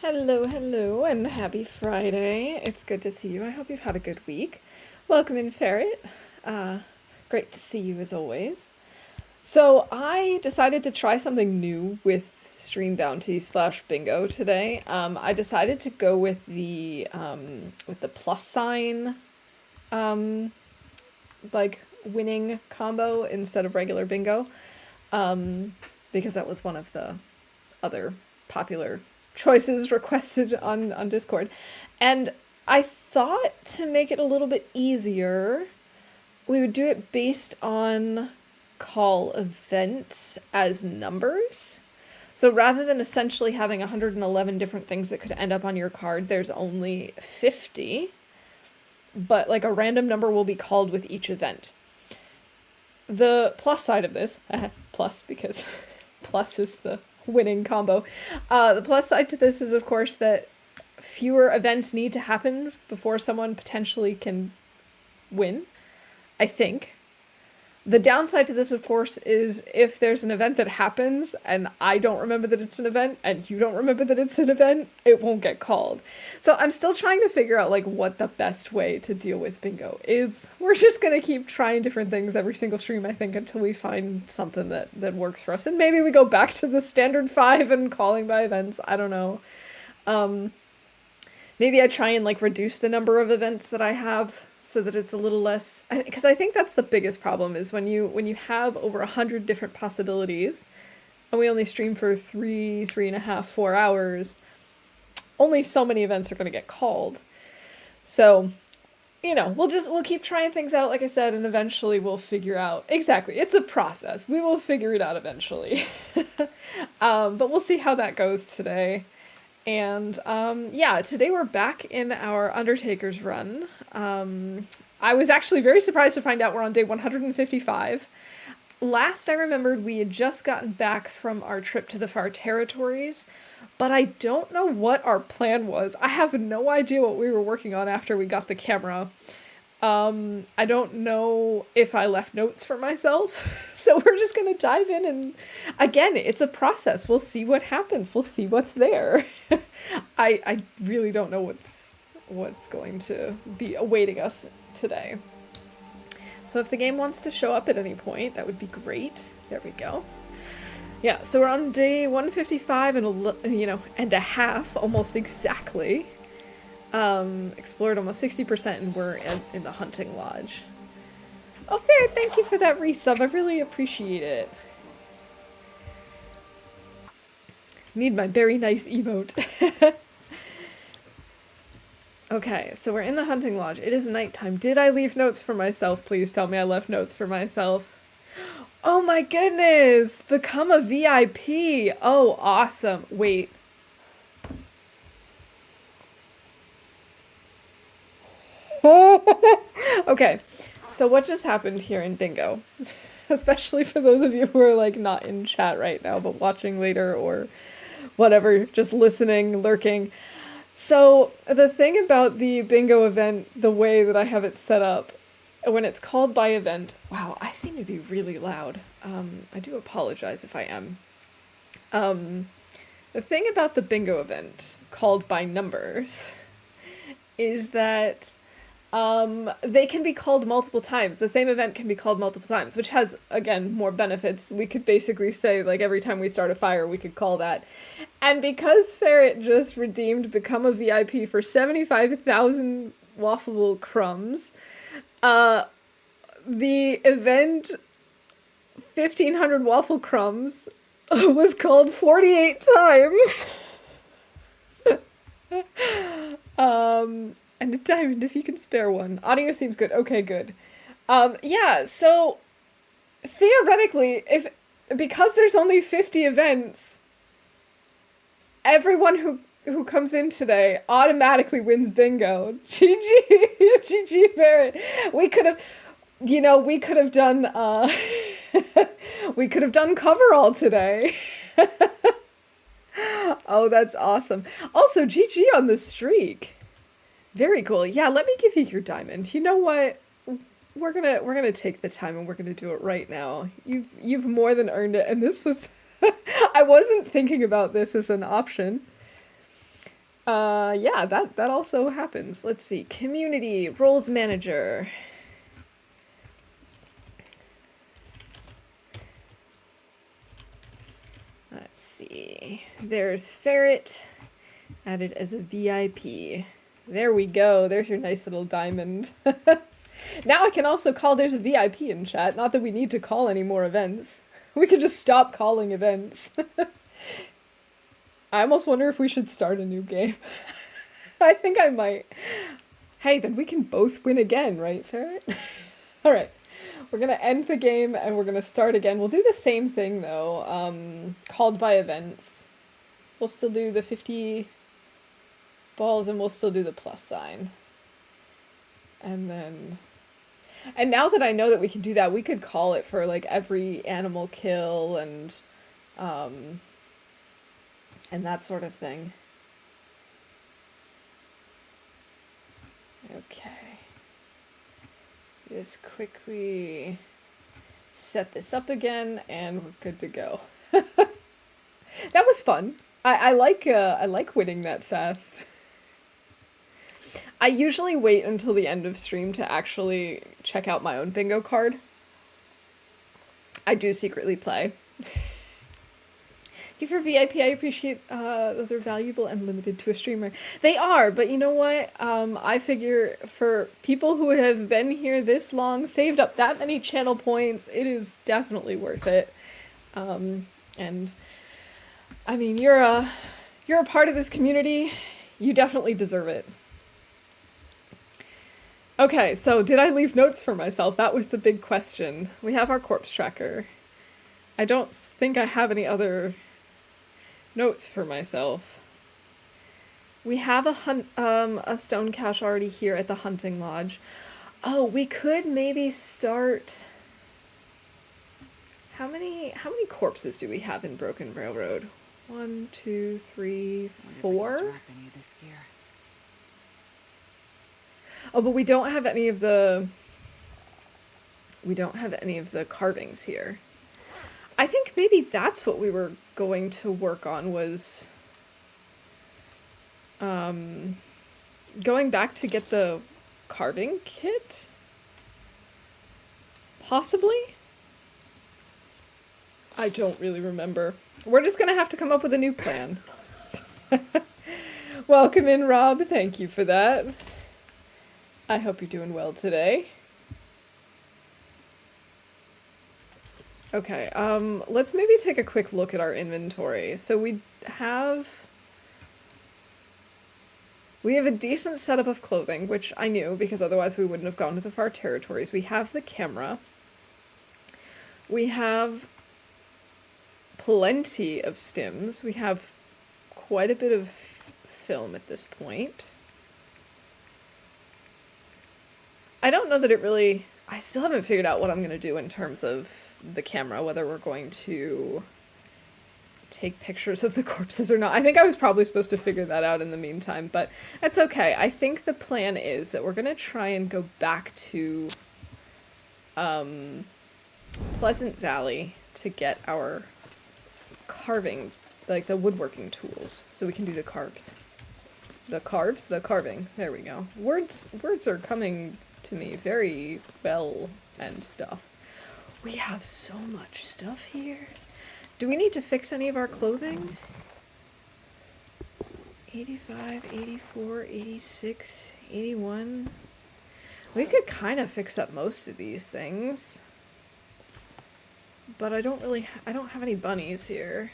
Hello, hello, and happy Friday. It's good to see you. I hope you've had a good week. Welcome in, Ferret. Uh, Great to see you as always. So, I decided to try something new with Stream Bounty slash Bingo today. I decided to go with the plus sign, um, like winning combo instead of regular Bingo, um, because that was one of the other popular choices requested on Discord. And I thought to make it a little bit easier, we would do it based on call events as numbers. So rather than essentially having 111 different things that could end up on your card, there's only 50, but like a random number will be called with each event. The plus side of this, plus because plus is the winning combo. The plus side to this is, of course, that fewer events need to happen before someone potentially can win, I think. The downside to this, of course, is if there's an event that happens and I don't remember that it's an event and you don't remember that it's an event, it won't get called. So I'm still trying to figure out like what the best way to deal with Bingo is. We're just going to keep trying different things every single stream, I think, until we find something that works for us. And maybe we go back to the standard 5 and calling by events. I don't know. Maybe I try and like reduce the number of events that I have so that it's a little less, because I think that's the biggest problem is when you have over 100 different possibilities and we only stream for 3.5, 4 hours, only so many events are going to get called. So, we'll keep trying things out, like I said, and eventually we'll figure out. Exactly. It's a process. We will figure it out eventually. But we'll see how that goes today. And today we're back in our Undertaker's run. I was actually very surprised to find out we're on day 155. Last I remembered, we had just gotten back from our trip to the Far Territories, but I don't know what our plan was. I have no idea what we were working on after we got the camera. I don't know if I left notes for myself, so we're just gonna dive in and, again, it's a process. We'll see what happens. We'll see what's there. I really don't know what's going to be awaiting us today. So if the game wants to show up at any point, that would be great. There we go. Yeah, so we're on day 155 and a half, almost exactly. Explored almost 60% and we're in the hunting lodge. Oh, Fair, thank you for that resub. I really appreciate it. Need my very nice emote. Okay, so we're in the hunting lodge. It is nighttime. Did I leave notes for myself? Please tell me I left notes for myself. Oh my goodness! Become a VIP! Oh, awesome. Wait. Okay, so what just happened here in Bingo? Especially for those of you who are like not in chat right now, but watching later or whatever, just listening, lurking. So the thing about the Bingo event, the way that I have it set up, when it's called by event, wow, I seem to be really loud. I do apologize if I am. The thing about the Bingo event called by numbers is that they can be called multiple times. The same event can be called multiple times, which has, again, more benefits. We could basically say, like, every time we start a fire, we could call that. And because Ferret just redeemed Become a VIP for 75,000 waffle crumbs, the event 1,500 waffle crumbs was called 48 times. And a diamond if you can spare one. Audio seems good. Okay, good. So theoretically, because there's only 50 events, everyone who comes in today automatically wins Bingo. GG, GG Barrett. We could have done we could have done coverall today. Oh, that's awesome. Also, GG on the streak. Very cool. Yeah, let me give you your diamond. You know what? We're gonna take the time and we're gonna do it right now. You've more than earned it, and this was I wasn't thinking about this as an option. Yeah, that also happens. Let's see. Community roles manager. Let's see. There's Ferret added as a VIP. There we go. There's your nice little diamond. Now I can also call there's a VIP in chat. Not that we need to call any more events. We could just stop calling events. I almost wonder if we should start a new game. I think I might. Hey, then we can both win again, right, Ferret? All right. We're going to end the game and we're going to start again. We'll do the same thing, though. Called by events. We'll still do the 50 balls and we'll still do the plus sign. And then... And now that I know that we can do that, we could call it for, like, every animal kill and that sort of thing. Okay. Just quickly set this up again, and we're good to go. That was fun. I like winning that fast. I usually wait until the end of stream to actually check out my own bingo card. I do secretly play. Thank you for VIP. I appreciate those are valuable and limited to a streamer. They are, but you know what? I figure for people who have been here this long, saved up that many channel points, it is definitely worth it. And I mean, you're a part of this community. You definitely deserve it. Okay, so did I leave notes for myself? That was the big question. We have our corpse tracker. I don't think I have any other notes for myself. We have a stone cache already here at the hunting lodge. Oh, we could maybe start... How many corpses do we have in Broken Railroad? 1, 2, 3, 4? Oh, but we don't have any of the... We don't have any of the carvings here. I think maybe that's what we were going to work on was... going back to get the carving kit? Possibly? I don't really remember. We're just gonna have to come up with a new plan. Welcome in, Rob. Thank you for that. I hope you're doing well today. Okay, let's maybe take a quick look at our inventory. So we have a decent setup of clothing, which I knew because otherwise we wouldn't have gone to the far territories. We have the camera. We have plenty of stims. We have quite a bit of film at this point. I don't know that it really... I still haven't figured out what I'm going to do in terms of the camera, whether we're going to take pictures of the corpses or not. I think I was probably supposed to figure that out in the meantime, but that's okay. I think the plan is that we're going to try and go back to Pleasant Valley to get our carving, like the woodworking tools, so we can do the carves. The carving. There we go. Words are coming to me very well and stuff. We have so much stuff here. Do we need to fix any of our clothing? 85, 84, 86, 81. We could kind of fix up most of these things. But I don't have any bunnies here.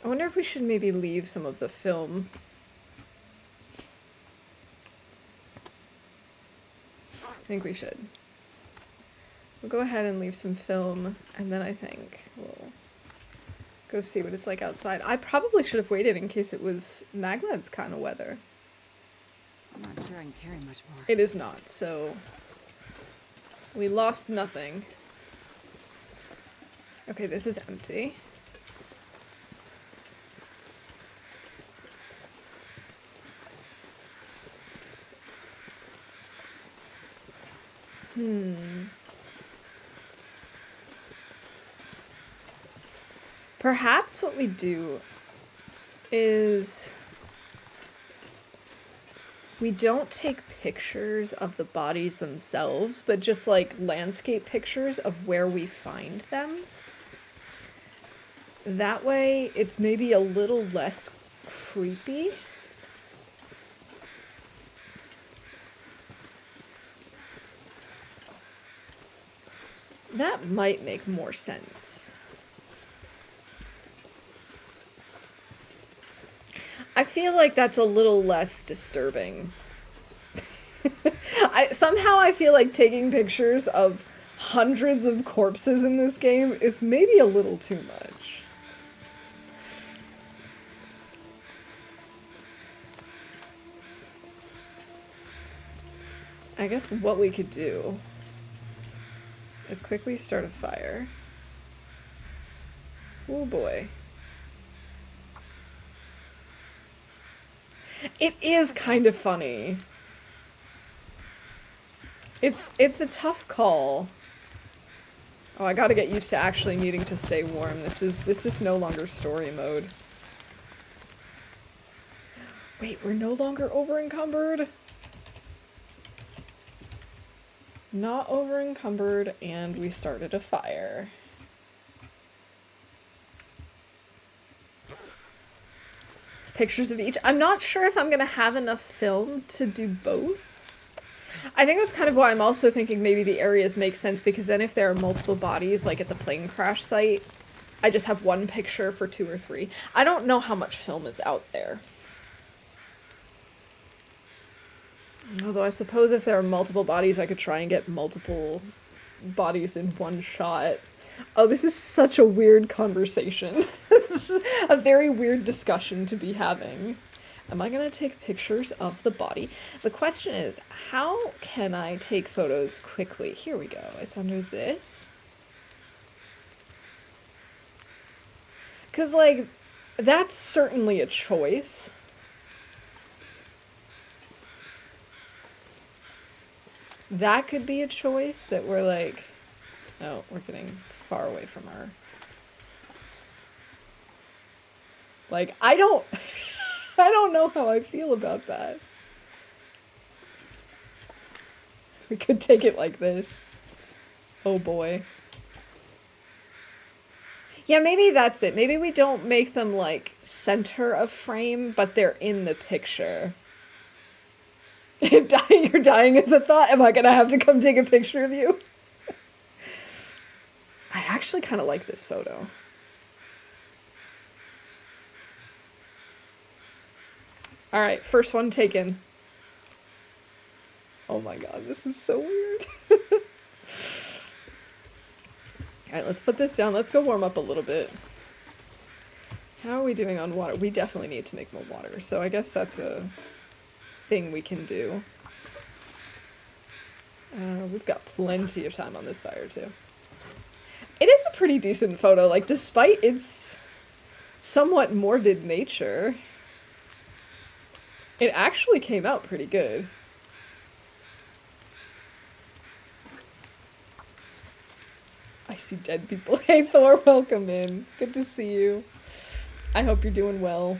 I wonder if we should maybe leave some of the film. I think we should. We'll go ahead and leave some film, and then I think we'll go see what it's like outside. I probably should have waited in case it was Magled's kind of weather. I'm not sure I can carry much more. It is not, so we lost nothing. Okay, this is empty. Perhaps what we do is we don't take pictures of the bodies themselves, but just like landscape pictures of where we find them. That way, it's maybe a little less creepy. That might make more sense. I feel like that's a little less disturbing. Somehow I feel like taking pictures of hundreds of corpses in this game is maybe a little too much. I guess what we could do is quickly start a fire. Oh boy. It is kind of funny. It's a tough call. Oh, I gotta get used to actually needing to stay warm. This is no longer story mode. Wait, we're no longer over encumbered? Not over encumbered, and we started a fire. Pictures of each. I'm not sure if I'm gonna have enough film to do both. I think that's kind of why I'm also thinking maybe the areas make sense, because then if there are multiple bodies, like at the plane crash site, I just have one picture for 2 or 3. I don't know how much film is out there. Although I suppose if there are multiple bodies, I could try and get multiple bodies in one shot. Oh, this is such a weird conversation. This is a very weird discussion to be having. Am I going to take pictures of the body? The question is, how can I take photos quickly? Here we go. It's under this. Because, like, that's certainly a choice. That could be a choice that we're like, oh, we're getting far away from our... Like, I don't know how I feel about that. We could take it like this. Oh boy. Yeah, maybe that's it. Maybe we don't make them, like, center of frame, but they're in the picture. You're dying at the thought. Am I gonna have to come take a picture of you? I actually kind of like this photo. Alright, first one taken. Oh my god, this is so weird. Alright, let's put this down. Let's go warm up a little bit. How are we doing on water? We definitely need to make more water, so I guess that's a thing we can do. We've got plenty of time on this fire, too. It is a pretty decent photo, like, despite its somewhat morbid nature. It actually came out pretty good. I see dead people. Hey Thor, welcome in. Good to see you. I hope you're doing well.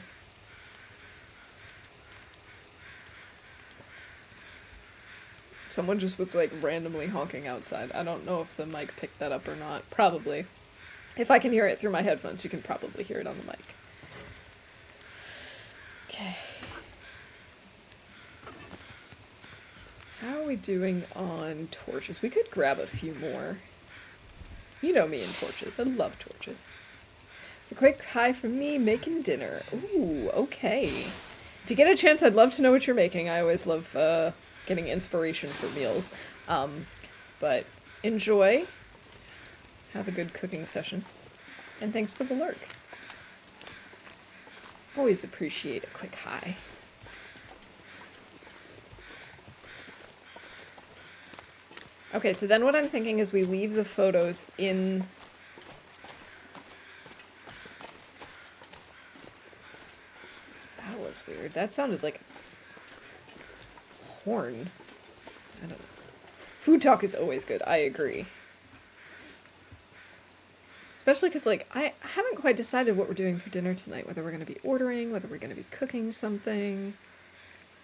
Someone just was like randomly honking outside. I don't know if the mic picked that up or not. Probably. If I can hear it through my headphones, you can probably hear it on the mic. Okay. How are we doing on torches? We could grab a few more. You know me and torches. I love torches. It's a quick hi from me making dinner. Ooh, okay. If you get a chance, I'd love to know what you're making. I always love getting inspiration for meals. But enjoy. Have a good cooking session. And thanks for the lurk. Always appreciate a quick hi. Okay, so then what I'm thinking is we leave the photos in... That was weird. That sounded like a horn. I don't know. Food talk is always good. I agree. Especially because, like, I haven't quite decided what we're doing for dinner tonight. Whether we're going to be ordering, whether we're going to be cooking something.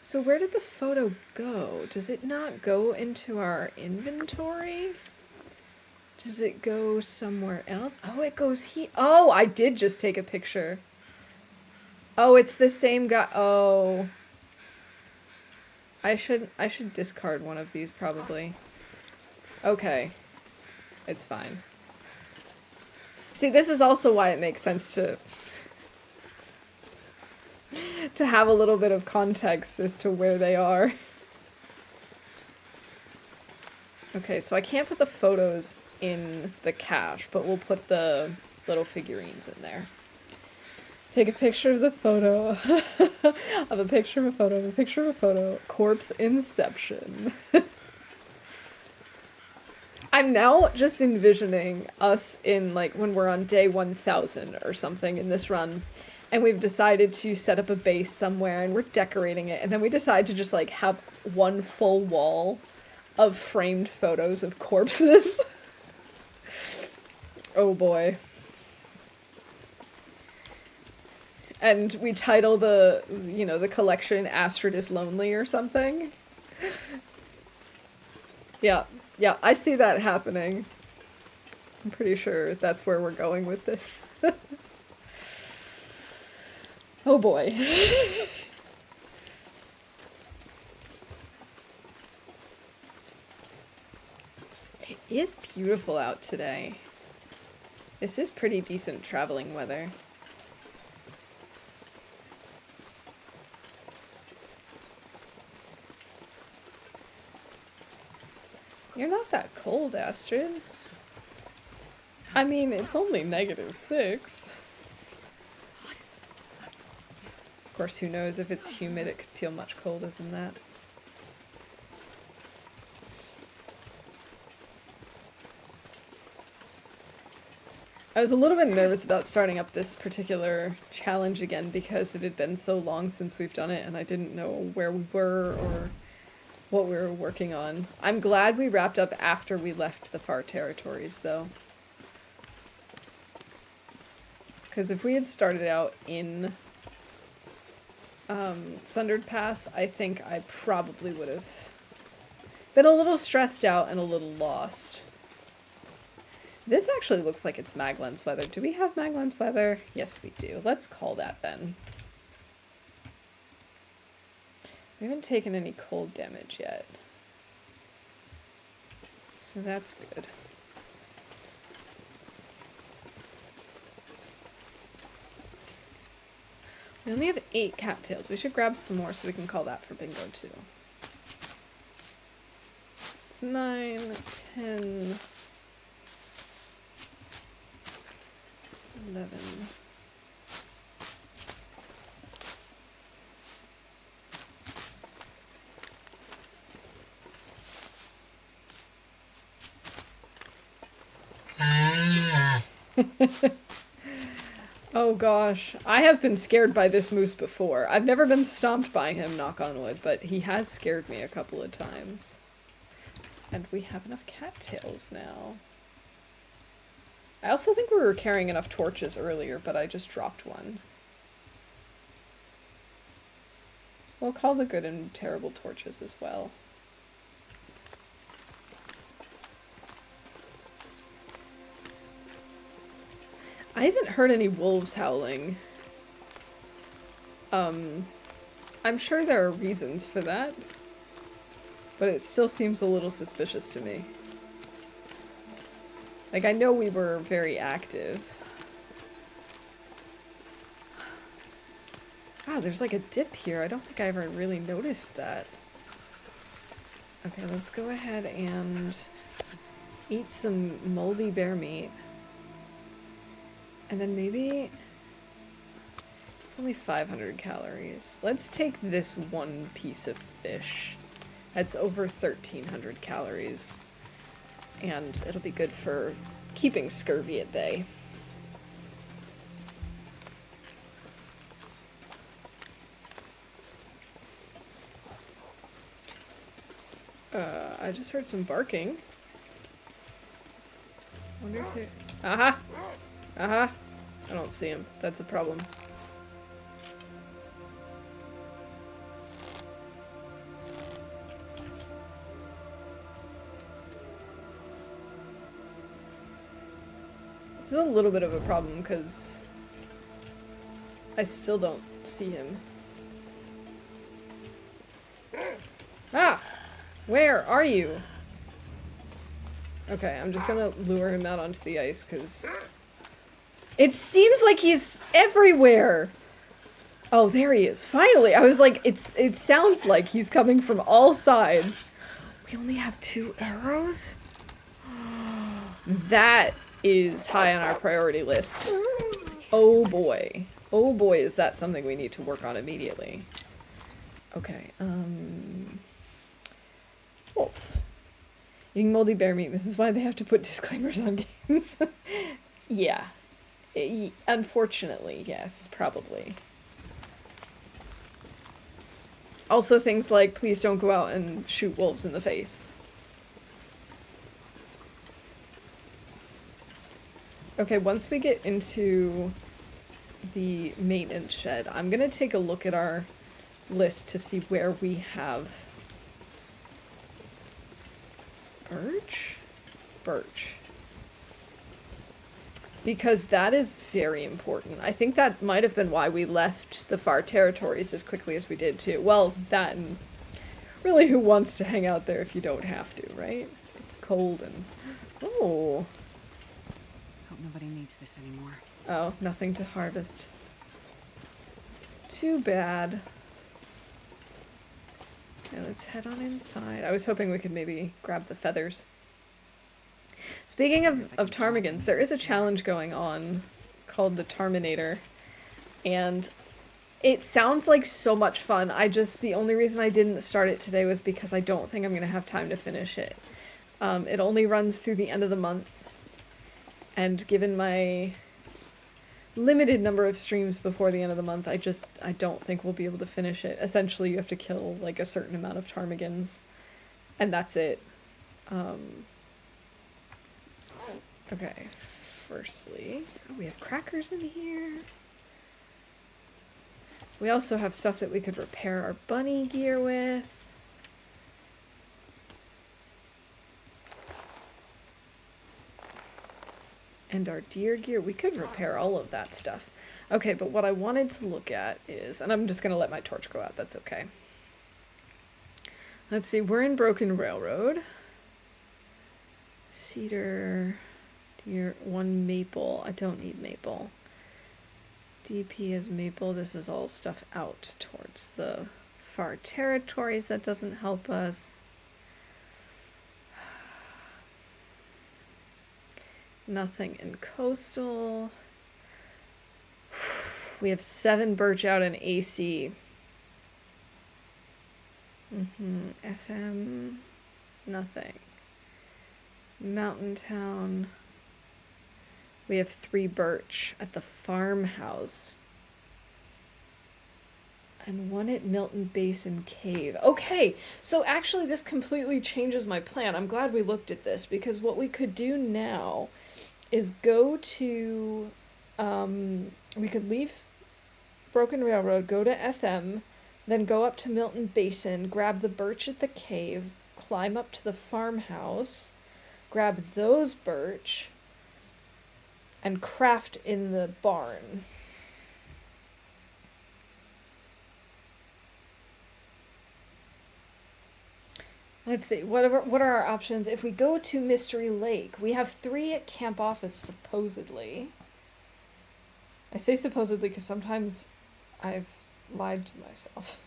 So where did the photo go? Does it not go into our inventory? Does it go somewhere else? Oh, it goes here. Oh, I did just take a picture. Oh, it's the same guy. Oh. I should discard one of these probably. Okay. It's fine. See, this is also why it makes sense to have a little bit of context as to where they are. Okay, so I can't put the photos in the cache, but we'll put the little figurines in there. Take a picture of the photo, of a picture of a photo, of a picture of a photo, corpse inception. I'm now just envisioning us in, like, when we're on day 1000 or something in this run, and we've decided to set up a base somewhere, and we're decorating it, and then we decide to just, like, have one full wall of framed photos of corpses. Oh boy. And we title the, you know, the collection Astrid is Lonely or something. Yeah. Yeah, I see that happening. I'm pretty sure that's where we're going with this. Oh boy. It is beautiful out today. This is pretty decent traveling weather. You're not that cold, Astrid. I mean, it's only -6. Of course, who knows, if it's humid, it could feel much colder than that. I was a little bit nervous about starting up this particular challenge again because it had been so long since we've done it and I didn't know where we were or what we were working on. I'm glad we wrapped up after we left the far territories, though. Because if we had started out in Sundered Pass, I think I probably would have been a little stressed out and a little lost. This actually looks like it's Maglen's weather. Do we have Maglen's weather? Yes, we do. Let's call that then. We haven't taken any cold damage yet. So that's good. We only have 8 cattails. We should grab some more so we can call that for bingo too. It's 9, 10, 11. Oh gosh, I have been scared by this moose before. I've never been stomped by him, knock on wood, but he has scared me a couple of times. And we have enough cattails now. I also think we were carrying enough torches earlier, but I just dropped one. We'll call the good and terrible torches as well. I haven't heard any wolves howling. I'm sure there are reasons for that, but it still seems a little suspicious to me. Like, I know we were very active. Wow, there's like a dip here. I don't think I ever really noticed that. Okay, let's go ahead and eat some moldy bear meat. And then maybe... It's only 500 calories. Let's take this one piece of fish. That's over 1,300 calories. And it'll be good for keeping scurvy at bay. I just heard some barking. Wonder if it... Aha! Aha! I don't see him. That's a problem. is a little bit of a problem because I still don't see him. Ah! Where are you? Okay, I'm just gonna lure him out onto the ice because it seems like he's everywhere. Oh, there he is. Finally! I was like, it sounds like he's coming from all sides. We only have 2 arrows? That is high on our priority list. Oh boy. Oh boy, is that something we need to work on immediately. Okay, wolf. Eating moldy bear meat. This is why they have to put disclaimers on games. Yeah. Unfortunately, yes, probably. Also things like, please don't go out and shoot wolves in the face. Okay, once we get into the maintenance shed, I'm gonna take a look at our list to see where we have birch? Birch. Because that is very important. I think that might have been why we left the far territories as quickly as we did too. Well, that and really who wants to hang out there if you don't have to, right? It's cold and... Oh. Hope nobody needs this anymore. Oh, nothing to harvest. Too bad. Okay, let's head on inside. I was hoping we could maybe grab the feathers. Speaking of ptarmigans, there is a challenge going on called the Tarminator, and it sounds like so much fun. The only reason I didn't start it today was because I don't think I'm going to have time to finish it. It only runs through the end of the month, and given my limited number of streams before the end of the month, I don't think we'll be able to finish it. Essentially, you have to kill, like, a certain amount of ptarmigans, and that's it. Okay, firstly, we have crackers in here. We also have stuff that we could repair our bunny gear with. And our deer gear, we could repair all of that stuff. Okay, but what I wanted to look at is, and I'm just gonna let my torch go out, that's okay. Let's see, we're in Broken Railroad. Cedar, deer, 1 maple. I don't need maple. DP is maple. This is all stuff out towards the far territories. That doesn't help us. Nothing in coastal. We have 7 birch out in AC. FM. Nothing. Mountain Town. We have 3 birch at the farmhouse. And 1 at Milton Basin Cave. Okay, so actually this completely changes my plan. I'm glad we looked at this, because what we could do now is go to, we could leave Broken Railroad, go to FM, then go up to Milton Basin, grab the birch at the cave, climb up to the farmhouse, grab those birch, and craft in the barn. Let's see, what are our options? If we go to Mystery Lake, we have 3 at Camp Office, supposedly. I say supposedly because sometimes I've lied to myself.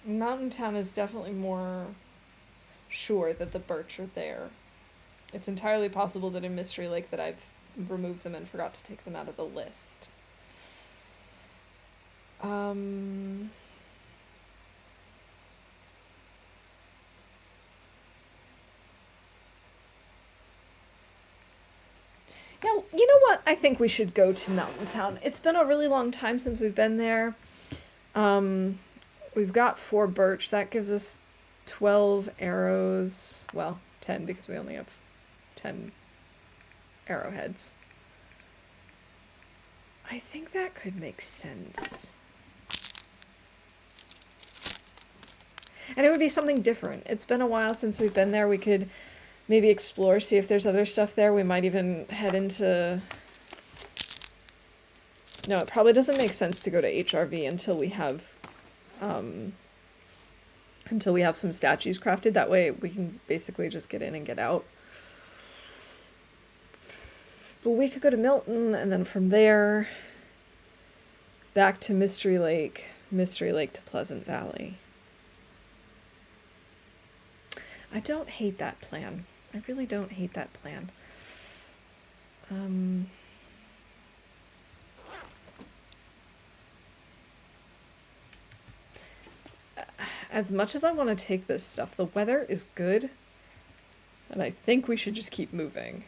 Mountain Town is definitely more sure that the birch are there. It's entirely possible that in Mystery Lake that I've removed them and forgot to take them out of the list. Yeah, you know what? I think we should go to Mountain Town. It's been a really long time since we've been there. We've got 4 birch. That gives us 12 arrows. Well, 10 because we only have 10 arrowheads. I think that could make sense. And it would be something different. It's been a while since we've been there. We could maybe explore, see if there's other stuff there. We might even head into... No, it probably doesn't make sense to go to HRV until we have some statues crafted. That way we can basically just get in and get out. But we could go to Milton, and then from there, back to Mystery Lake to Pleasant Valley. I don't hate that plan. I really don't hate that plan. As much as I want to take this stuff, the weather is good, and I think we should just keep moving.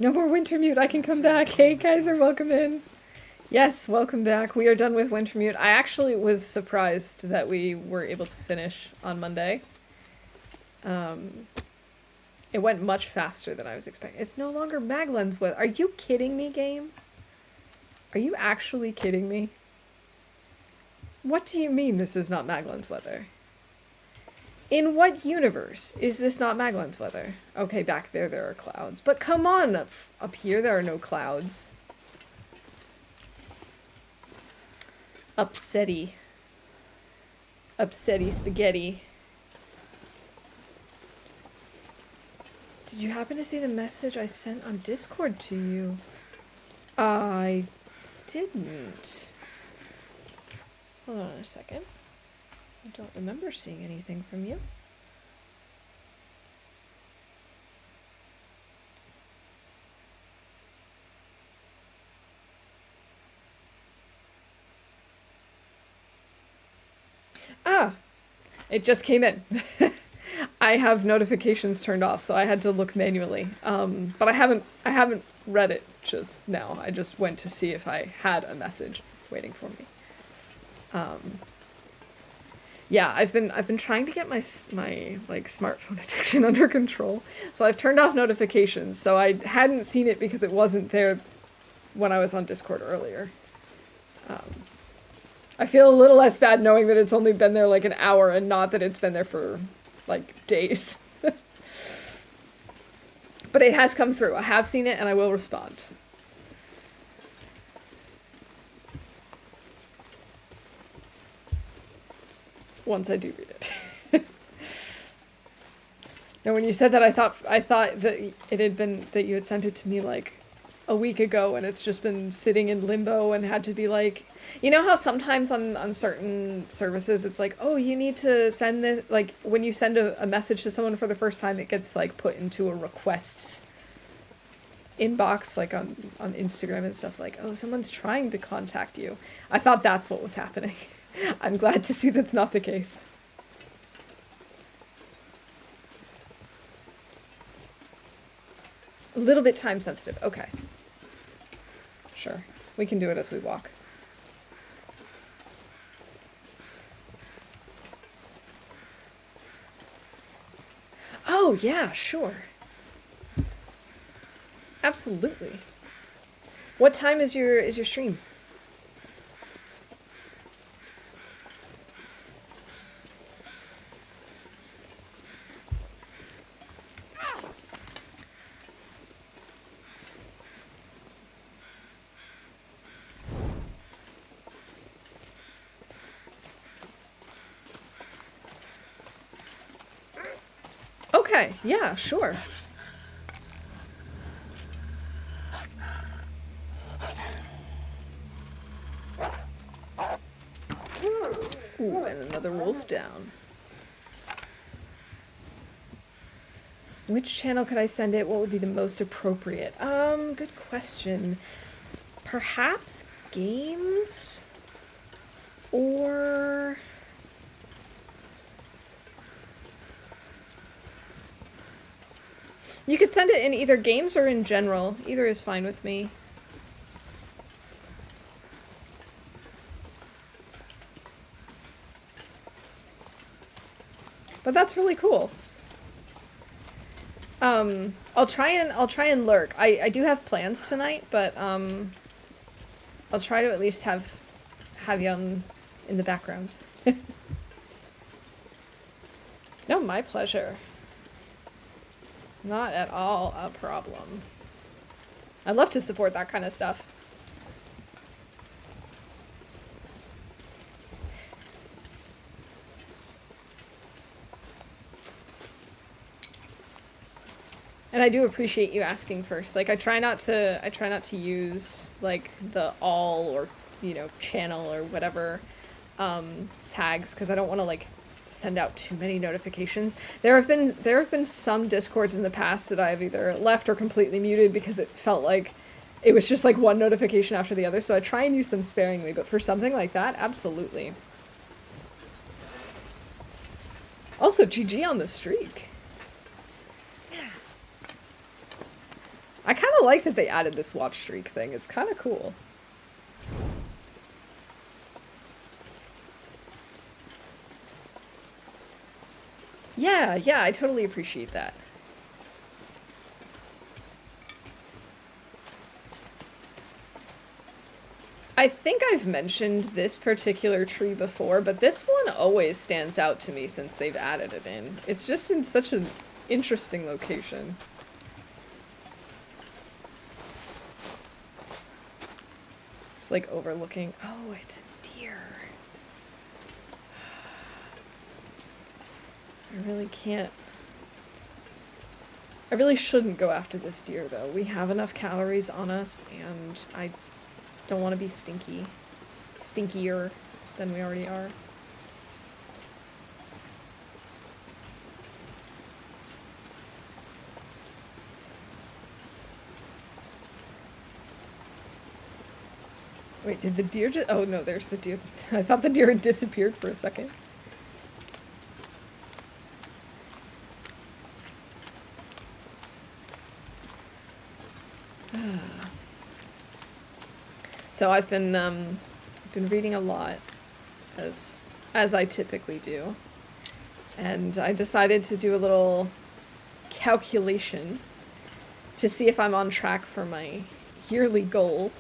No more Wintermute, I can come back. Hey, Kaiser, welcome in. Yes, welcome back. We are done with Wintermute. I actually was surprised that we were able to finish on Monday. It went much faster than I was expecting. It's no longer Maglens weather. Are you kidding me, game? Are you actually kidding me? What do you mean this is not Maglens weather? In what universe is this not Maglens weather? Okay, back there are clouds. But come on, up here there are no clouds. Upsetty. Upsetty spaghetti. Did you happen to see the message I sent on Discord to you? I didn't. Hold on a second. I don't remember seeing anything from you. Ah! It just came in. I have notifications turned off, so I had to look manually. But I haven't read it just now. I just went to see if I had a message waiting for me. Yeah, I've been trying to get my like smartphone addiction under control. So I've turned off notifications. So I hadn't seen it because it wasn't there when I was on Discord earlier. I feel a little less bad knowing that it's only been there like an hour and not that it's been there for like days. But it has come through. I have seen it and I will respond. Once I do read it. Now when you said that, I thought that it had been, that you had sent it to me like a week ago and it's just been sitting in limbo and had to be like, you know how sometimes on certain services it's like, oh, you need to send this, like when you send a message to someone for the first time, it gets like put into a requests inbox, like on Instagram and stuff, like, oh, someone's trying to contact you. I thought that's what was happening. I'm glad to see that's not the case. A little bit time sensitive. Okay. Sure. We can do it as we walk. Oh, yeah, sure. Absolutely. What time is your stream? Okay, yeah, sure. Ooh, and another wolf down. Which channel could I send it? What would be the most appropriate? Good question. Perhaps games? Or... You could send it in either games or in general. Either is fine with me. But that's really cool. I'll try and lurk. I do have plans tonight, but I'll try to at least have you in the background. No, my pleasure. Not at all a problem. I'd love to support that kind of stuff. And I do appreciate you asking first. Like, I try not to use like the all or, channel or whatever tags, because I don't want to like send out too many notifications. There have been some Discords in the past that I've either left or completely muted because it felt like it was just like one notification after the other. So I try and use them sparingly, but for something like that, absolutely. Also, GG on the streak. I kind of like that they added this watch streak thing. It's kind of cool. Yeah, I totally appreciate that. I think I've mentioned this particular tree before, but this one always stands out to me since they've added it in. It's just in such an interesting location. It's like overlooking. Oh, it's a deer. I really can't. I really shouldn't go after this deer, though. We have enough calories on us, and I don't want to be stinky. Stinkier than we already are. Wait, did the deer just... Oh, no, there's the deer. I thought the deer had disappeared for a second. So I've been reading a lot, as I typically do, and I decided to do a little calculation to see if I'm on track for my yearly goal.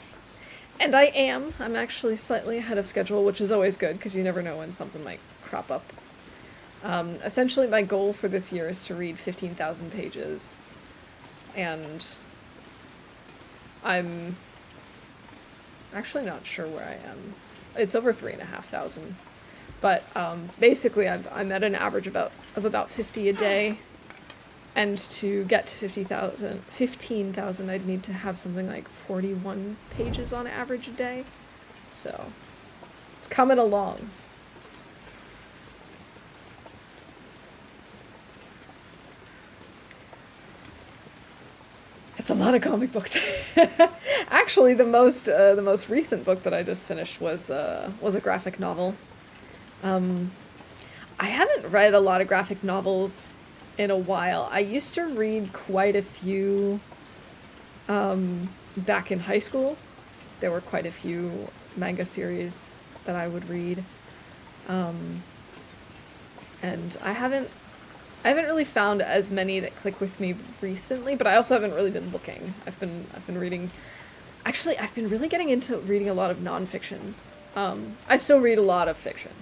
And I am. I'm actually slightly ahead of schedule, which is always good, because you never know when something might crop up. Essentially, my goal for this year is to read 15,000 pages, and I'm actually not sure where I am. It's over 3,500, but basically I'm at an average of about 50 a day, and to get to 15,000, I'd need to have something like 41 pages on average a day. So it's coming along. It's a lot of comic books. Actually, the most recent book that I just finished was a graphic novel. I haven't read a lot of graphic novels in a while. I used to read quite a few back in high school. There were quite a few manga series that I would read, and I haven't really found as many that click with me recently, but I also haven't really been looking. I've been reading. Actually, I've been really getting into reading a lot of nonfiction. I still read a lot of fiction,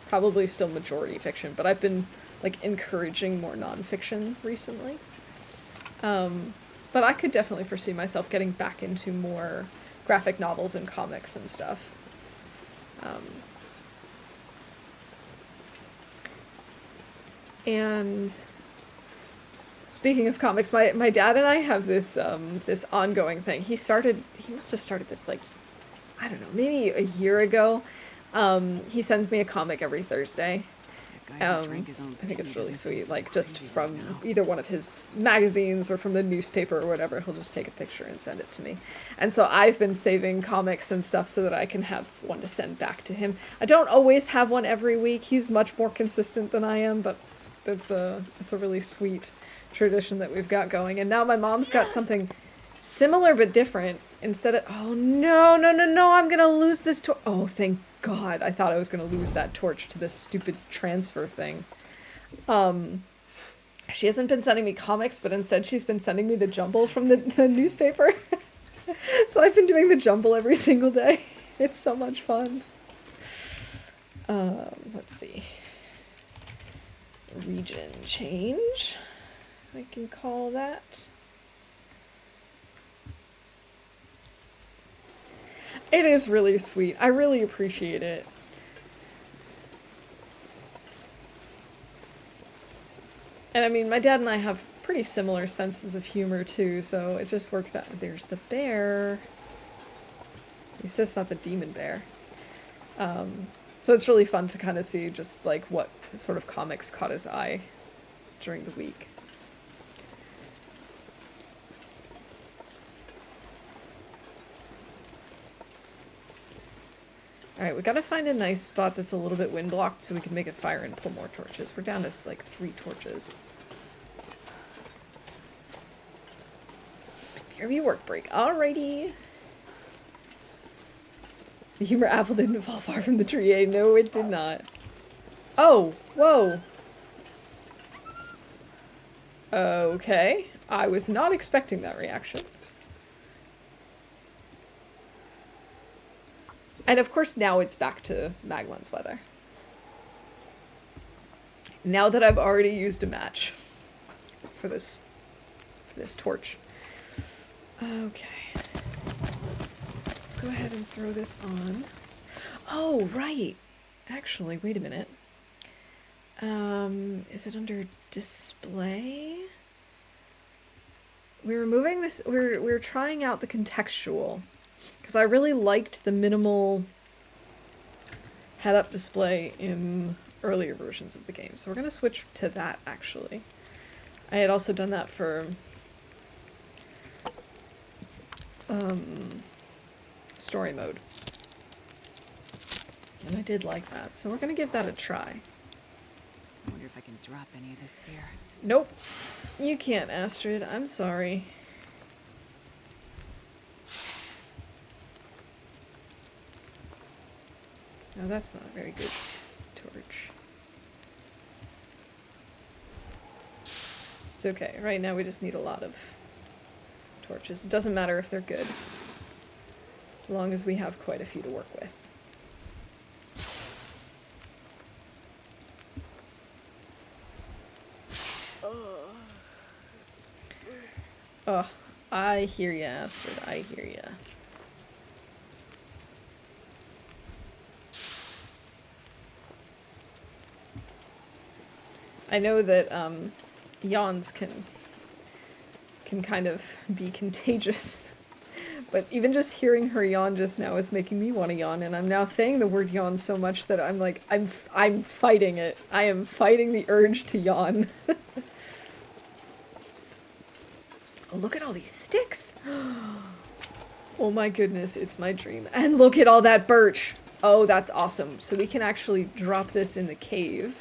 probably still majority fiction, but I've been like encouraging more nonfiction recently. But I could definitely foresee myself getting back into more graphic novels and comics and stuff. And speaking of comics, my dad and I have this this ongoing thing. He must have started this like, I don't know, maybe a year ago. He sends me a comic every Thursday. I think it's really sweet, like just from either one of his magazines or from the newspaper or whatever. He'll just take a picture and send it to me. And so I've been saving comics and stuff so that I can have one to send back to him. I don't always have one every week. He's much more consistent than I am, but it's a really sweet tradition that we've got going. And now my mom's got something similar but different. Instead of, oh no, I'm gonna lose this oh, thank God, I thought I was gonna lose that torch to this stupid transfer thing. She hasn't been sending me comics, but instead she's been sending me the jumble from the newspaper. So I've been doing the jumble every single day. It's so much fun. Let's see. Region change, I can call that. It is really sweet. I really appreciate it. And I mean, my dad and I have pretty similar senses of humor too, so it just works out. There's the bear. He says it's not the demon bear. So it's really fun to kind of see just like what sort of comics caught his eye during the week. Alright, we gotta find a nice spot that's a little bit wind blocked so we can make a fire and pull more torches. We're down to like 3 torches. PRV work break. Alrighty. The humor apple didn't fall far from the tree. No, it did not. Oh, whoa. Okay. I was not expecting that reaction. And of course now it's back to Magmon's weather. Now that I've already used a match for this torch. Okay. Let's go ahead and throw this on. Oh, right. Actually, wait a minute. Is it under display? We're moving this, we're trying out the contextual. Because I really liked the minimal head-up display in earlier versions of the game. So we're going to switch to that, actually. I had also done that for story mode. And I did like that. So we're going to give that a try. I wonder if I can drop any of this here. Nope. You can't, Astrid. I'm sorry. No, that's not a very good torch. It's okay. Right now we just need a lot of torches. It doesn't matter if they're good, as long as we have quite a few to work with. Oh, I hear ya, Astrid. I hear ya. I know that yawns can kind of be contagious, but even just hearing her yawn just now is making me want to yawn, and I'm now saying the word yawn so much that I'm like, I'm fighting it. I am fighting the urge to yawn. Oh, look at all these sticks! Oh my goodness, it's my dream. And look at all that birch! Oh, that's awesome. So we can actually drop this in the cave.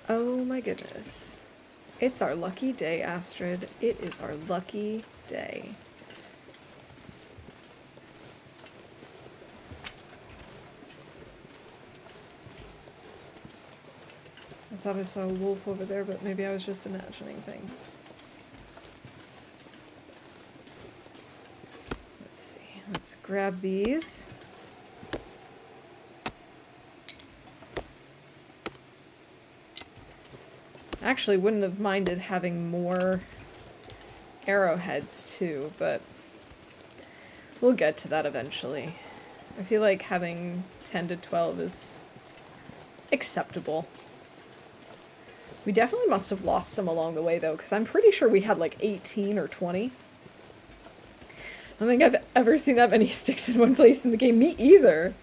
Oh my goodness. It's our lucky day, Astrid. It is our lucky day. I thought I saw a wolf over there, but maybe I was just imagining things. Let's see. Let's grab these. Actually, wouldn't have minded having more arrowheads too, but we'll get to that eventually. I feel like having 10 to 12 is acceptable. We definitely must have lost some along the way though, because I'm pretty sure we had like 18 or 20. I don't think I've ever seen that many sticks in one place in the game. Me either.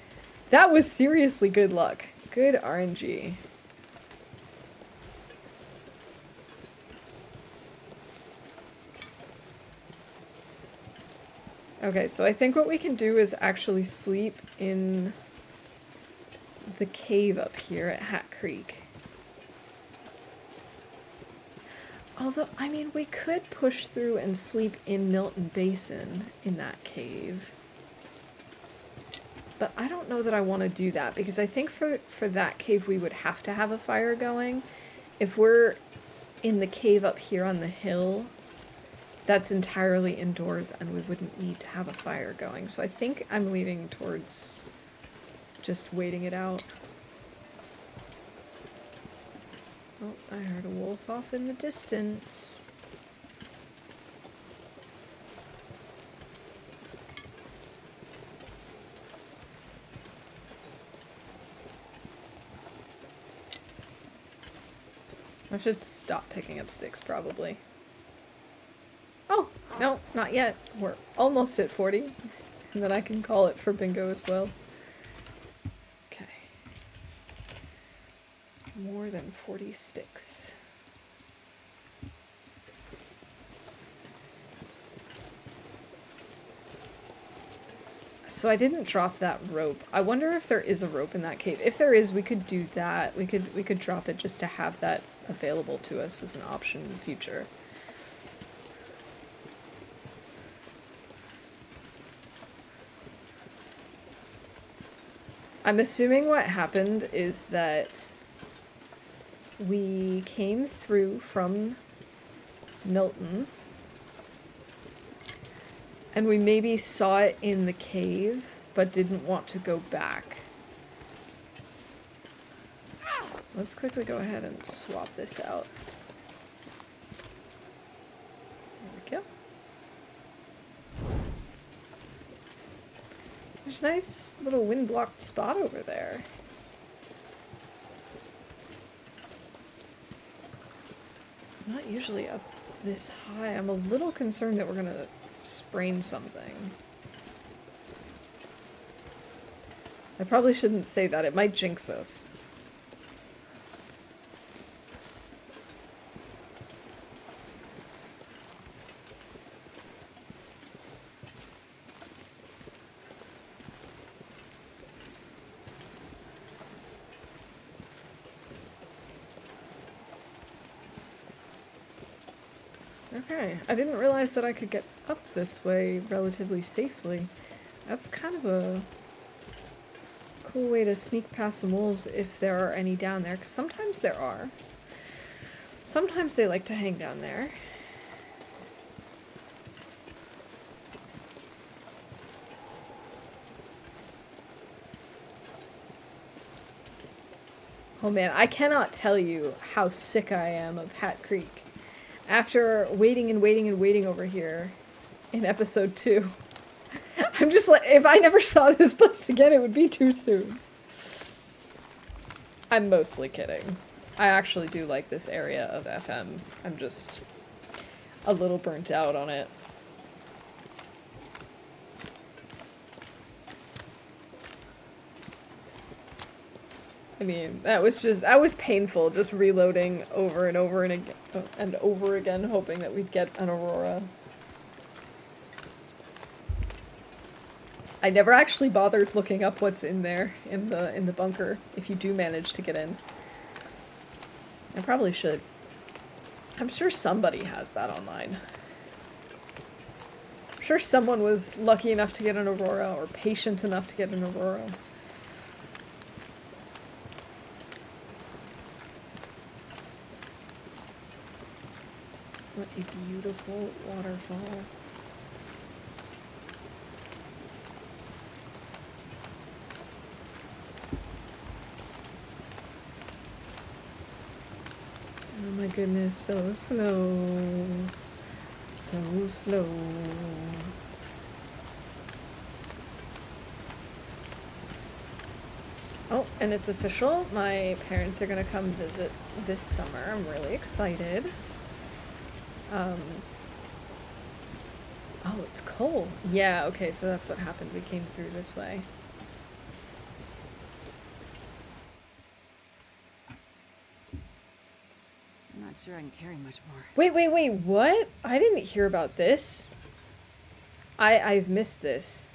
That was seriously good luck. Good RNG. Okay, so I think what we can do is actually sleep in the cave up here at Hat Creek. Although, I mean, we could push through and sleep in Milton Basin in that cave. But I don't know that I want to do that, because I think for that cave we would have to have a fire going. If we're in the cave up here on the hill, that's entirely indoors and we wouldn't need to have a fire going. So I think I'm leaning towards just waiting it out. Oh, I heard a wolf off in the distance. I should stop picking up sticks, probably. Oh, no, not yet. We're almost at 40. And then I can call it for bingo as well. Okay. More than 40 sticks. So I didn't drop that rope. I wonder if there is a rope in that cave. If there is, we could do that. We could drop it just to have that available to us as an option in the future. I'm assuming what happened is that we came through from Milton, and we maybe saw it in the cave, but didn't want to go back. Let's quickly go ahead and swap this out. There we go. There's a nice little wind-blocked spot over there. I'm not usually up this high. I'm a little concerned that we're gonna sprain something. I probably shouldn't say that. It might jinx us. Okay, I didn't realize that I could get up this way relatively safely. That's kind of a cool way to sneak past some wolves if there are any down there, because sometimes there are. Sometimes they like to hang down there. Oh man, I cannot tell you how sick I am of Hat Creek. After waiting and waiting and waiting over here in episode 2, I'm just like, if I never saw this place again, it would be too soon. I'm mostly kidding. I actually do like this area of FM. I'm just a little burnt out on it. I mean, that was painful, just reloading over and over and over again, hoping that we'd get an Aurora. I never actually bothered looking up what's in there in the bunker, if you do manage to get in. I probably should. I'm sure somebody has that online. I'm sure someone was lucky enough to get an Aurora, or patient enough to get an Aurora. What a beautiful waterfall. Oh my goodness, so slow. So slow. Oh, and it's official. My parents are gonna come visit this summer. I'm really excited. Oh, it's cold. Yeah, okay, so that's what happened. We came through this way. I'm not sure I can carry much more. Wait, what? I didn't hear about this. I've missed this.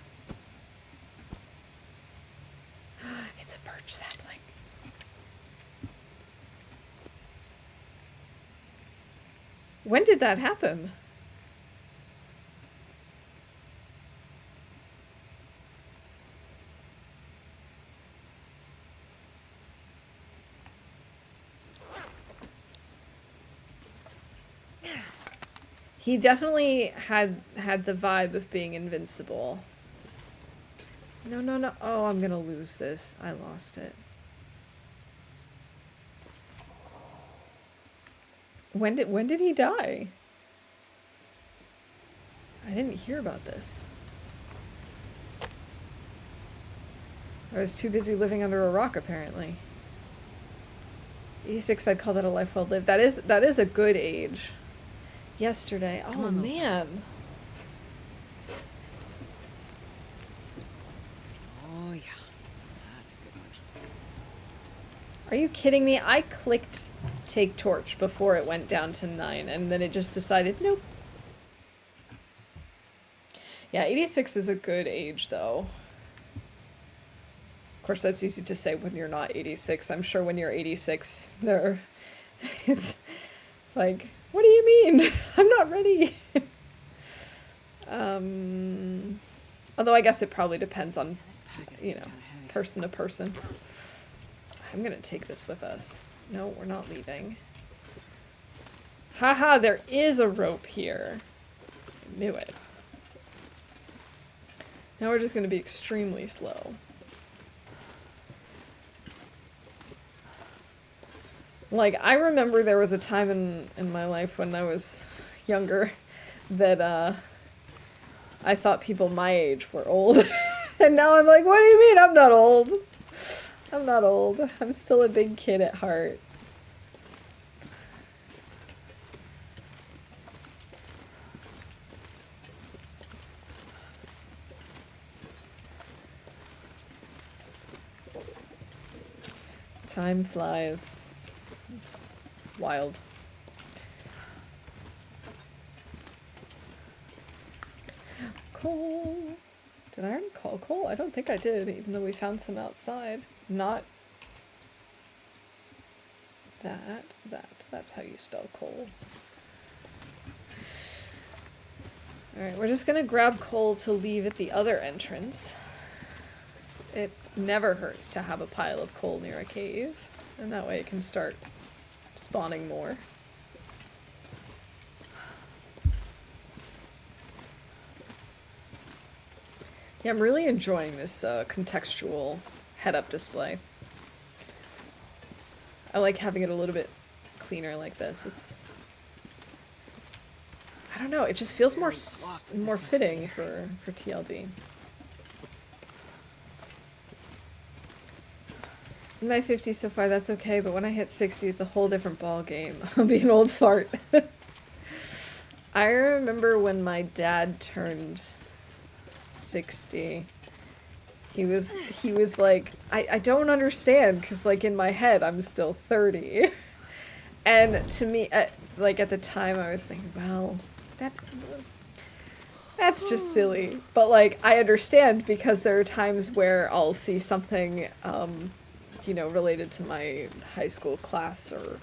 It's a birch sapling. When did that happen? He definitely had the vibe of being invincible. No, no, no. Oh, I'm gonna lose this. I lost it. When did he die? I didn't hear about this. I was too busy living under a rock, apparently. 86, I'd call that a life well lived. That is a good age. Yesterday. Oh, man. Oh, yeah. That's a good one. Are you kidding me? I clicked take torch before it went down to 9, and then it just decided, nope. Yeah, 86 is a good age, though. Of course, that's easy to say when you're not 86. I'm sure when you're 86, it's like, what do you mean? I'm not ready. Although I guess it probably depends on, person to person. I'm gonna take this with us. No, we're not leaving. Haha, there is a rope here. I knew it. Now we're just gonna be extremely slow. Like, I remember there was a time in my life when I was younger that, I thought people my age were old. And now I'm like, what do you mean I'm not old? I'm not old. I'm still a big kid at heart. Time flies. It's wild. Coal. Did I already call coal? I don't think I did, even though we found some outside. Not that. That's how you spell coal. Alright, we're just gonna grab coal to leave at the other entrance. It never hurts to have a pile of coal near a cave, and that way it can start spawning more. Yeah, I'm really enjoying this contextual head-up display. I like having it a little bit cleaner like this. It's... I don't know, it just feels more fitting for TLD. In my 50s so far, that's okay, but when I hit 60, it's a whole different ball game. I'll be an old fart. I remember when my dad turned 60. He was like, I don't understand, because, like, in my head, I'm still 30. And to me, like, at the time, I was thinking, well, that's just silly. But, like, I understand, because there are times where I'll see something, related to my high school class, or,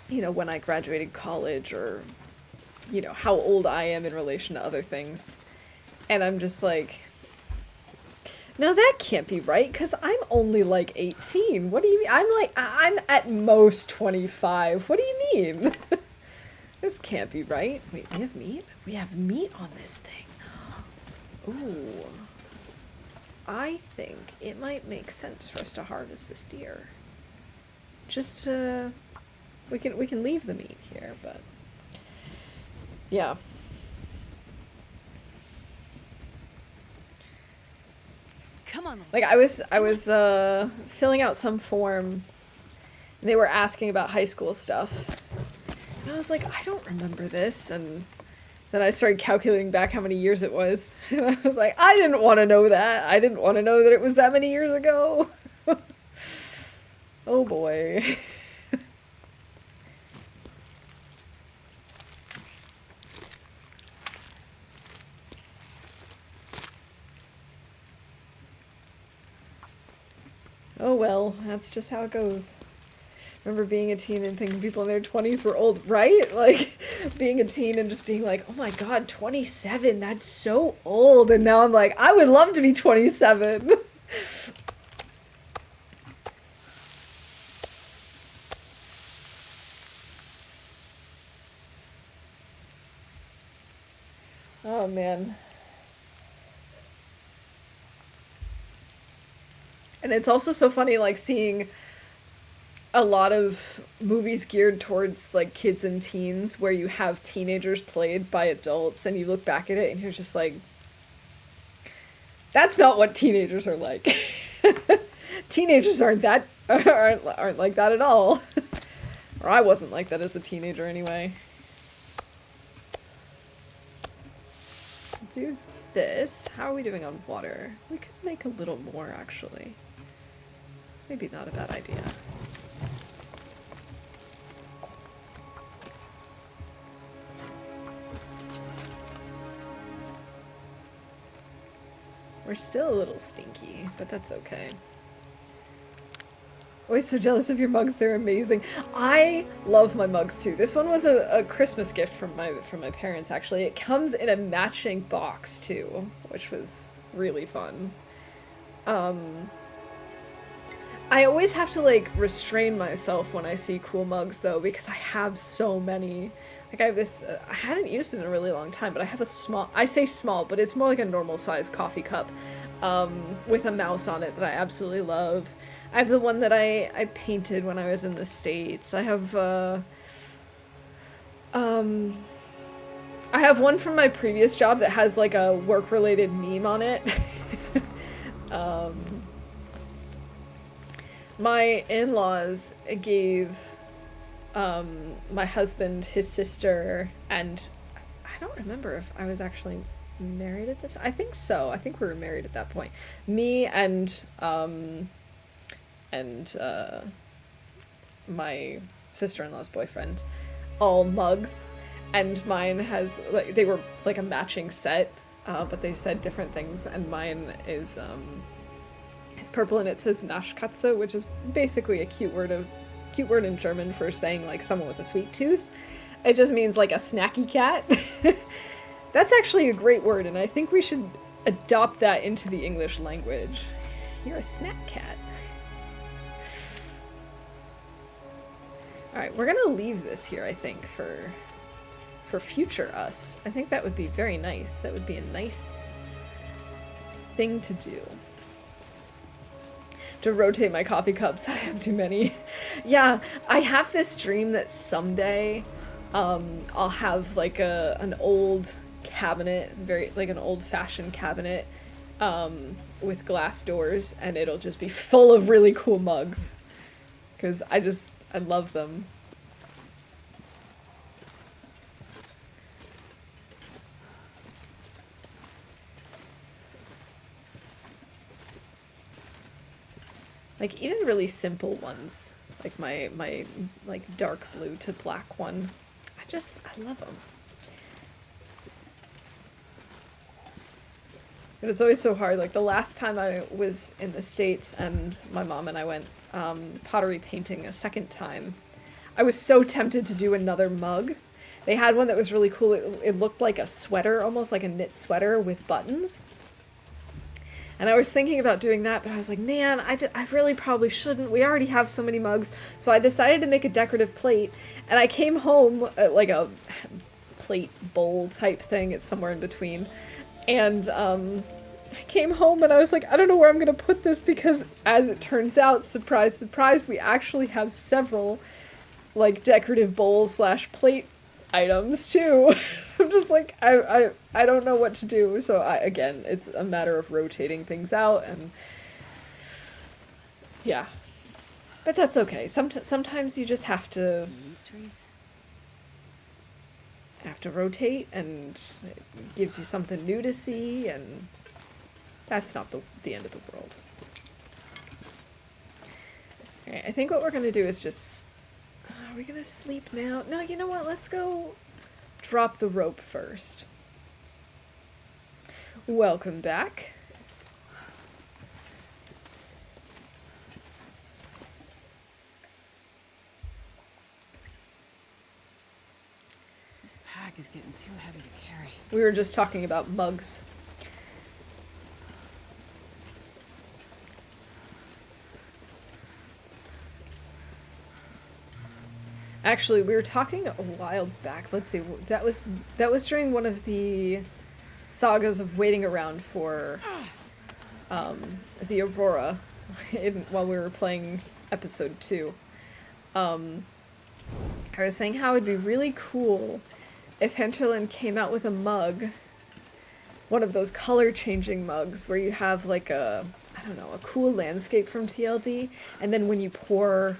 when I graduated college, or, how old I am in relation to other things. And I'm just like, no, that can't be right, because I'm only, like, 18. What do you mean? I'm at most 25. What do you mean? This can't be right. Wait, we have meat? We have meat on this thing. Ooh. I think it might make sense for us to harvest this deer. Just to... We can leave the meat here, but... Yeah. Come on. Like, I was filling out some form. They were asking about high school stuff. And I was like, I don't remember this. And then I started calculating back how many years it was. And I was like, I didn't want to know that. I didn't want to know that it was that many years ago. Oh boy. Oh well, that's just how it goes. Remember being a teen and thinking people in their 20s were old, right? Like, being a teen and just being like, oh my god, 27, that's so old. And now I'm like, I would love to be 27. Oh man. And it's also so funny, like, seeing a lot of movies geared towards like kids and teens where you have teenagers played by adults and you look back at it and you're just like, that's not what teenagers are like. Teenagers aren't like that at all. Or I wasn't like that as a teenager anyway. Do this. How are we doing on water? We could make a little more actually. It's maybe not a bad idea. We're still a little stinky, but that's okay. Always so jealous of your mugs. They're amazing. I love my mugs too. This one was a Christmas gift from my parents actually. It comes in a matching box too, which was really fun. Um, I always have to like restrain myself when I see cool mugs though because I have so many. Like I have this, I haven't used it in a really long time, but I have a small, I say small, but it's more like a normal size coffee cup with a mouse on it that I absolutely love. I have the one that I painted when I was in the States. Um, I have one from my previous job that has like a work-related meme on it. um, my in-laws gave my husband his sister, and I don't remember if I was actually married at the time. I think so. I think we were married at that point. Me and my sister-in-law's boyfriend, all mugs, and mine has like they were like a matching set, but they said different things, and mine is purple and it says Naschkatze, which is basically a cute word in German for saying like someone with a sweet tooth. It just means like a snacky cat. That's actually a great word, and I think we should adopt that into the English language. You're a snack cat. Alright, we're gonna leave this here, I think, for future us. I think that would be very nice. That would be a nice thing to do. To rotate my coffee cups. I have too many. Yeah, I have this dream that someday I'll have like an old cabinet, very like an old-fashioned cabinet with glass doors, and it'll just be full of really cool mugs. Because I love them. Like even really simple ones, like my like dark blue to black one. I love them. But it's always so hard. Like the last time I was in the States and my mom and I went pottery painting a second time, I was so tempted to do another mug. They had one that was really cool. It looked like a sweater, almost like a knit sweater with buttons. And I was thinking about doing that, but I was like, man, I really probably shouldn't. We already have so many mugs. So I decided to make a decorative plate. And I came home, like a plate bowl type thing. It's somewhere in between. And I came home and I was like, I don't know where I'm going to put this because, as it turns out, surprise, surprise, we actually have several, like, decorative bowl/plate items too. I'm just like, I don't know what to do. So again, it's a matter of rotating things out, and yeah, but that's okay. Sometimes you just have to rotate, and it gives you something new to see, and that's not the end of the world. Alright, I think what we're gonna do is just... Are we gonna sleep now? No, you know what? Let's go drop the rope first. Welcome back. This pack is getting too heavy to carry. We were just talking about mugs. Actually, we were talking a while back. Let's see. That was during one of the sagas of waiting around for the Aurora while we were playing episode 2. I was saying how it'd be really cool if Hinterland came out with a mug, one of those color-changing mugs where you have like a cool landscape from TLD, and then when you pour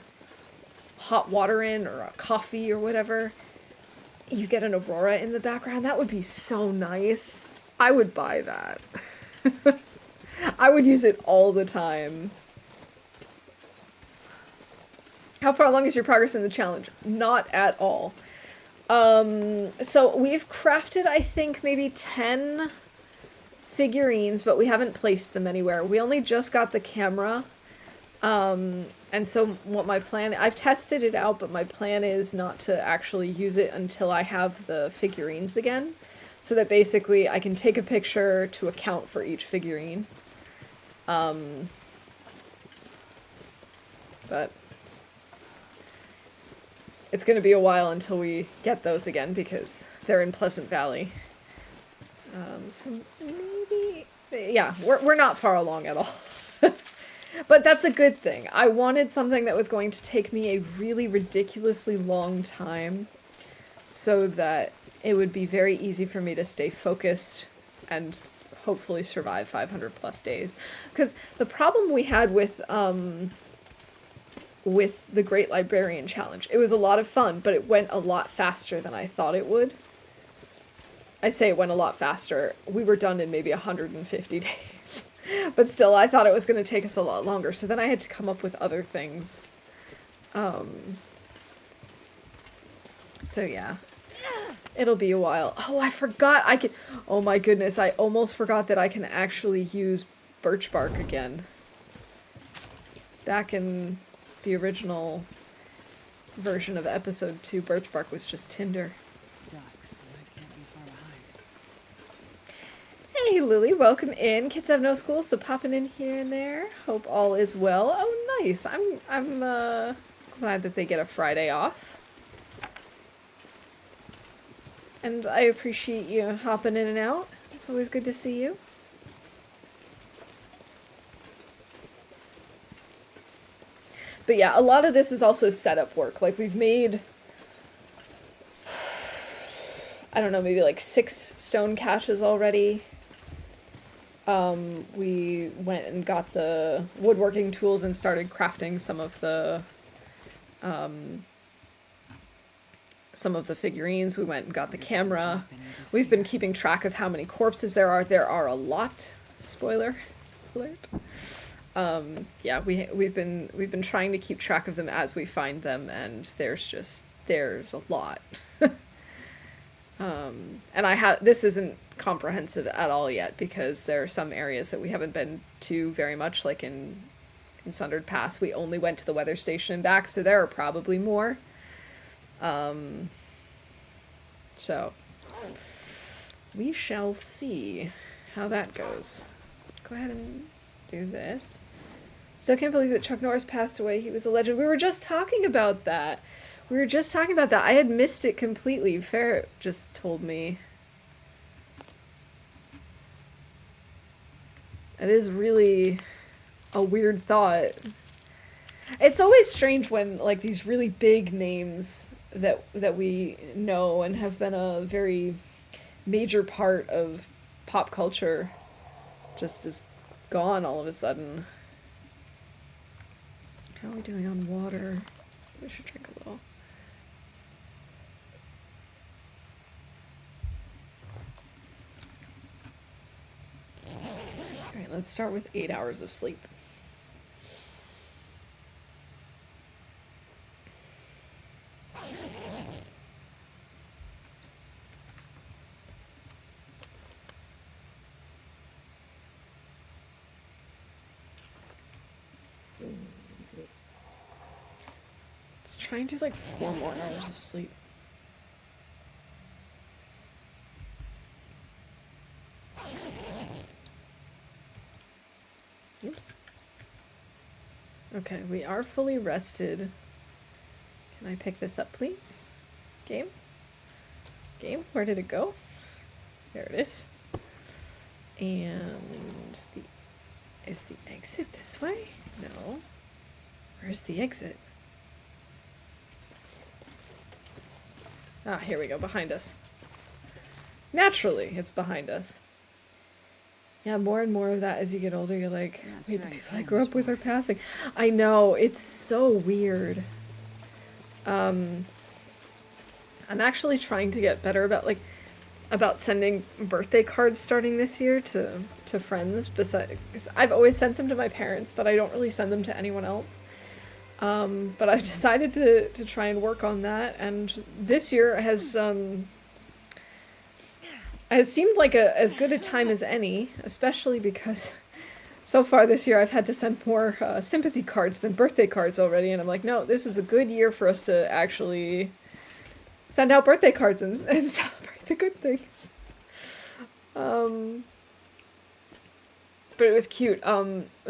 hot water in, or a coffee or whatever, you get an aurora in the background. That would be so nice. I would buy that. I would use it all the time. How far along is your progress in the challenge? Not at all. So we've crafted, I think, maybe 10 figurines, but we haven't placed them anywhere. We only just got the camera. And so what my plan, I've tested it out, but my plan is not to actually use it until I have the figurines again. So that basically I can take a picture to account for each figurine. But it's going to be a while until we get those again because they're in Pleasant Valley. So maybe, yeah, we're not far along at all. But that's a good thing. I wanted something that was going to take me a really ridiculously long time so that it would be very easy for me to stay focused and hopefully survive 500 plus days. Because the problem we had with the Great Librarian Challenge, it was a lot of fun, but it went a lot faster than I thought it would. I say it went a lot faster. We were done in maybe 150 days. But still, I thought it was going to take us a lot longer, so then I had to come up with other things. So yeah. It'll be a while. Oh, I forgot I can... Oh my goodness, I almost forgot that I can actually use birch bark again. Back in the original version of episode 2, birch bark was just tinder. It's dusk, so I can't be far behind. Hey Lily, welcome in. Kids have no school, so popping in here and there. Hope all is well. Oh, nice. I'm glad that they get a Friday off. And I appreciate you hopping in and out. It's always good to see you. But yeah, a lot of this is also setup work. Like, we've made, I don't know, maybe like 6 stone caches already. We went and got the woodworking tools and started crafting some of the figurines. We went and got the camera. We've been keeping track of how many corpses there are. There are a lot. Spoiler alert. Yeah, we've been trying to keep track of them as we find them, and there's a lot. And this isn't comprehensive at all yet because there are some areas that we haven't been to very much, like in Sundered Pass. We only went to the weather station and back, so there are probably more. So we shall see how that goes. Let's go ahead and do this. Still can't believe that Chuck Norris passed away. He was a legend. We were just talking about that. I had missed it completely. Ferret just told me. It is really a weird thought. It's always strange when, like, these really big names that we know and have been a very major part of pop culture just is gone all of a sudden. How are we doing on water? We should drink a little. Alright, let's start with 8 hours of sleep. Let's try and do like 4 more hours of sleep. Oops. Okay, we are fully rested. Can I pick this up, please? Game? Game? Where did it go? There it is. And is the exit this way? No. Where's the exit? Ah, here we go, behind us. Naturally, it's behind us. Yeah, more and more of that as you get older, you're like, That's wait, the right, people I yeah, grew much up with more. are passing. I know, it's so weird. I'm actually trying to get better about sending birthday cards starting this year to friends. Besides, I've always sent them to my parents, but I don't really send them to anyone else. But I've decided to try and work on that, and this year has seemed like as good a time as any, especially because so far this year I've had to send more sympathy cards than birthday cards already, and I'm like, no, this is a good year for us to actually send out birthday cards and celebrate the good things. But it was cute.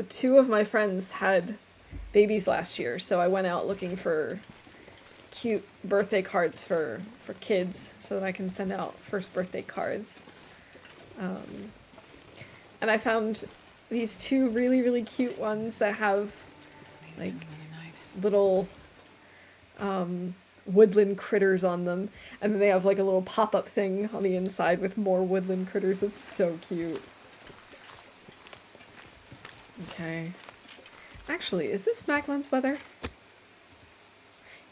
Two of my friends had babies last year, so I went out looking for cute birthday cards for kids so that I can send out first birthday cards. And I found these two really, really cute ones that have like little woodland critters on them, and then they have like a little pop-up thing on the inside with more woodland critters. It's so cute. Okay. Actually, is this Macklin's weather?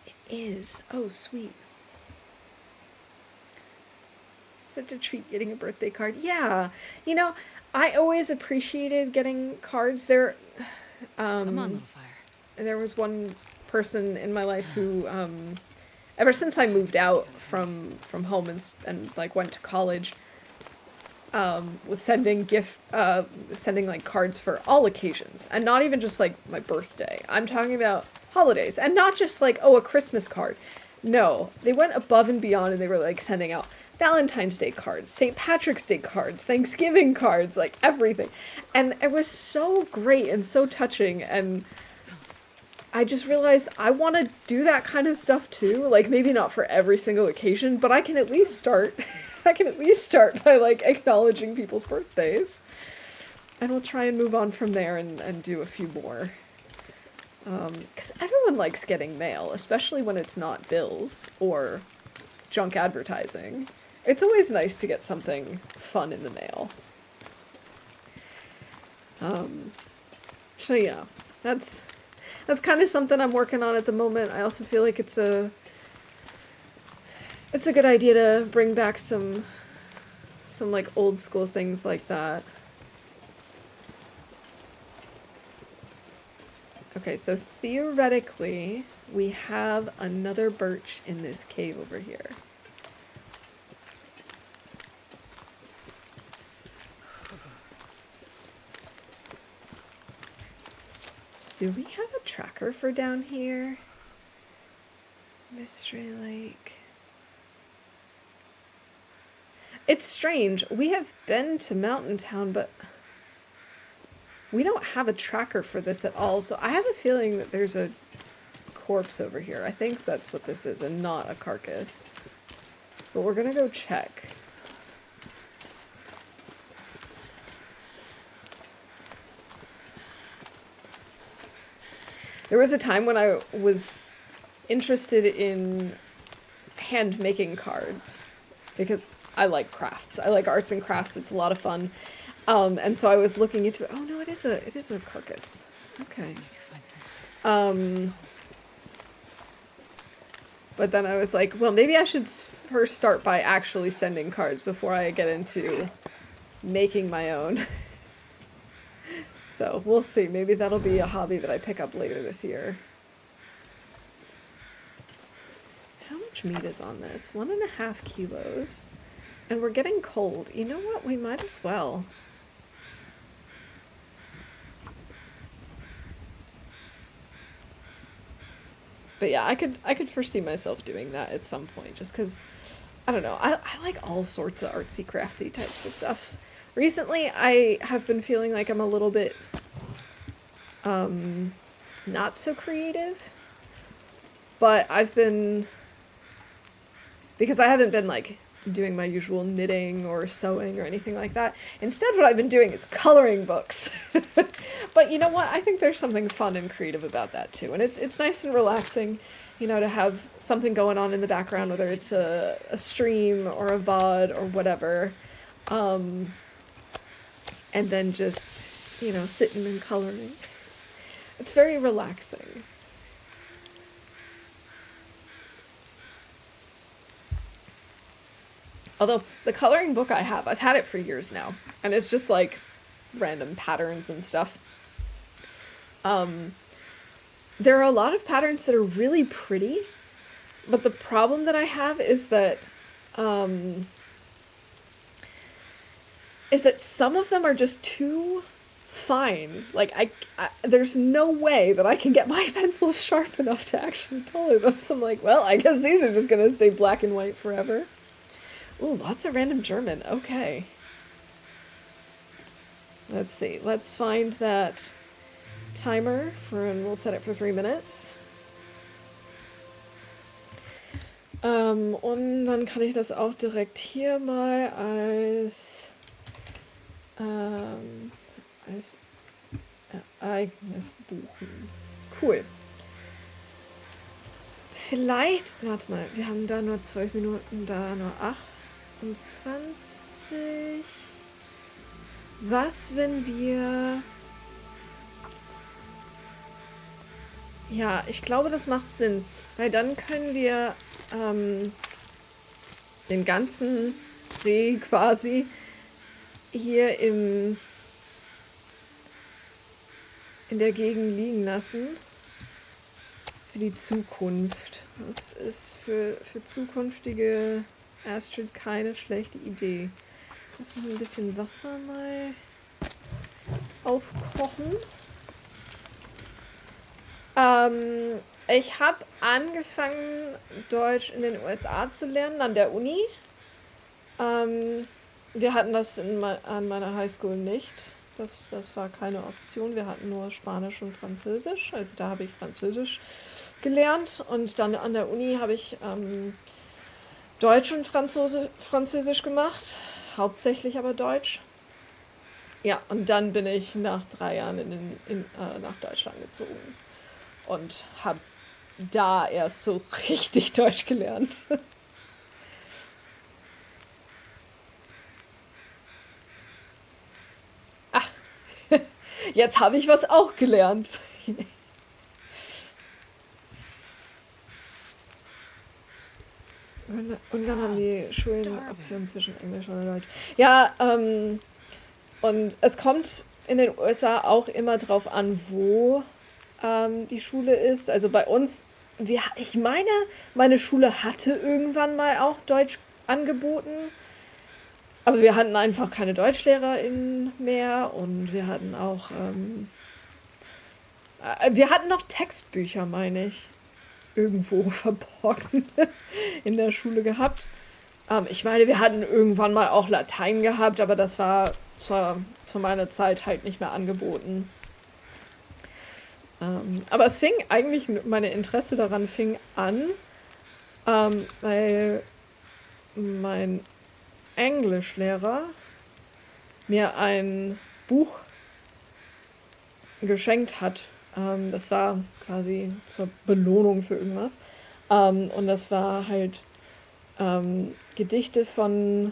It is. Oh, sweet. Such a treat getting a birthday card. Yeah. You know, I always appreciated getting cards. Come on, little fire. There was one person in my life who, ever since I moved out from home and like went to college, was sending like cards for all occasions, and not even just like my birthday. I'm talking about holidays, and not just like, oh, a Christmas card. No, they went above and beyond, and they were like sending out Valentine's Day cards, St. Patrick's Day cards, Thanksgiving cards, like everything. And it was so great and so touching, and I just realized I want to do that kind of stuff too. Like, maybe not for every single occasion, but I can at least start. I can at least start by like acknowledging people's birthdays. And we'll try and move on from there and do a few more. Because everyone likes getting mail, especially when it's not bills or junk advertising. It's always nice to get something fun in the mail. So yeah, that's kind of something I'm working on at the moment. I also feel like it's a good idea to bring back some like old school things like that. Okay, so theoretically, we have another birch in this cave over here. Do we have a tracker for down here? Mystery Lake. It's strange. We have been to Mountain Town, but we don't have a tracker for this at all. So I have a feeling that there's a corpse over here. I think that's what this is, and not a carcass. But we're gonna go check. There was a time when I was interested in hand making cards because I like crafts. I like arts and crafts. It's a lot of fun. And so I was looking into it. Oh no, it is a carcass. Okay. But then I was like, well, maybe I should first start by actually sending cards before I get into making my own. So we'll see. Maybe that'll be a hobby that I pick up later this year. How much meat is on this? 1.5 kilos. And we're getting cold. You know what? We might as well. But yeah, I could foresee myself doing that at some point, just because, I don't know, I like all sorts of artsy craftsy types of stuff. Recently, I have been feeling like I'm a little bit not so creative, but because I haven't been like doing my usual knitting or sewing or anything like that. Instead, what I've been doing is coloring books. But you know what? I think there's something fun and creative about that too. And it's nice and relaxing, to have something going on in the background, whether it's a stream or a VOD or whatever. And then just, sitting and coloring. It's very relaxing. Although the coloring book I've had it for years now, and it's just like random patterns and stuff. There are a lot of patterns that are really pretty, but the problem that I have is that some of them are just too fine. Like there's no way that I can get my pencils sharp enough to actually color them. So I'm like, well, I guess these are just gonna stay black and white forever. Ooh, lots of random German. Okay. Let's see. Let's find that timer and we'll set it for 3 minutes. Und dann kann ich das auch direkt hier mal als Ereignis buchen. Cool. Vielleicht, warte mal, wir haben da nur 12 Minuten, da nur 28. Was, wenn wir... Ja, ich glaube, das macht Sinn, weil dann können wir den ganzen Dreh quasi hier in der Gegend liegen lassen. Für die Zukunft. Das ist für zukünftige Astrid keine schlechte Idee. Lass uns ein bisschen Wasser mal aufkochen. Ich habe angefangen, Deutsch in den USA zu lernen, an der Uni. Wir hatten das an meiner Highschool nicht. Das war keine Option. Wir hatten nur Spanisch und Französisch. Also da habe ich Französisch gelernt. Und dann an der Uni habe ich Deutsch und Französisch gemacht. Hauptsächlich aber Deutsch. Ja, und dann bin ich nach 3 Jahren nach Deutschland gezogen. Und habe da erst so richtig Deutsch gelernt. Ach, jetzt habe ich was auch gelernt. Und dann haben die Schulen Optionen zwischen Englisch und Deutsch. Ja, und es kommt in den USA auch immer drauf an, wo die Schule ist. Also bei uns, ich meine, meine Schule hatte irgendwann mal auch Deutsch angeboten, aber wir hatten einfach keine DeutschlehrerInnen mehr und wir hatten auch, wir hatten noch Textbücher, meine ich, irgendwo verborgen in der Schule gehabt. Ich meine, wir hatten irgendwann mal auch Latein gehabt, aber das war zu meiner Zeit halt nicht mehr angeboten. Aber es fing eigentlich, meine Interesse daran fing an, weil mein Englischlehrer mir ein Buch geschenkt hat. Das war quasi zur Belohnung für irgendwas. Und das war halt Gedichte von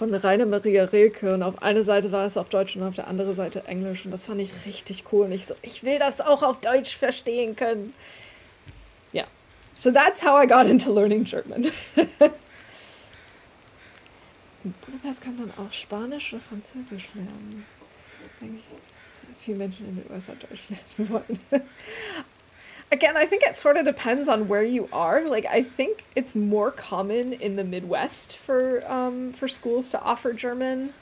Rainer Maria Rilke und auf einer Seite war es auf Deutsch und auf der anderen Seite Englisch und das fand ich richtig cool und ich will das auch auf Deutsch verstehen können. Ja, yeah. So that's how I got into learning German. In Budapest kann man auch Spanisch oder Französisch lernen. Denke ich, dass viele Menschen in den USA Deutsch lernen wollen. Again, I think it sort of depends on where you are. Like, I think it's more common in the Midwest for schools to offer German,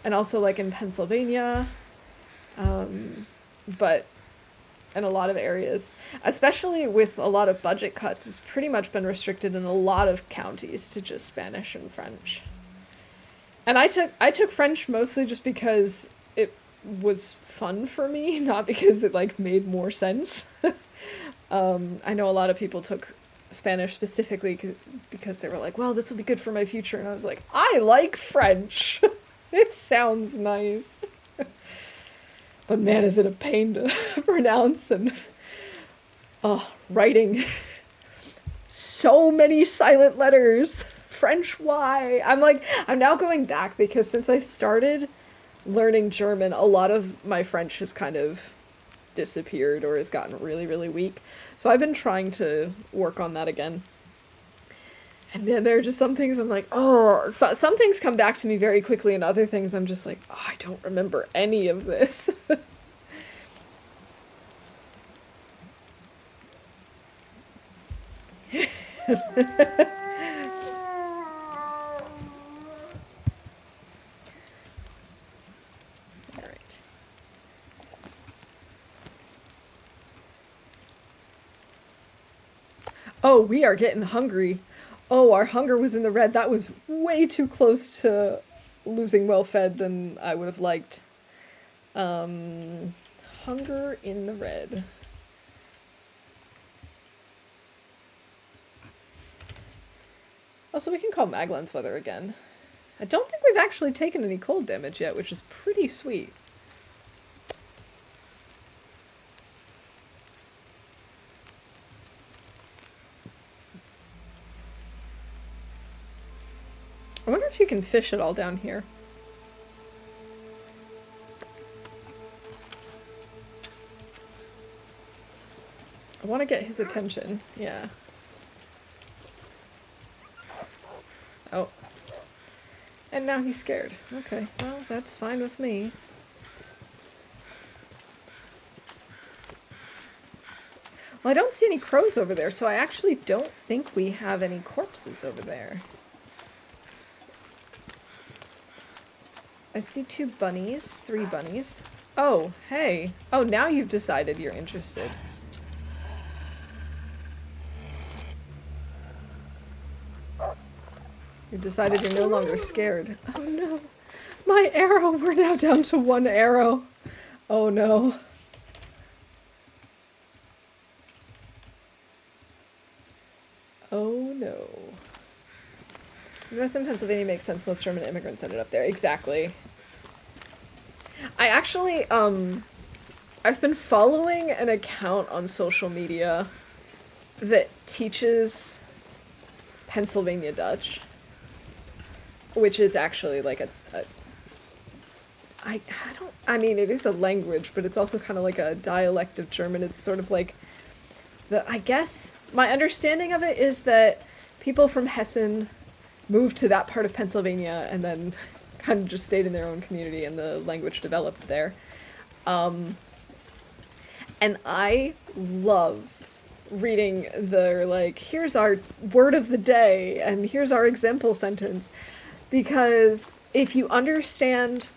and also like in Pennsylvania, but in a lot of areas, especially with a lot of budget cuts, it's pretty much been restricted in a lot of counties to just Spanish and French. And I took French mostly just because it was fun for me, not because it like made more sense. I know a lot of people took Spanish specifically because they were like, well, this will be good for my future. And I was like, I like French. It sounds nice. But man, is it a pain to pronounce and writing so many silent letters. French Y. I'm now going back because since I started learning German, a lot of my French has kind of disappeared or has gotten really, really weak. So I've been trying to work on that again. And man, there are just some things I'm like, oh, some things come back to me very quickly, and other things I'm just like, oh, I don't remember any of this. All right. Oh, we are getting hungry. Oh, our hunger was in the red. That was way too close to losing well fed than I would have liked. Hunger in the red. Also, we can call Maglan's weather again. I don't think we've actually taken any cold damage yet, which is pretty sweet. I wonder if you can fish it all down here. I want to get his attention. Yeah. Oh. And now he's scared. Okay, well, that's fine with me. Well, I don't see any crows over there, so I actually don't think we have any corpses over there. I see 2 bunnies, 3 bunnies. Oh, hey. Oh, now you've decided you're interested. You've decided you're no longer scared. Oh no. My arrow! We're now down to 1 arrow. Oh no. Oh no. US and Pennsylvania makes sense. Most German immigrants ended up there. Exactly. I actually, I've been following an account on social media that teaches Pennsylvania Dutch, which is actually like I mean, it is a language, but it's also kind of like a dialect of German. It's sort of like I guess, my understanding of it is that people from Hessen moved to that part of Pennsylvania and then kind of just stayed in their own community and the language developed there. And I love reading the, like, here's our word of the day and here's our example sentence, because if you understand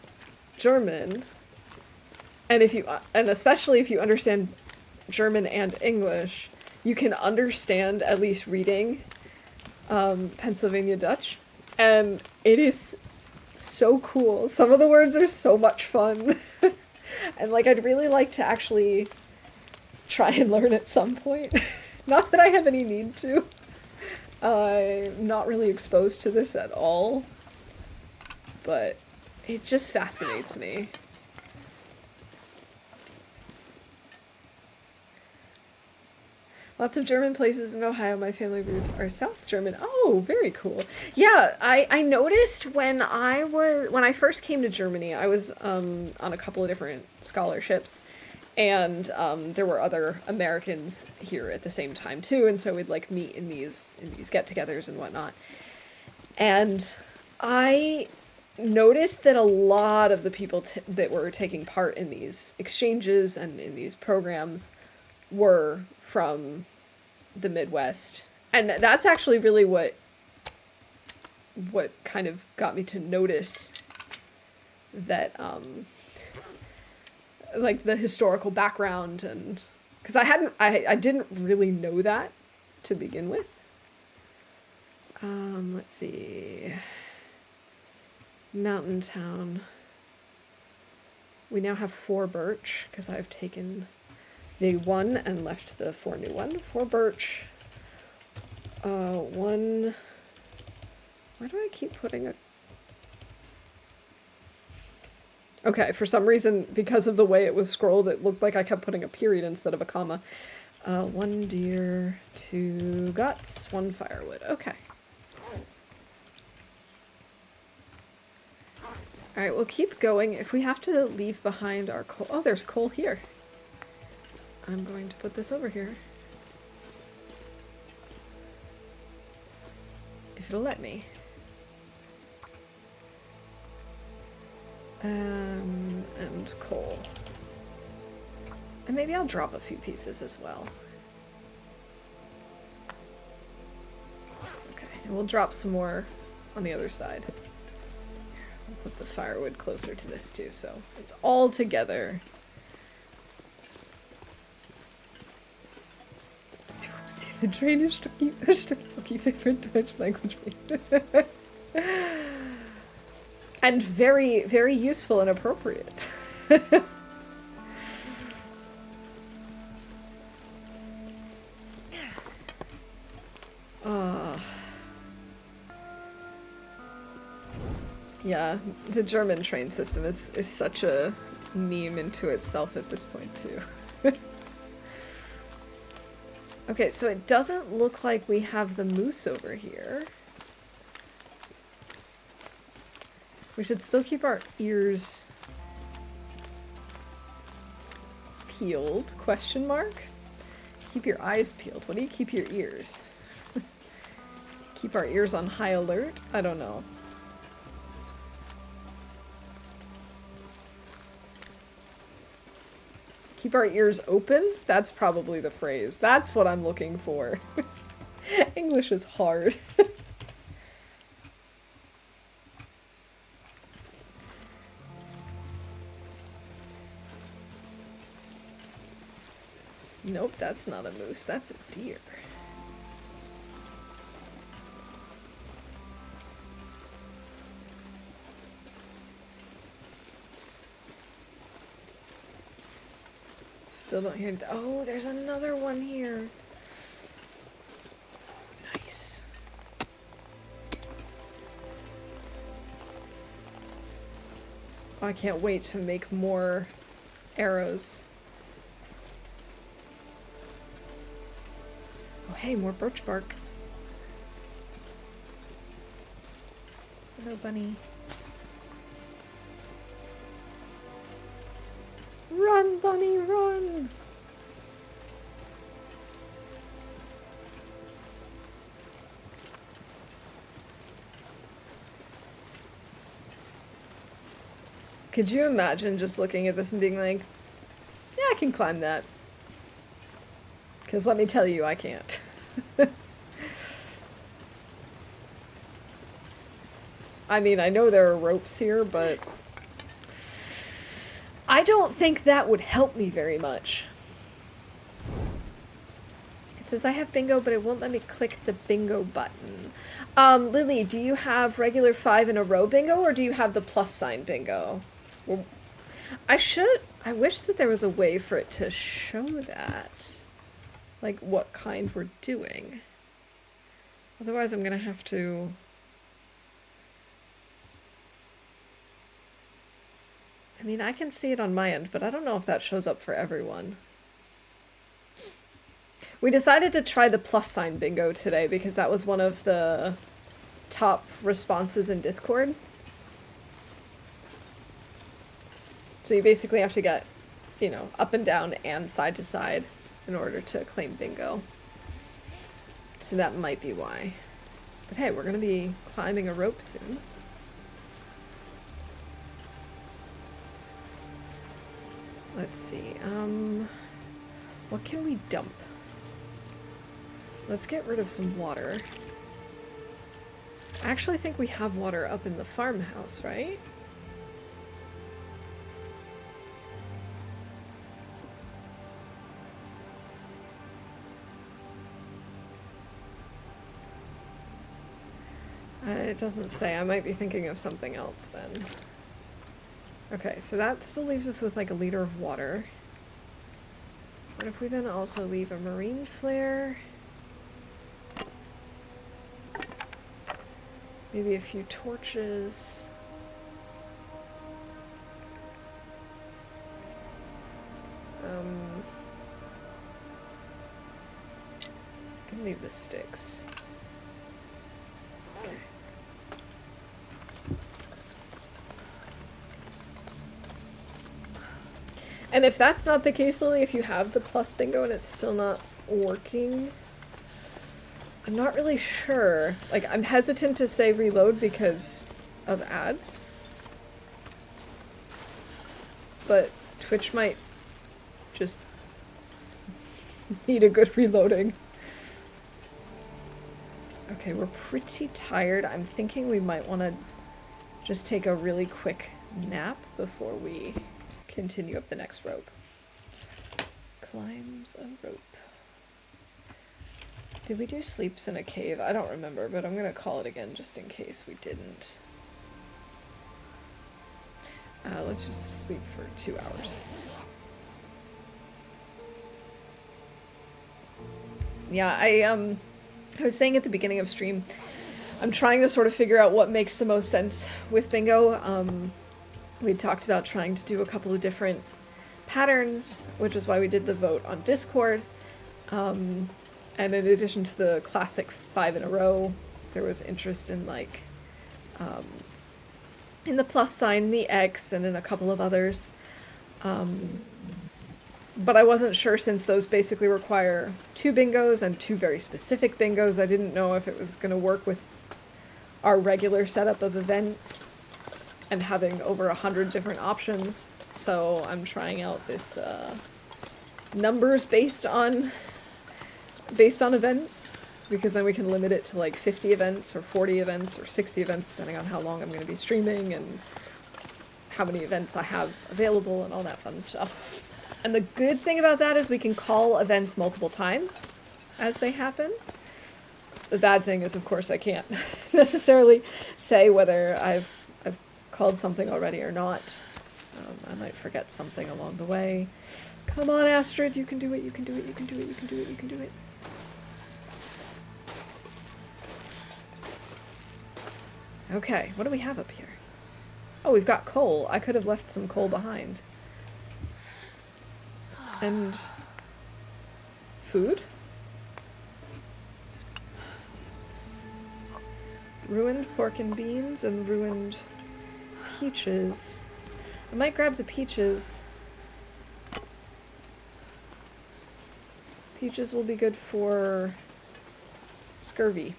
German, and especially if you understand German and English, you can understand, at least reading, Pennsylvania Dutch, and it is so cool. Some of the words are so much fun. And like, I'd really like to actually try and learn at some point. Not that I have any need to. I'm not really exposed to this at all, but it just fascinates me. Lots of German places in Ohio. My family roots are South German. Oh, very cool. Yeah, I noticed when I first came to Germany, I was on a couple of different scholarships, and there were other Americans here at the same time too, and so we'd like meet in these get-togethers and whatnot. And I noticed that a lot of the people that were taking part in these exchanges and in these programs were from the Midwest. And that's actually really what kind of got me to notice that, like, the historical background, and because I didn't really know that to begin with. Let's see. Mountain Town. We now have 4 birch, because I've taken the 1 and left the 4 new one. 4 birch, One... Why do I keep putting a... Okay, for some reason, because of the way it was scrolled, it looked like I kept putting a period instead of a comma. 1 deer, 2 guts, 1 firewood. Okay. Alright, we'll keep going. If we have to leave behind our coal... Oh, there's coal here. I'm going to put this over here. If it'll let me. And coal. And maybe I'll drop a few pieces as well. Okay, and we'll drop some more on the other side. We'll put the firewood closer to this too, so it's all together. Oopsie, whoopsie. The Danish Turkey favorite Dutch language. And very, very useful and appropriate. Yeah, the German train system is such a meme into itself at this point, too. Okay, so it doesn't look like we have the moose over here. We should still keep our ears peeled, question mark? Keep your eyes peeled. What do you keep your ears? Keep our ears on high alert? I don't know. Keep our ears open? That's probably the phrase. That's what I'm looking for. English is hard. Nope, that's not a moose. That's a deer. Still don't hear anything. Oh, there's another one here. Nice. Oh, I can't wait to make more arrows. Oh, hey, more birch bark. Hello, bunny. Run, bunny, run! Could you imagine just looking at this and being like, yeah, I can climb that. Because let me tell you, I can't. I mean, I know there are ropes here, but I don't think that would help me very much. It says I have bingo, but it won't let me click the bingo button. Lily, do you have regular 5 in a row bingo, or do you have the plus sign bingo? Well, I wish that there was a way for it to show that. Like, what kind we're doing. Otherwise, I'm gonna have to... I mean, I can see it on my end, but I don't know if that shows up for everyone. We decided to try the plus sign bingo today because that was one of the top responses in Discord. So you basically have to get, you know, up and down and side to side in order to claim bingo. So that might be why. But hey, we're gonna be climbing a rope soon. Let's see, what can we dump? Let's get rid of some water. I actually think we have water up in the farmhouse, right? It doesn't say. I might be thinking of something else then. Okay, so that still leaves us with like a liter of water. What if we then also leave a marine flare? Maybe a few torches. Can leave the sticks. Okay. And if that's not the case, Lily, if you have the plus bingo and it's still not working, I'm not really sure. Like, I'm hesitant to say reload because of ads. But Twitch might just need a good reloading. Okay, we're pretty tired. I'm thinking we might want to just take a really quick nap before we continue up the next rope. Climbs a rope. Did we do sleeps in a cave? I don't remember, but I'm gonna call it again just in case we didn't. Let's just sleep for 2 hours. Yeah, I was saying at the beginning of stream, I'm trying to sort of figure out what makes the most sense with bingo. We talked about trying to do a couple of different patterns, which is why we did the vote on Discord. And in addition to the classic 5 in a row, there was interest in like in the plus sign, the X, and in a couple of others. But I wasn't sure, since those basically require 2 bingos and 2 very specific bingos. I didn't know if it was going to work with our regular setup of events and having over 100 different options. So I'm trying out this numbers based on events, because then we can limit it to like 50 events or 40 events or 60 events, depending on how long I'm going to be streaming and how many events I have available and all that fun stuff. And the good thing about that is we can call events multiple times as they happen. The bad thing is, of course, I can't necessarily say whether I've called something already or not. I might forget something along the way. Come on, Astrid, you can do it, you can do it, you can do it, you can do it, you can do it. Okay, what do we have up here? Oh, we've got coal. I could have left some coal behind. And food? Ruined pork and beans and ruined peaches. I might grab the peaches. Peaches will be good for scurvy.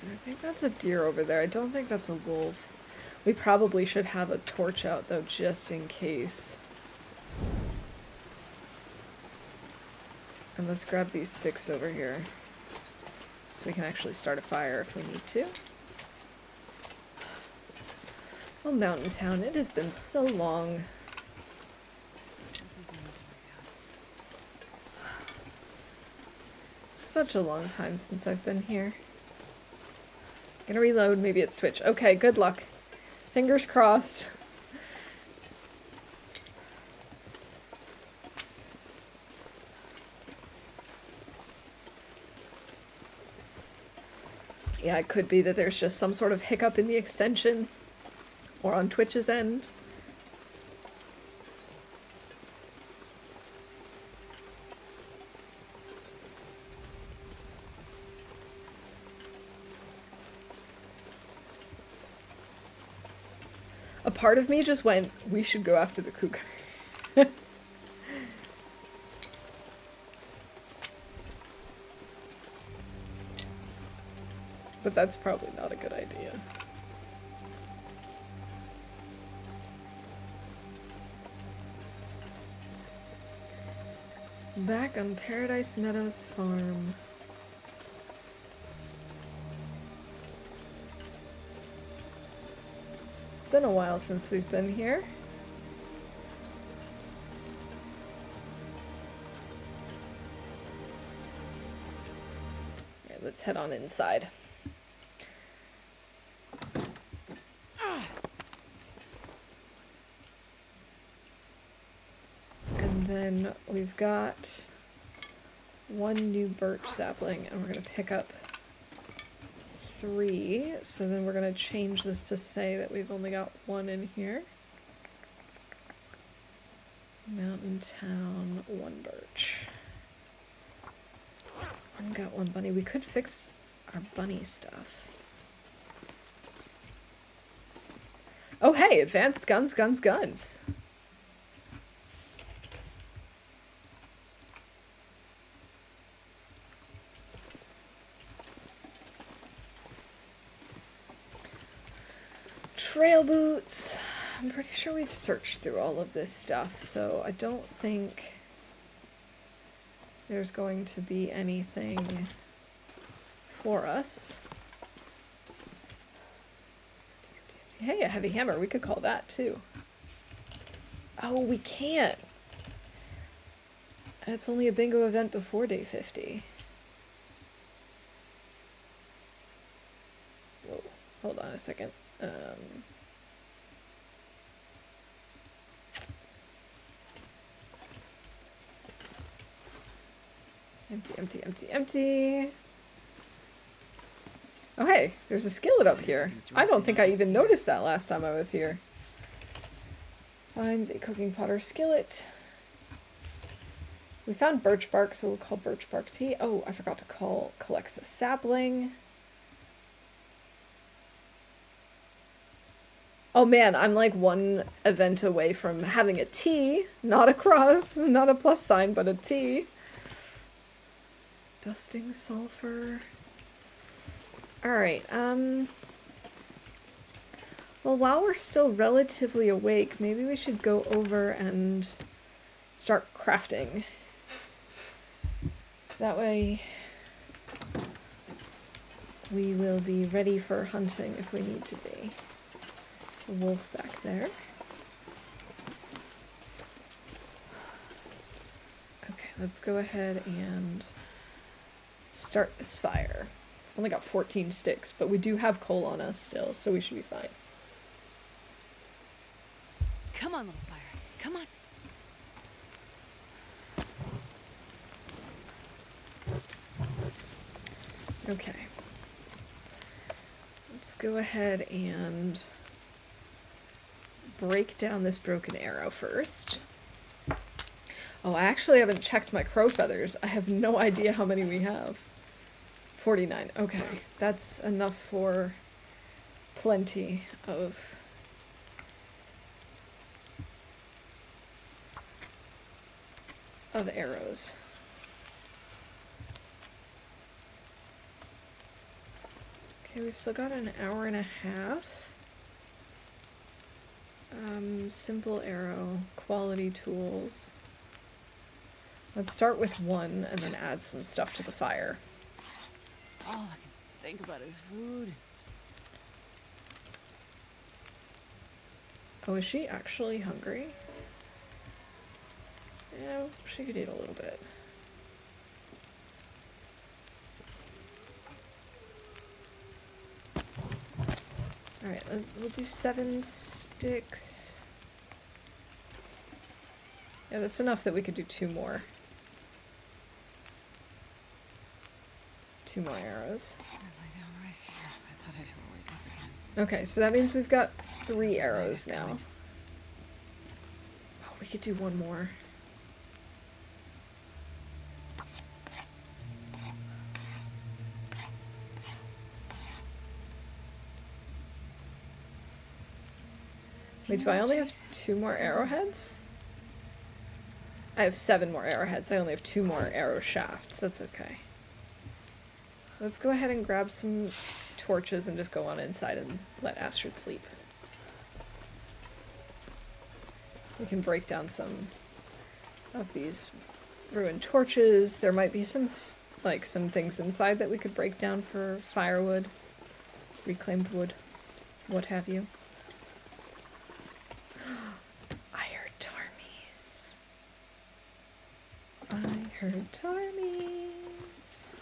I think that's a deer over there. I don't think that's a wolf. We probably should have a torch out, though, just in case. And let's grab these sticks over here, so we can actually start a fire if we need to. Oh, Mountain Town, it has been so long. Such a long time since I've been here. Gonna reload, maybe it's Twitch. Okay, good luck. Fingers crossed. Yeah, it could be that there's just some sort of hiccup in the extension, or on Twitch's end. A part of me just went, we should go after the cougar. But that's probably not a good idea. Back on Paradise Meadows Farm. It's been a while since we've been here. Alright, let's head on inside. then we've got one new birch sapling, and we're going to pick up 3. So then we're going to change this to say that we've only got 1 in here. Mountain Town, 1 birch. I've got 1 bunny. We could fix our bunny stuff. Oh hey, advanced guns, guns, guns. Trail boots. I'm pretty sure we've searched through all of this stuff, so I don't think there's going to be anything for us. Hey, a heavy hammer. We could call that too. Oh, we can't. It's only a bingo event before day 50. Whoa, hold on a second. Empty, empty, empty, empty. Oh hey, there's a skillet up here. I don't think I even noticed that last time I was here. Finds a cooking pot or skillet. We found birch bark, so we'll call birch bark tea. Oh, I forgot to collects a sapling. Oh man, I'm like 1 event away from having a T, not a cross, not a plus sign, but a T. Dusting sulfur. Alright, well, while we're still relatively awake, maybe we should go over and start crafting. That way, we will be ready for hunting if we need to be. There's a wolf back there. Okay, let's go ahead and start this fire. I've only got 14 sticks, but we do have coal on us still, so we should be fine. Come on, little fire. Come on. Okay. Let's go ahead and break down this broken arrow first. Oh, I actually haven't checked my crow feathers. I have no idea how many we have. 49. Okay, that's enough for plenty of arrows. Okay, we've still got an hour and a half. Simple arrow, quality tools. Let's start with 1 and then add some stuff to the fire. All I can think about is food. Oh, is she actually hungry? Yeah, she could eat a little bit. Alright, we'll do 7 sticks. Yeah, that's enough that we could do 2 more. 2 more arrows. I lay down right here. I thought I'd never wake up again. Okay, so that means we've got 3 arrows now. Oh, we could do 1 more. Wait, do I only have 2 more arrowheads? I have 7 more arrowheads. I only have 2 more arrow shafts. That's okay. Let's go ahead and grab some torches and just go on inside and let Astrid sleep. We can break down some of these ruined torches. There might be some things inside that we could break down for firewood, reclaimed wood, what have you. I heard Tarmies. I heard Tarmies.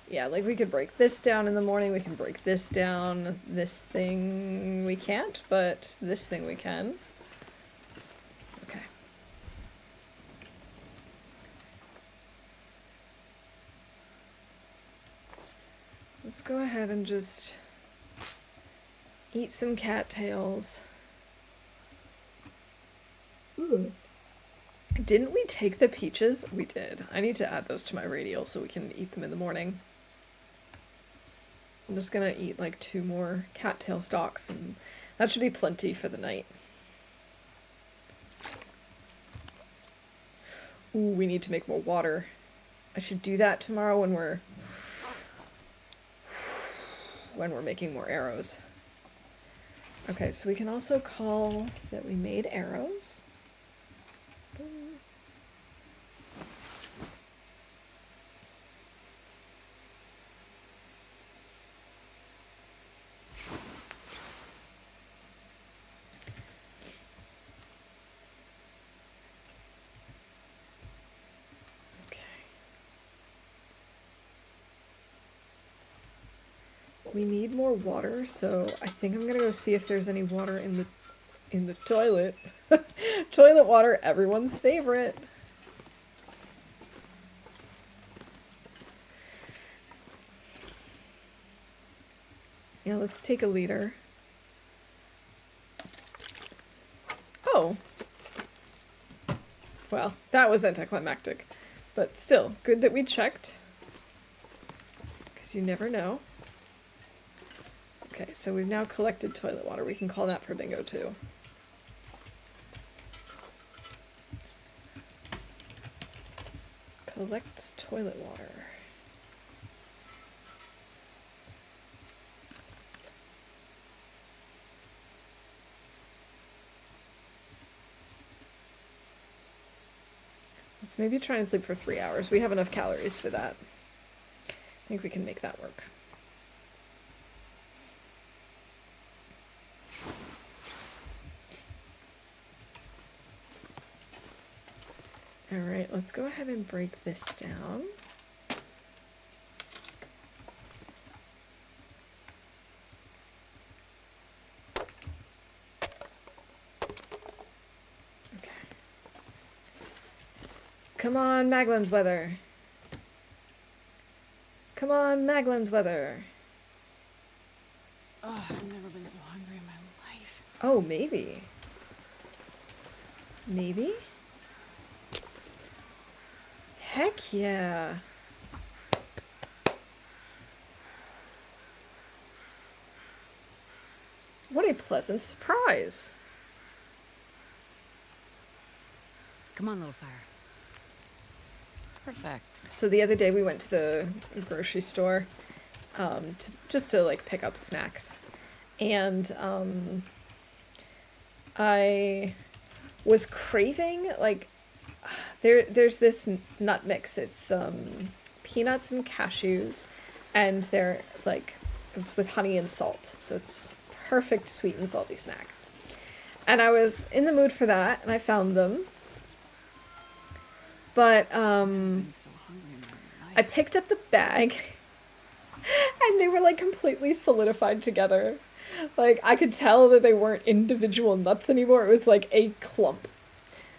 Yeah, like we could break this down in the morning, we can break this down. This thing we can't, but this thing we can. Okay. Let's go ahead and just eat some cattails. Ooh. Didn't we take the peaches? We did. I need to add those to my radial so we can eat them in the morning. I'm just gonna eat like 2 more cattail stalks and that should be plenty for the night. Ooh, we need to make more water. I should do that tomorrow when we're making more arrows. Okay, so we can also call that we made arrows. Boom. We need more water, so I think I'm gonna go see if there's any water in the toilet. Toilet water, everyone's favorite. Yeah, let's take a liter. Oh. Well, that was anticlimactic. But still, good that we checked. Because you never know. Okay, so we've now collected toilet water. We can call that for bingo too. Collect toilet water. Let's maybe try and sleep for 3 hours. We have enough calories for that. I think we can make that work. All right, let's go ahead and break this down. Okay. Come on, Maglin's weather. Come on, Maglin's weather. Oh, I've never been so hungry in my life. Oh, maybe. Maybe? Heck yeah. What a pleasant surprise. Come on, little fire. Perfect. So the other day we went to the grocery store just to like pick up snacks. And I was craving like there's this nut mix. It's peanuts and cashews, and they're like it's with honey and salt, so it's perfect sweet and salty snack. And I was in the mood for that, and I found them. But I'm so hungry in my life. I picked up the bag, and they were like completely solidified together. Like I could tell that they weren't individual nuts anymore. It was like a clump.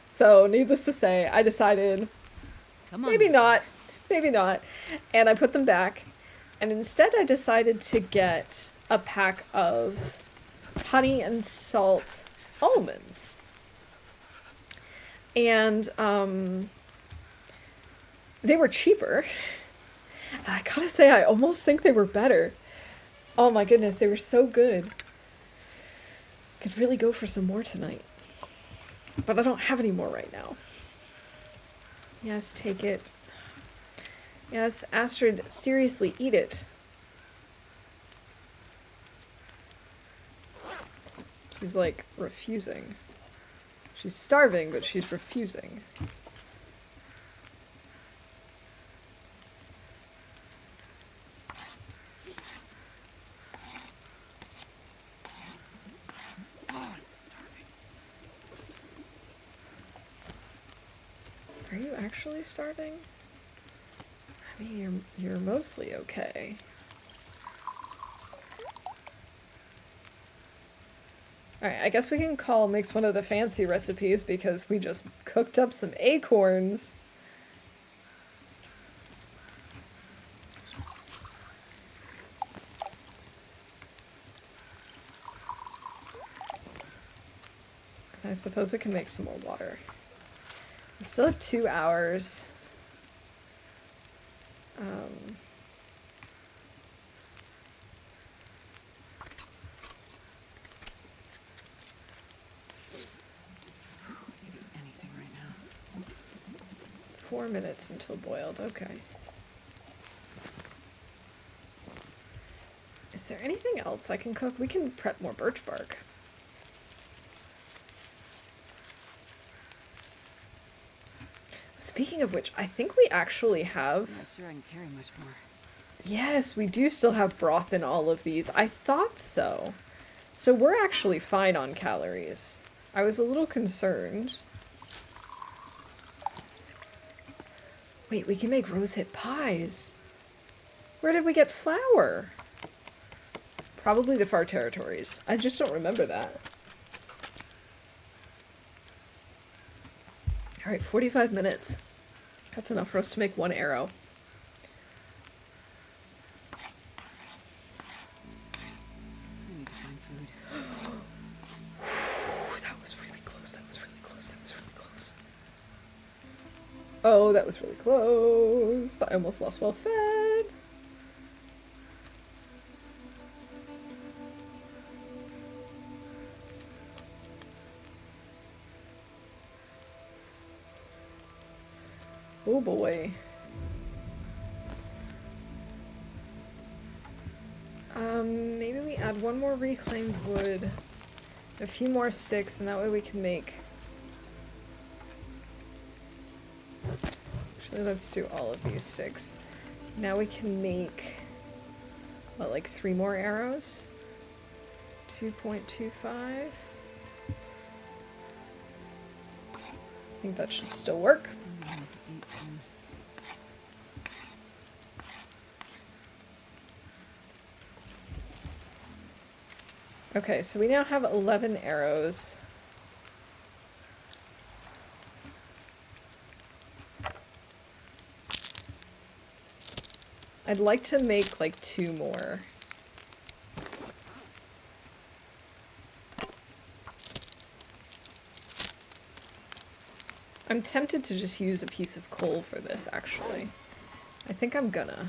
So, needless to say, I decided, Come on. maybe not. And I put them back. And instead, I decided to get a pack of honey and salt almonds. And they were cheaper. And I gotta say, I almost think they were better. Oh my goodness, they were so good. Could really go for some more tonight. But I don't have any more right now. Yes, take it. Yes, Astrid, seriously, eat it. She's like refusing. She's starving, but she's refusing. Are you actually starving? I mean, you're mostly okay. Alright, I guess we can call makes one of the fancy recipes because we just cooked up some acorns. I suppose we can make some more water. We still have 2 hours. 4 minutes until boiled, okay. Is there anything else I can cook? We can prep more birch bark. Speaking of which, I think we actually have... I'm not sure I can carry much more. Yes, we do still have broth in all of these. I thought so. So we're actually fine on calories. I was a little concerned. Wait, we can make rosehip pies. Where did we get flour? Probably the far territories. I just don't remember that. Alright, 45 minutes. That's enough for us to make 1 arrow. I need to find food. That was really close, that was really close, that was really close. Oh, that was really close. I almost lost well fed. Oh boy. Maybe we add 1 more reclaimed wood, a few more sticks, and that way we can make... Actually, let's do all of these sticks. Now we can make, what, like 3 more arrows? 2.25? I think that should still work. I'm gonna have to eat soon. Okay, so we now have 11 arrows. I'd like to make like 2 more. I'm tempted to just use a piece of coal for this, actually. I think I'm gonna.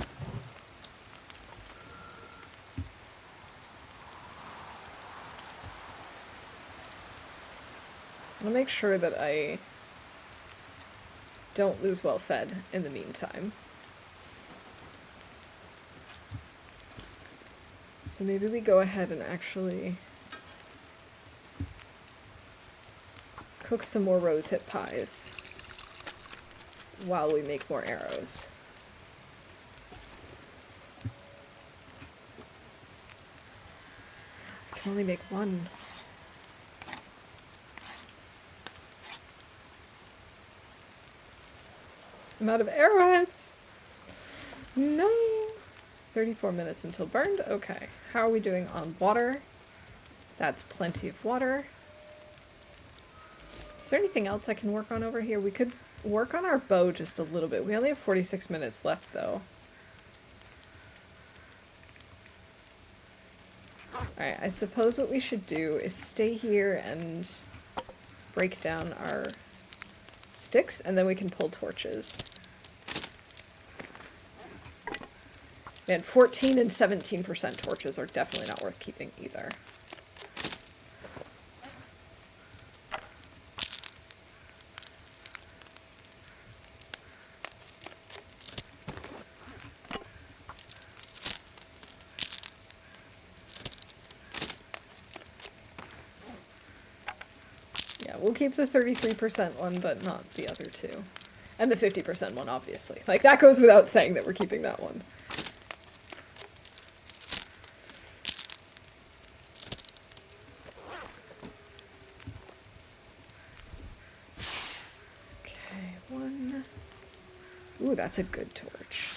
I'll make sure that I don't lose well fed in the meantime. So maybe we go ahead and actually cook some more rosehip pies while we make more arrows. I can only make 1. I'm out of arrowheads! No! 34 minutes until burned. Okay. How are we doing on water? That's plenty of water. Is there anything else I can work on over here? We could work on our bow just a little bit. We only have 46 minutes left, though. Alright, I suppose what we should do is stay here and break down our sticks, and then we can pull torches. Man, 14 and 17% torches are definitely not worth keeping either. Yeah, we'll keep the 33% one, but not the other 2. And the 50% one, obviously. Like, that goes without saying that we're keeping that one. Okay, 1. Ooh, that's a good torch.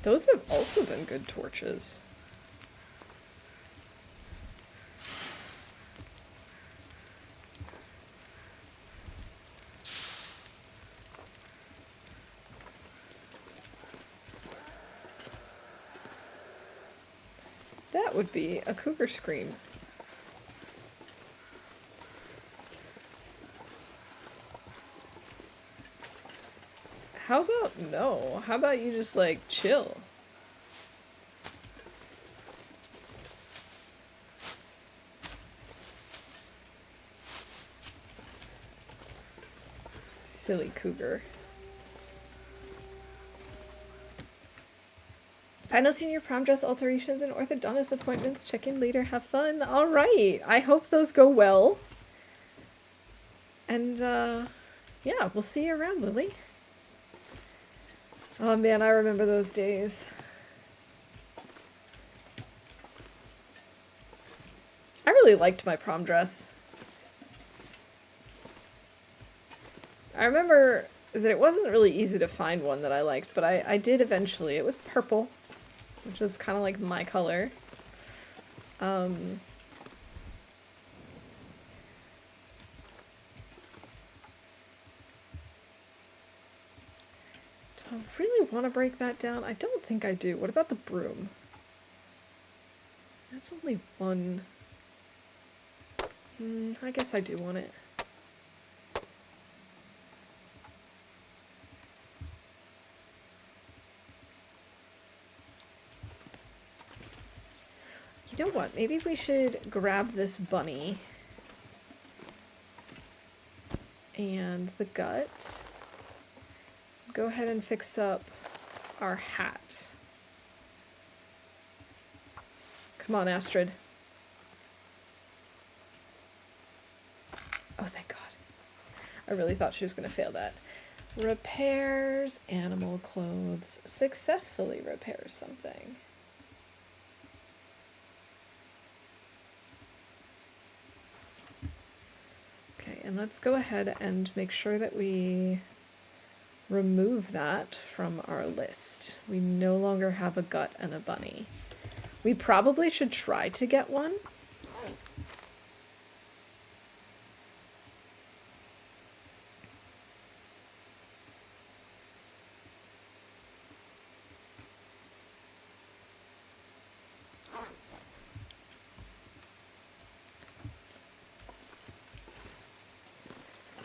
Those have also been good torches. That would be a cougar scream. How about no? How about you just like chill? Silly cougar. Final senior prom dress alterations and orthodontist appointments. Check in later. Have fun. All right. I hope those go well. And yeah, we'll see you around, Lily. Oh man, I remember those days. I really liked my prom dress. I remember that it wasn't really easy to find one that I liked, but I did eventually. It was purple, which was kind of like my color. I really want to break that down. I don't think I do. What about the broom? That's only one. I guess I do want it. You know what? Maybe we should grab this bunny and the gut. Go ahead and fix up our hat. Come on, Astrid. Oh, thank God. I really thought she was going to fail that. Repairs animal clothes. Successfully repairs something. Okay, and let's go ahead and make sure that we remove that from our list. We no longer have a gut and a bunny. We probably should try to get one.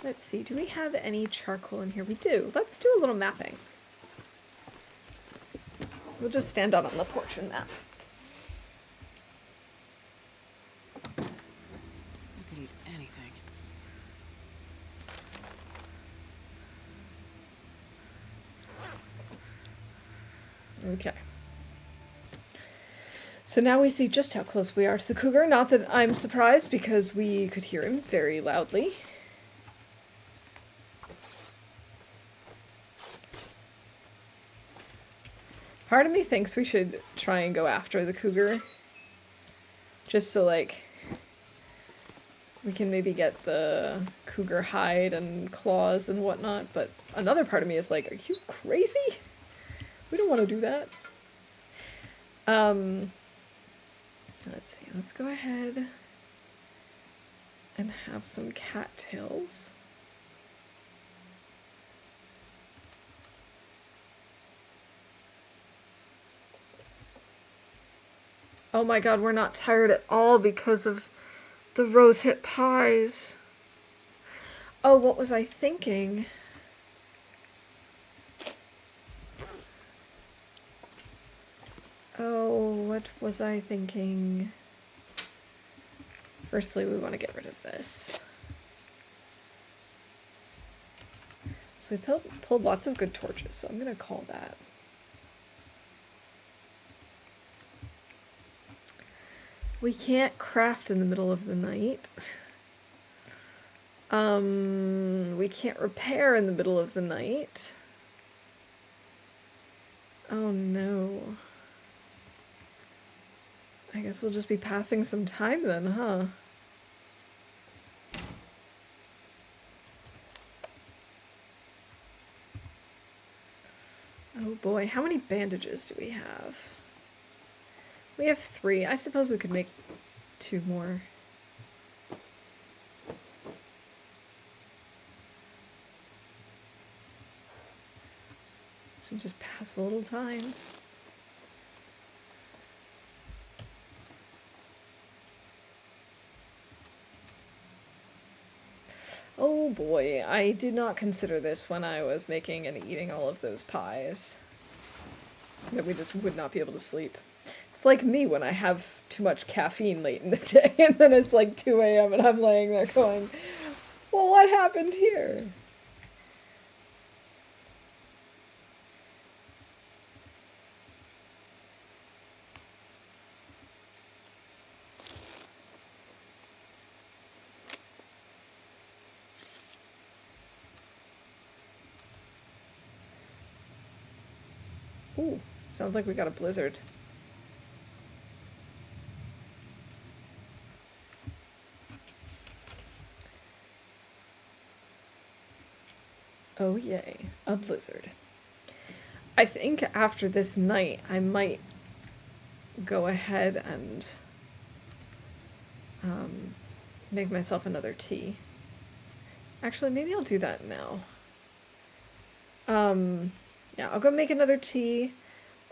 Let's see, do we have any charcoal in here? We do. Let's do a little mapping. We'll just stand out on the porch and map. You could eat anything. Okay. So now we see just how close we are to the cougar. Not that I'm surprised, because we could hear him very loudly. Part of me thinks we should try and go after the cougar. Just so, like, we can maybe get the cougar hide and claws and whatnot. But another part of me is like, are you crazy? We don't want to do that. Let's see. Let's go ahead and have some cattails. Oh my God, we're not tired at all because of the rosehip pies. Oh, what was I thinking? Oh, what was I thinking? Firstly, we want to get rid of this. So we pulled lots of good torches, so I'm going to call that. We can't craft in the middle of the night. We can't repair in the middle of the night. Oh no. I guess we'll just be passing some time then, huh? Oh boy, how many bandages do we have? We have 3. I suppose we could make 2 more. So just pass a little time. boy, I did not consider this when I was making and eating all of those pies. That we just would not be able to sleep. It's like me when I have too much caffeine late in the day and then it's like 2 a.m. and I'm laying there going, well, what happened here? Ooh, sounds like we got a blizzard. Oh yay, a blizzard. I think after this night I might go ahead and make myself another tea. Actually, maybe I'll do that now. Yeah, I'll go make another tea.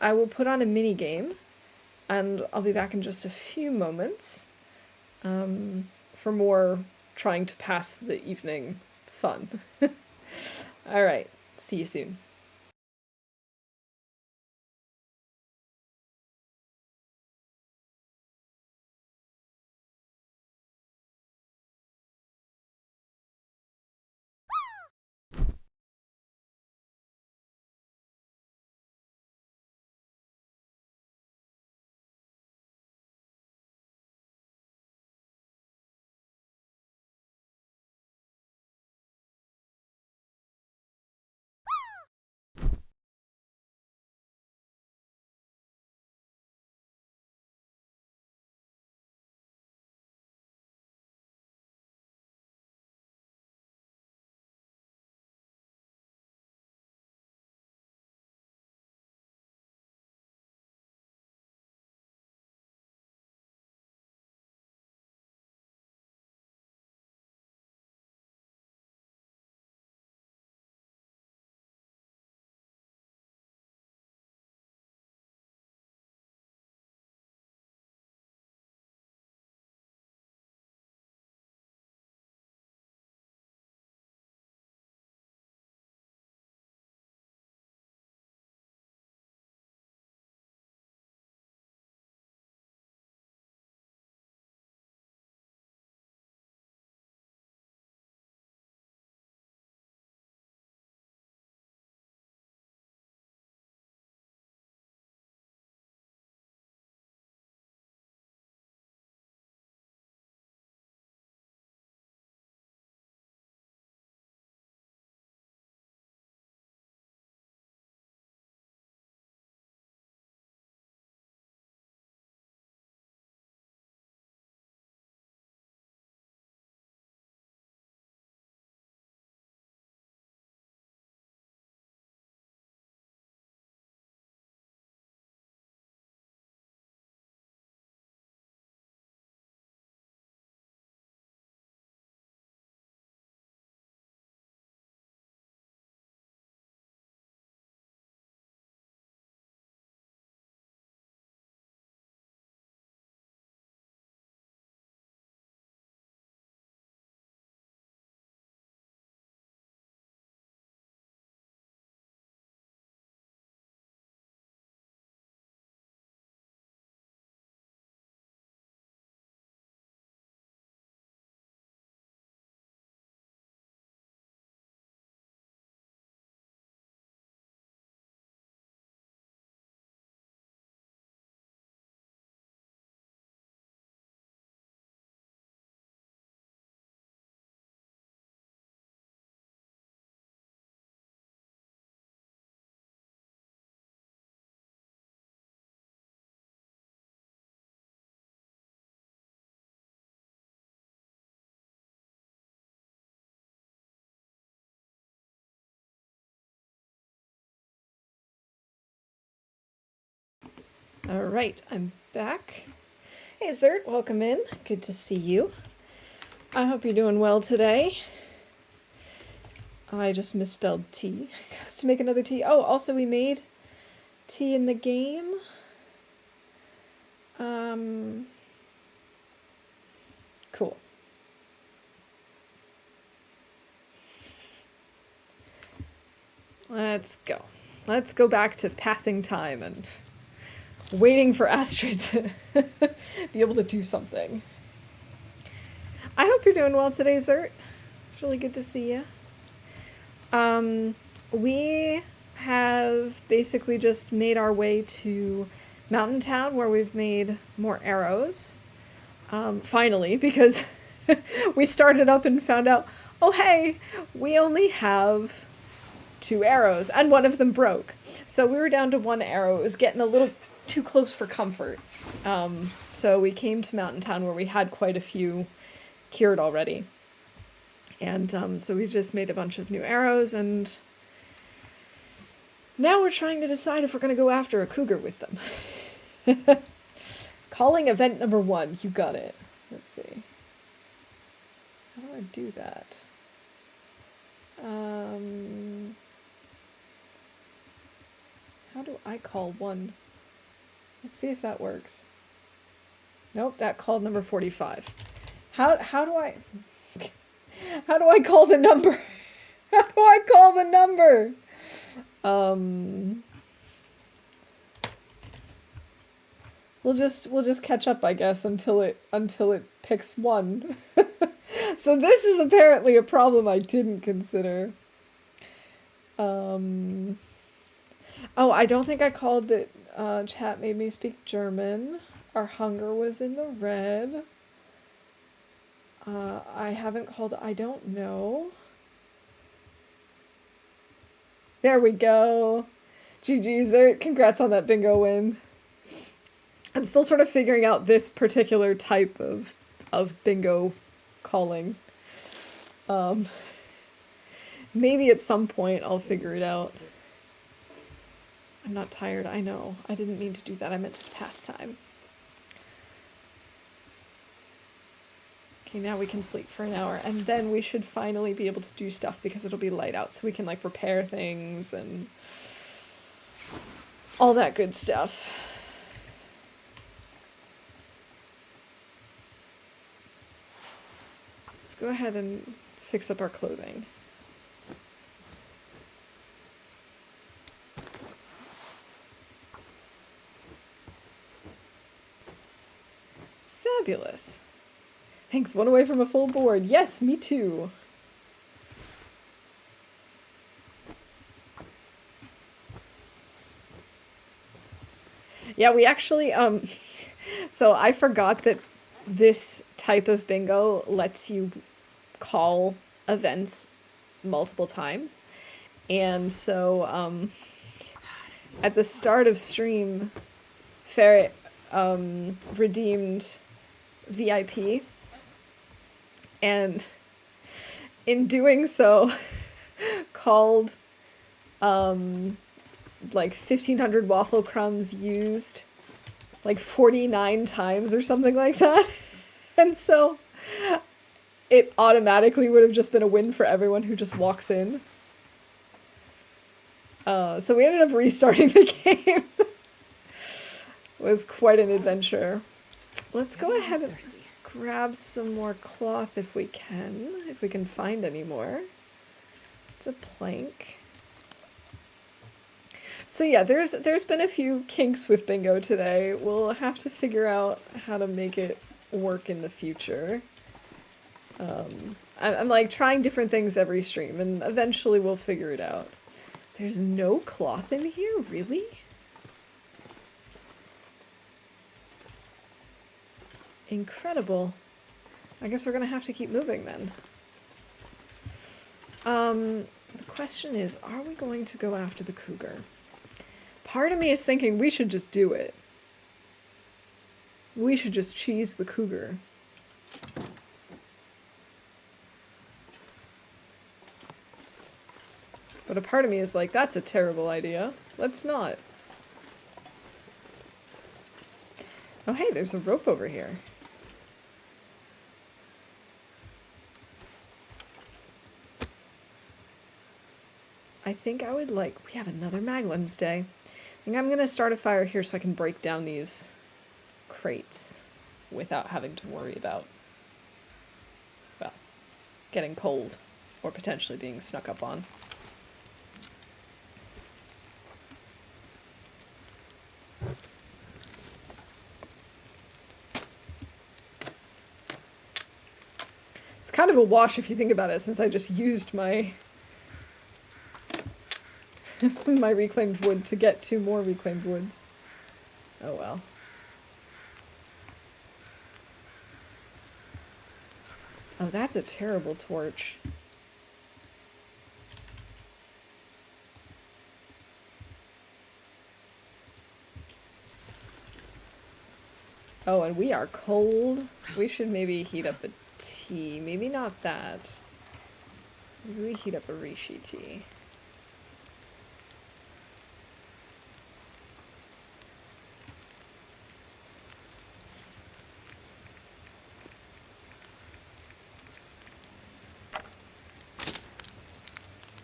I will put on a mini game, and I'll be back in just a few moments for more trying to pass the evening fun. All right, see you soon. All right, I'm back. Hey, Zert, welcome in. Good to see you. I hope you're doing well today. I just misspelled tea. Goes to make another tea. Oh, also we made tea in the game. Cool. Let's go. Let's go back to passing time and waiting for Astrid to be able to do something. I hope you're doing well today, Zert. It's really good to see you. We have basically just made our way to Mountain Town, where we've made more arrows. Finally, because we started up and found out, oh hey, we only have 2 arrows, and one of them broke. So we were down to 1 arrow. It was getting a little too close for comfort. So we came to Mountain Town, where we had quite a few cured already. And so we just made a bunch of new arrows, and now we're trying to decide if we're going to go after a cougar with them. Calling event number 1. You got it. Let's see. How do I do that? How do I call 1? Let's see if that works. Nope, that called number 45. How do I... How do I call the number? How do I call the number? We'll just catch up, I guess, until it picks 1. So this is apparently a problem I didn't consider. Oh, I don't think I called that. Chat made me speak German. Our hunger was in the red. I haven't called I don't know. There we go. GG, Zert. Congrats on that bingo win. I'm still sort of figuring out this particular type of bingo calling. Maybe at some point I'll figure it out. I'm not tired, I know. I didn't mean to do that. I meant to pass time. Okay, now we can sleep for an hour, and then we should finally be able to do stuff because it'll be light out, so we can like repair things and all that good stuff. Let's go ahead and fix up our clothing. Fabulous. Thanks, 1 away from a full board. Yes, me too. Yeah, we actually, so I forgot that this type of bingo lets you call events multiple times. And so, at the start of stream, Ferret, redeemed VIP. And in doing so, called like 1,500 waffle crumbs used like 49 times or something like that. And so it automatically would have just been a win for everyone who just walks in. So we ended up restarting the game. It was quite an adventure. Let's go ahead and grab some more cloth if we can find any more. It's a plank. So yeah, there's been a few kinks with bingo today. We'll have to figure out how to make it work in the future. I'm like trying different things every stream, and eventually we'll figure it out. There's no cloth in here, really? Incredible. I guess we're gonna have to keep moving then. The question is, are we going to go after the cougar? Part of me is thinking we should just do it. We should just cheese the cougar. But a part of me is like, that's a terrible idea. Let's not. Oh hey, there's a rope over here. I think I would like... We have another Maglin's Day. I think I'm going to start a fire here so I can break down these crates without having to worry about, getting cold or potentially being snuck up on. kind of a wash if you think about it, since I just used my my reclaimed wood to get 2 more reclaimed woods. Oh well. Oh, that's a terrible torch. Oh, and we are cold. We should maybe heat up a tea. Maybe not that. Maybe we heat up a reishi tea.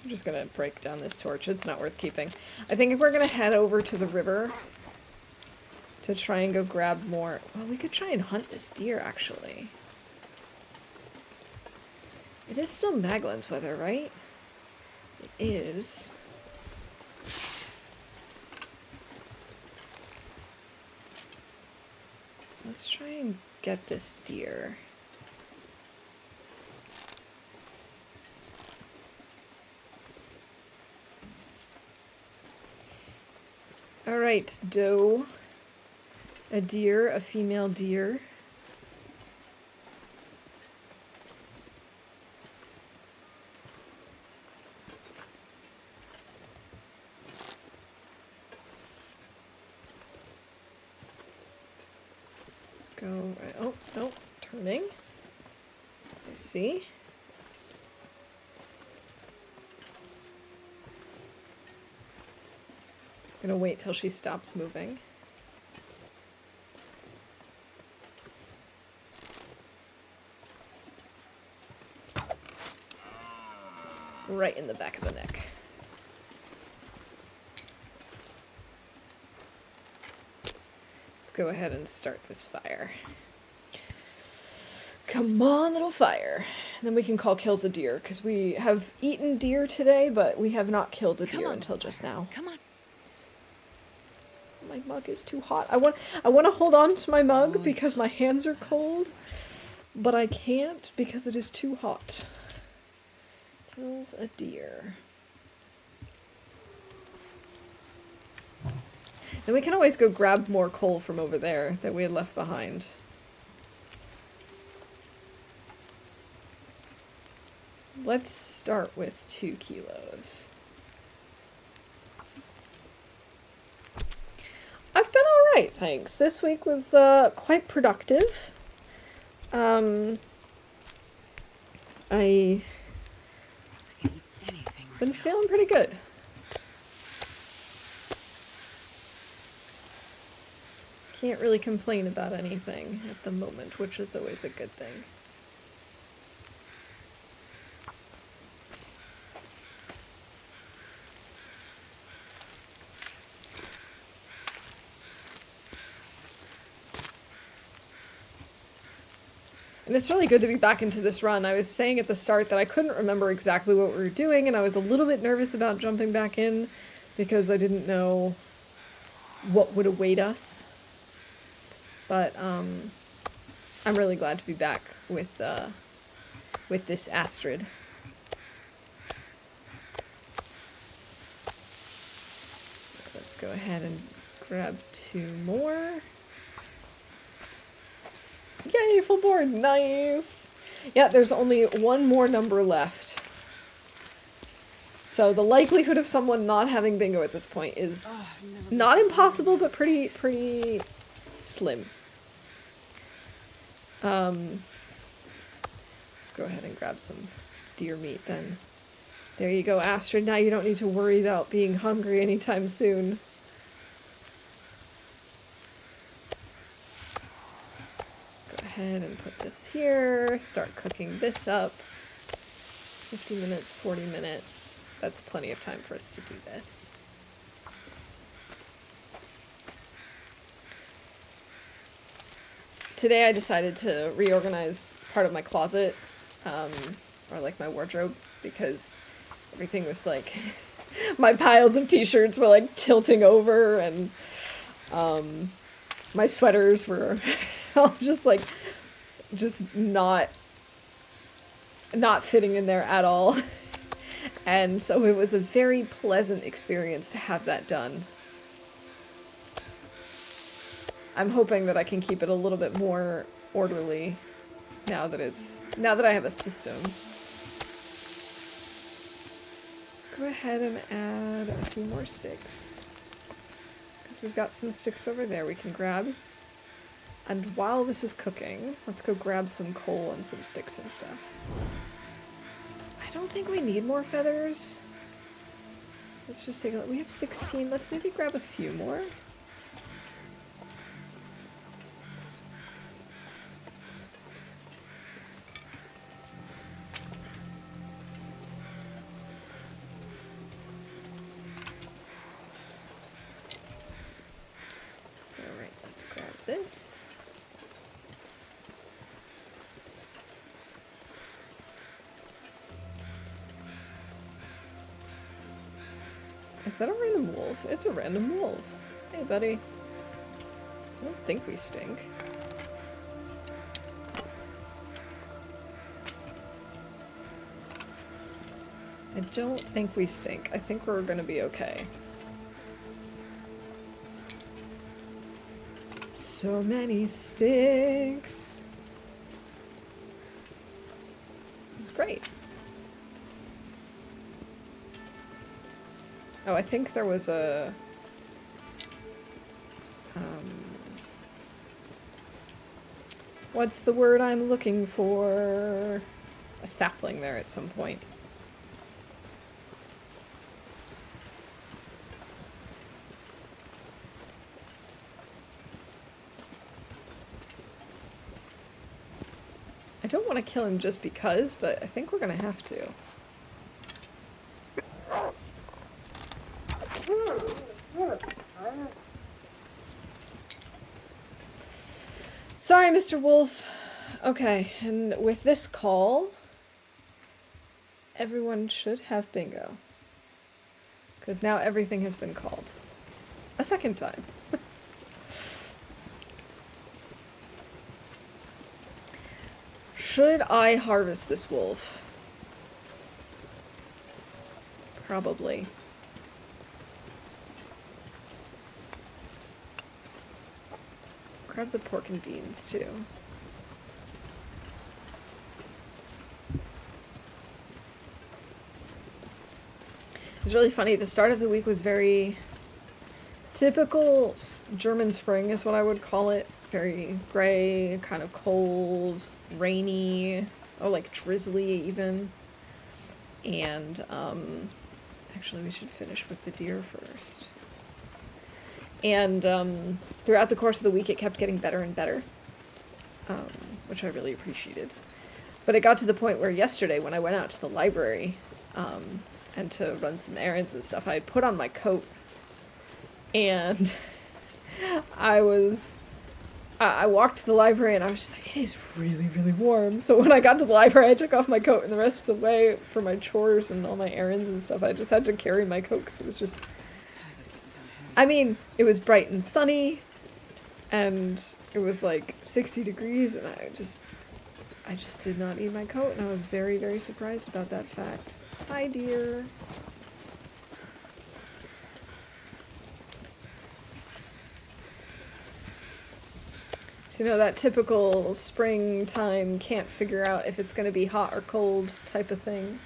I'm just gonna break down this torch. It's not worth keeping. I think if we're gonna head over to the river to try and go grab more... Well, we could try and hunt this deer, actually. It is still Maglin's weather, right? It is. Let's try and get this deer. Alright, doe. A deer, a female deer. Let's go right. Oh, no, turning. I see. I'm gonna wait till she stops moving. Right in the back of the neck. Let's go ahead and start this fire. Come on, little fire. And then we can call kills a deer, because we have eaten deer today, but we have not killed a deer until just now. Come on. My mug is too hot. I want to hold on to my mug because my hands are cold, but I can't because it is too hot. Kills a deer. Then we can always go grab more coal from over there that we had left behind. Let's start with 2 kilos. I've been alright, thanks. This week was quite productive. I've been feeling pretty good. Can't really complain about anything at the moment, which is always a good thing. And it's really good to be back into this run. I was saying at the start that I couldn't remember exactly what we were doing, and I was a little bit nervous about jumping back in because I didn't know what would await us. But I'm really glad to be back with this Astrid. Let's go ahead and grab 2 more. Yay, full board, nice! Yeah, there's only 1 more number left. So the likelihood of someone not having bingo at this point is not impossible, but pretty slim. Let's go ahead and grab some deer meat then. There you go, Astrid. Now you don't need to worry about being hungry anytime soon. Go ahead and put this here. Start cooking this up. 50 minutes, 40 minutes. That's plenty of time for us to do this. Today I decided to reorganize part of my closet, or like my wardrobe, because everything was like, my piles of t-shirts were like tilting over, and my sweaters were all just like, just not not fitting in there at all. And so it was a very pleasant experience to have that done. I'm hoping that I can keep it a little bit more orderly now that I have a system. Let's go ahead and add a few more sticks. Because we've got some sticks over there we can grab. And while this is cooking, let's go grab some coal and some sticks and stuff. I don't think we need more feathers. Let's just take a look. We have 16. Let's maybe grab a few more. Alright, let's grab this. Is that a random wolf? It's a random wolf. Hey, buddy. I don't think we stink. I don't think we stink. I think we're gonna be okay. So many sticks. It's great. Oh, I think there was a... what's the word I'm looking for? A sapling there at some point. I don't want to kill him just because, but I think we're gonna have to. Sorry, Mr. Wolf. Okay, and with this call, everyone should have bingo. Because now everything has been called. A second time. Should I harvest this wolf? Probably. Grab the pork and beans, too. It was really funny. The start of the week was very typical German spring is what I would call it. Very gray, kind of cold, rainy, or like drizzly even. And, actually we should finish with the deer first. And throughout the course of the week, it kept getting better and better, which I really appreciated. But it got to the point where yesterday, when I went out to the library and to run some errands and stuff, I had put on my coat, and I walked to the library, and I was just like, it is really, really warm. So when I got to the library, I took off my coat, and the rest of the way for my chores and all my errands and stuff, I just had to carry my coat because it was just... I mean, it was bright and sunny, and it was like 60 degrees, and I just did not need my coat, and I was very, very surprised about that fact. Hi, dear. So, you know, that typical springtime can't figure out if it's going to be hot or cold type of thing.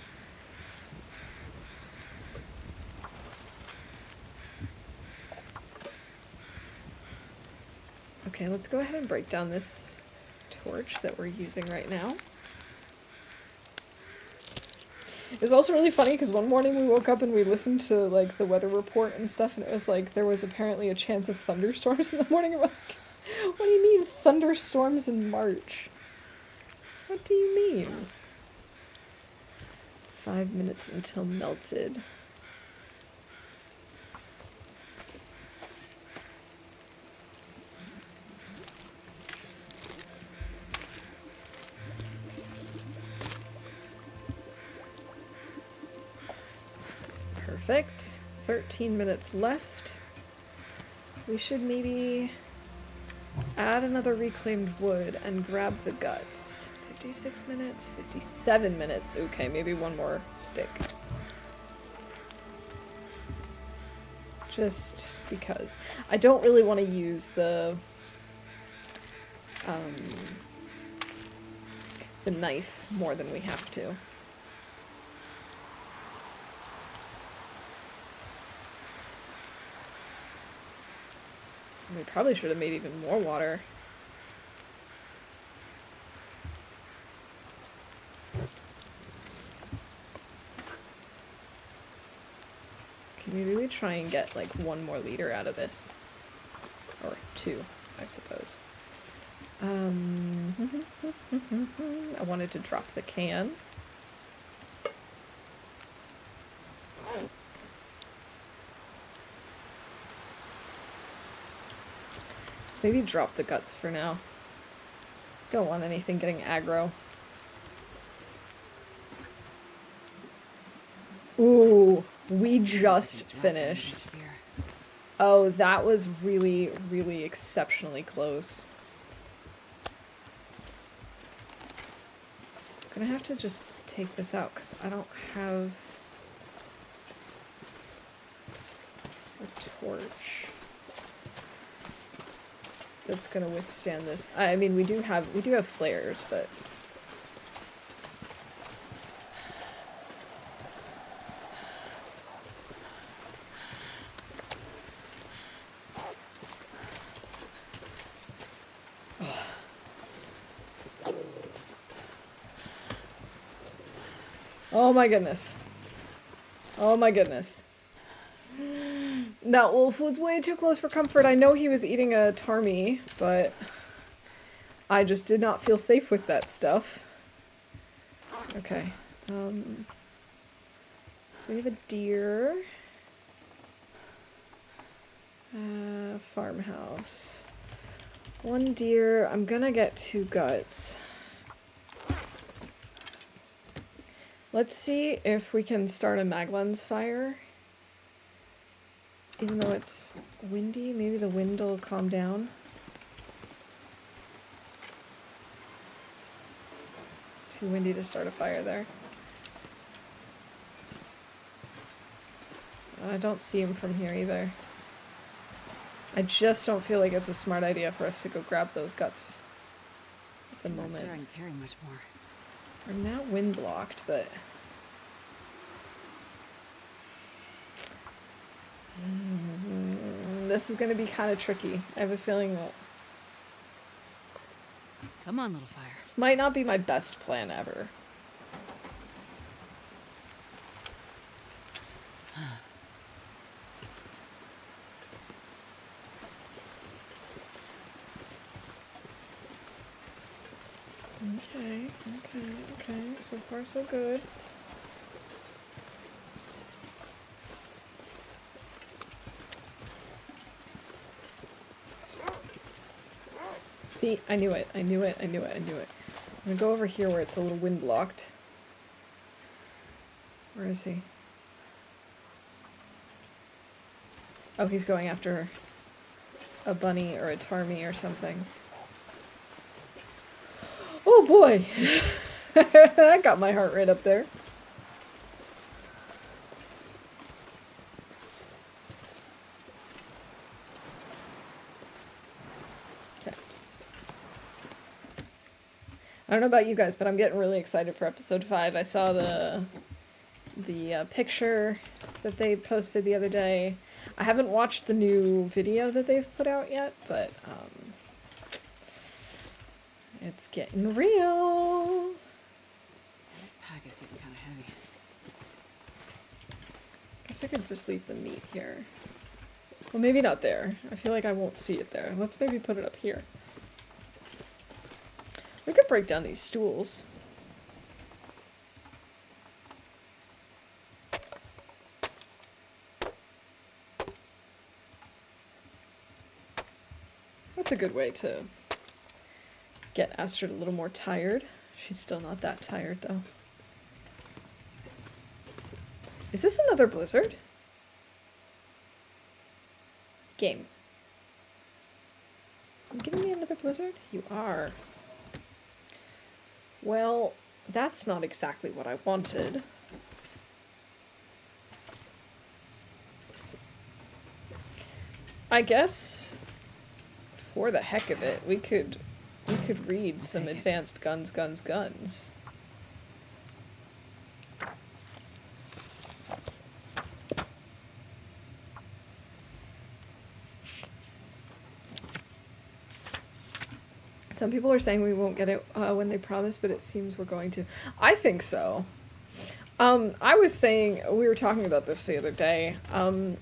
Okay, let's go ahead and break down this torch that we're using right now. It's also really funny because one morning we woke up and we listened to like the weather report and stuff, and it was like there was apparently a chance of thunderstorms in the morning. And we're like, what do you mean thunderstorms in March? What do you mean? 5 minutes until melted. Perfect. 13 minutes left. We should maybe add another reclaimed wood and grab the guts. Pick 56 minutes, 57 minutes. Okay, maybe one more stick. Just because. I don't really want to use the knife more than we have to. We probably should have made even more water. Okay, maybe we try and get like 1 more liter out of this. Or 2, I suppose. I wanted to drop the can. Let's maybe drop the guts for now. Don't want anything getting aggro. Ooh, we just finished. Oh, that was really, really exceptionally close. I'm gonna have to just take this out because I don't have a torch that's gonna withstand this. I mean, we do have flares, but oh my goodness. Oh my goodness. That wolf was way too close for comfort. I know he was eating a tarmy, but I just did not feel safe with that stuff. Okay. So we have a deer. Farmhouse. 1 deer. I'm gonna get 2 guts. Let's see if we can start a Maglens fire. Even though it's windy, maybe the wind will calm down. Too windy to start a fire there. I don't see him from here either. I just don't feel like it's a smart idea for us to go grab those guts at the moment. I'm not sure I can carry much more. We're now wind blocked, but this is going to be kind of tricky. I have a feeling that Come on, little fire. this might not be my best plan ever. Okay, so far so good. See, I knew it. I'm gonna go over here where it's a little wind blocked. Where is he? Oh, he's going after a bunny or a tarmy or something. Oh boy! That got my heart rate up there. Okay. I don't know about you guys, but I'm getting really excited for episode 5. I saw the picture that they posted the other day. I haven't watched the new video that they've put out yet, but it's getting real. This pack is getting kind of heavy. Guess I could just leave the meat here. Well, maybe not there. I feel like I won't see it there. Let's maybe put it up here. We could break down these stools. That's a good way to get Astrid a little more tired. She's still not that tired, though. Is this another blizzard? Game. You giving me another blizzard? You are. Well, that's not exactly what I wanted. I guess, for the heck of it, we could read some advanced guns. Some people are saying we won't get it when they promise, but it seems we're going to. I think so. I was saying, we were talking about this the other day, and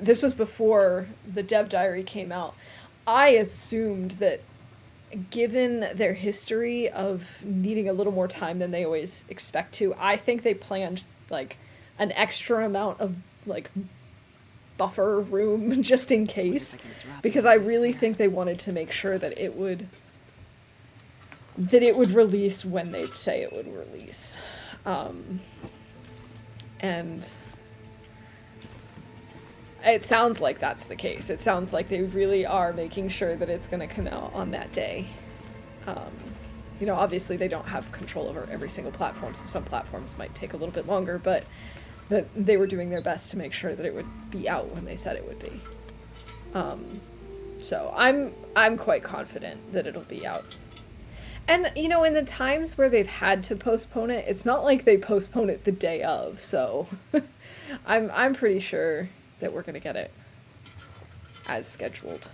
this was before the dev diary came out. I assumed that given their history of needing a little more time than they always expect to, I think they planned like an extra amount of like buffer room just in case, because I really think they wanted to make sure that it would release when they'd say it would release. And it sounds like that's the case. It sounds like they really are making sure that it's going to come out on that day. You know, obviously they don't have control over every single platform, so some platforms might take a little bit longer, but that they were doing their best to make sure that it would be out when they said it would be. So I'm quite confident that it'll be out. And, you know, in the times where they've had to postpone it, it's not like they postpone it the day of, so I'm pretty sure that we're going to get it as scheduled.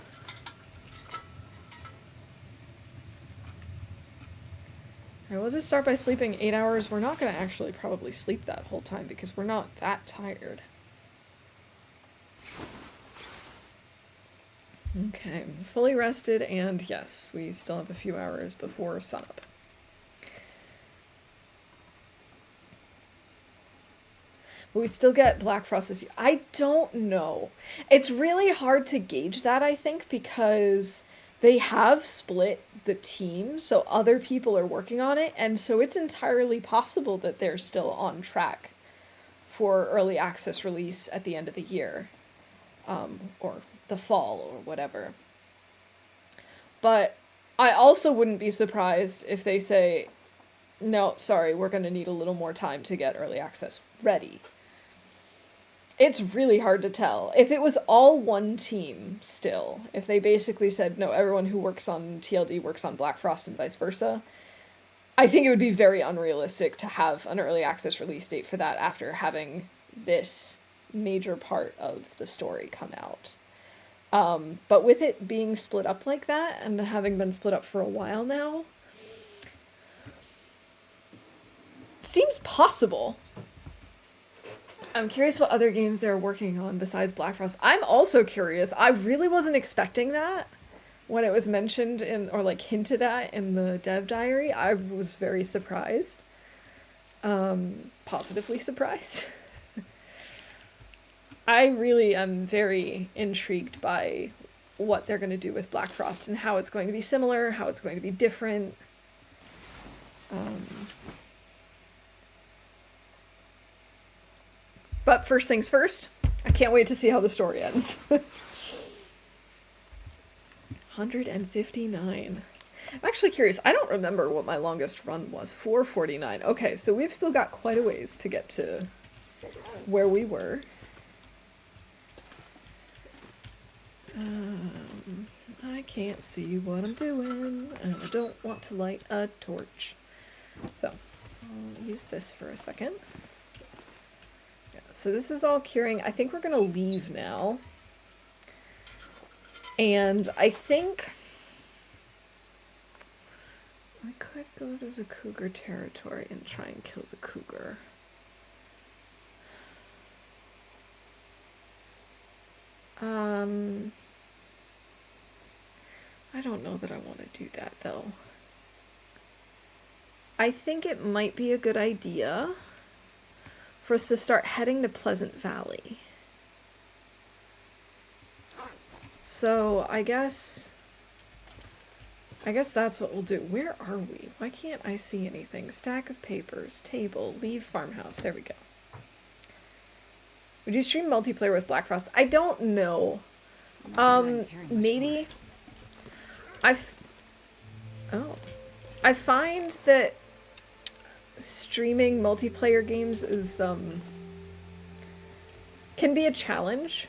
All right, we'll just start by sleeping 8 hours. We're not going to actually probably sleep that whole time because we're not that tired. Okay, fully rested, and yes, we still have a few hours before sunup. But we still get Black Frost this year. I don't know. It's really hard to gauge that, I think, because they have split the team, so other people are working on it, and so it's entirely possible that they're still on track for early access release at the end of the year, or the fall, or whatever. But I also wouldn't be surprised if they say, no, sorry, we're going to need a little more time to get early access ready. It's really hard to tell. If it was all one team still, if they basically said, no, everyone who works on TLD works on Black Frost and vice versa, I think it would be very unrealistic to have an early access release date for that after having this major part of the story come out. But with it being split up like that, and having been split up for a while now, seems possible. I'm curious what other games they're working on besides Black Frost. I'm also curious. I really wasn't expecting that when it was mentioned in, or like hinted at in the dev diary. I was very surprised. Positively surprised. I really am very intrigued by what they're going to do with Black Frost and how it's going to be similar, how it's going to be different. But first things first, I can't wait to see how the story ends. 159. I'm actually curious. I don't remember what my longest run was. 449. Okay, so we've still got quite a ways to get to where we were. I can't see what I'm doing, and I don't want to light a torch. So, I'll use this for a second. Yeah, so this is all curing. I think we're going to leave now. And I think I could go to the cougar territory and try and kill the cougar. I don't know that I want to do that, though. I think it might be a good idea for us to start heading to Pleasant Valley. So, I guess that's what we'll do. Where are we? Why can't I see anything? Stack of papers, table, leave farmhouse. There we go. Would you stream multiplayer with Black Frost? I don't know. Maybe. Oh. I find that streaming multiplayer games is can be a challenge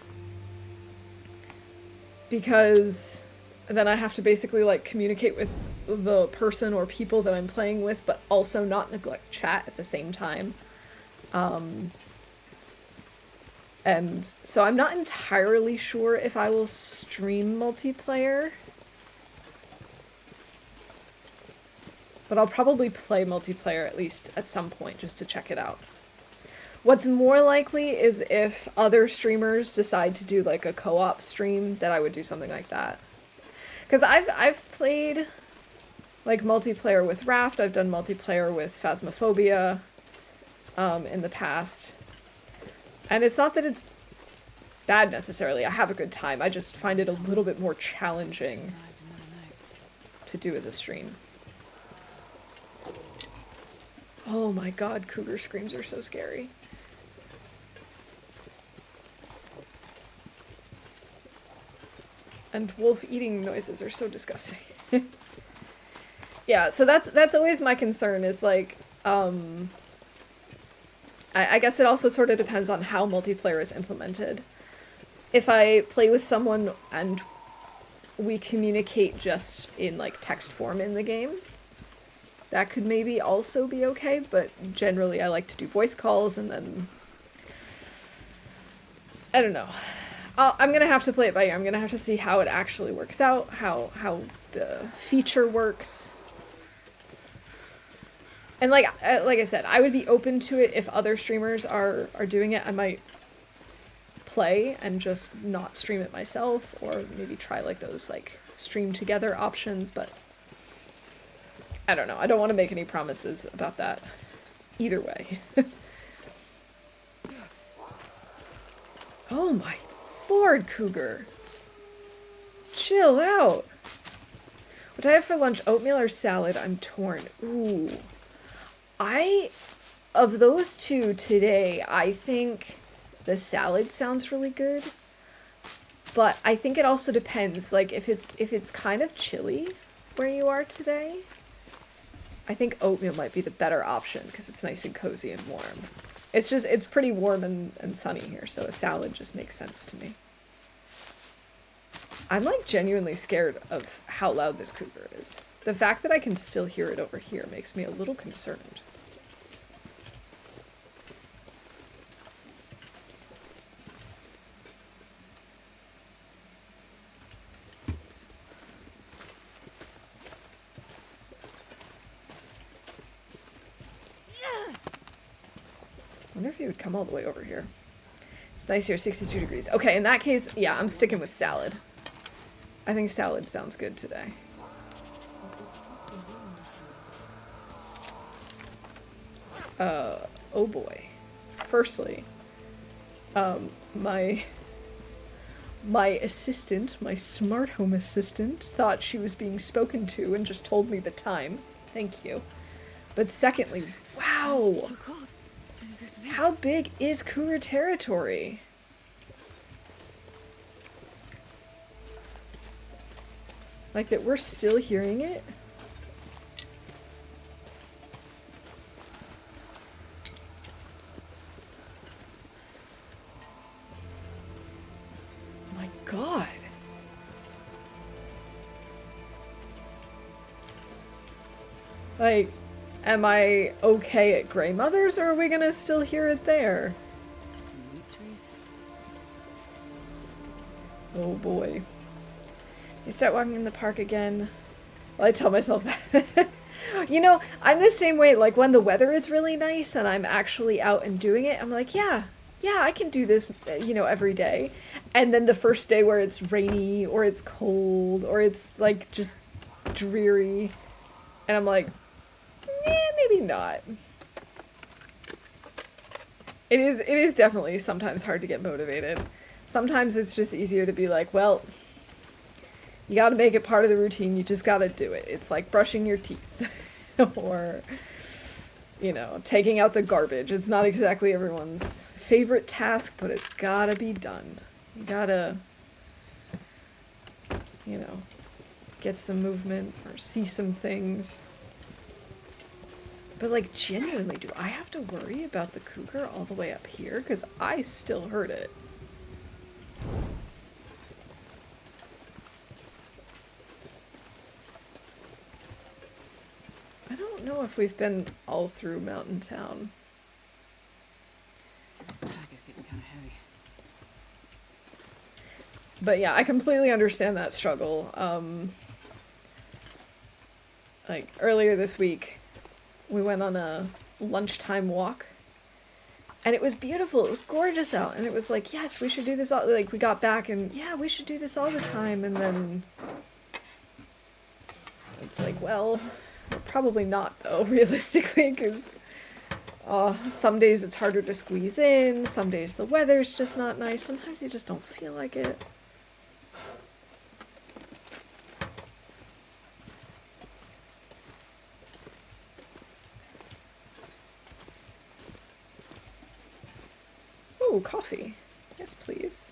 because then I have to basically like communicate with the person or people that I'm playing with, but also not neglect chat at the same time. And so I'm not entirely sure if I will stream multiplayer. But I'll probably play multiplayer at least at some point just to check it out. What's more likely is if other streamers decide to do like a co-op stream, that I would do something like that. Because I've played like multiplayer with Raft, I've done multiplayer with Phasmophobia in the past. And it's not that it's bad necessarily, I have a good time, I just find it a little bit more challenging to do as a stream. Oh my god, cougar screams are so scary. And wolf eating noises are so disgusting. Yeah, so that's always my concern is like, I guess it also sort of depends on how multiplayer is implemented. If I play with someone and we communicate just in like text form in the game, that could maybe also be okay, but generally I like to do voice calls and then... I don't know. I'm gonna have to play it by ear. I'm gonna have to see how it actually works out, how the feature works. And like I said, I would be open to it if other streamers are doing it. I might play and just not stream it myself, or maybe try like those like stream together options, but I don't know. I don't want to make any promises about that either way. Oh my lord, cougar. Chill out. What do I have for lunch? Oatmeal or salad? I'm torn. Ooh. Of those two today, I think the salad sounds really good. But I think it also depends. Like if it's kind of chilly where you are today, I think oatmeal might be the better option because it's nice and cozy and warm. It's pretty warm and sunny here, so a salad just makes sense to me. I'm like genuinely scared of how loud this cougar is. The fact that I can still hear it over here makes me a little concerned. I wonder if he would come all the way over here. It's nice here, 62 degrees. Okay, in that case, yeah, I'm sticking with salad. I think salad sounds good today. Oh boy. Firstly, my assistant, my smart home assistant, thought she was being spoken to and just told me the time. Thank you. But secondly, wow! How big is cougar territory? Like that we're still hearing it? My god. Like, am I okay at Grey Mothers, or are we gonna still hear it there? Oh boy. You start walking in the park again. Well, I tell myself that. You know, I'm the same way, like when the weather is really nice and I'm actually out and doing it, I'm like, yeah, I can do this, you know, every day. And then the first day where it's rainy or it's cold or it's like just dreary, and I'm like, maybe not. It is definitely sometimes hard to get motivated. Sometimes it's just easier to be like, well, you gotta make it part of the routine, you just gotta do it. It's like brushing your teeth or, you know, taking out the garbage. It's not exactly everyone's favorite task, but it's gotta be done. You gotta, you know, get some movement or see some things. But, like, genuinely, do I have to worry about the cougar all the way up here? Because I still heard it. I don't know if we've been all through Mountain Town. This pack is getting kind of heavy. But yeah, I completely understand that struggle. Like, earlier this week, we went on a lunchtime walk. And it was beautiful. It was gorgeous out. And it was like, yes, we should do this all... Like, we got back and, yeah, we should do this all the time. And then... It's like, well, probably not, though, realistically, because some days it's harder to squeeze in. Some days the weather's just not nice. Sometimes you just don't feel like it. Ooh, coffee. Yes, please.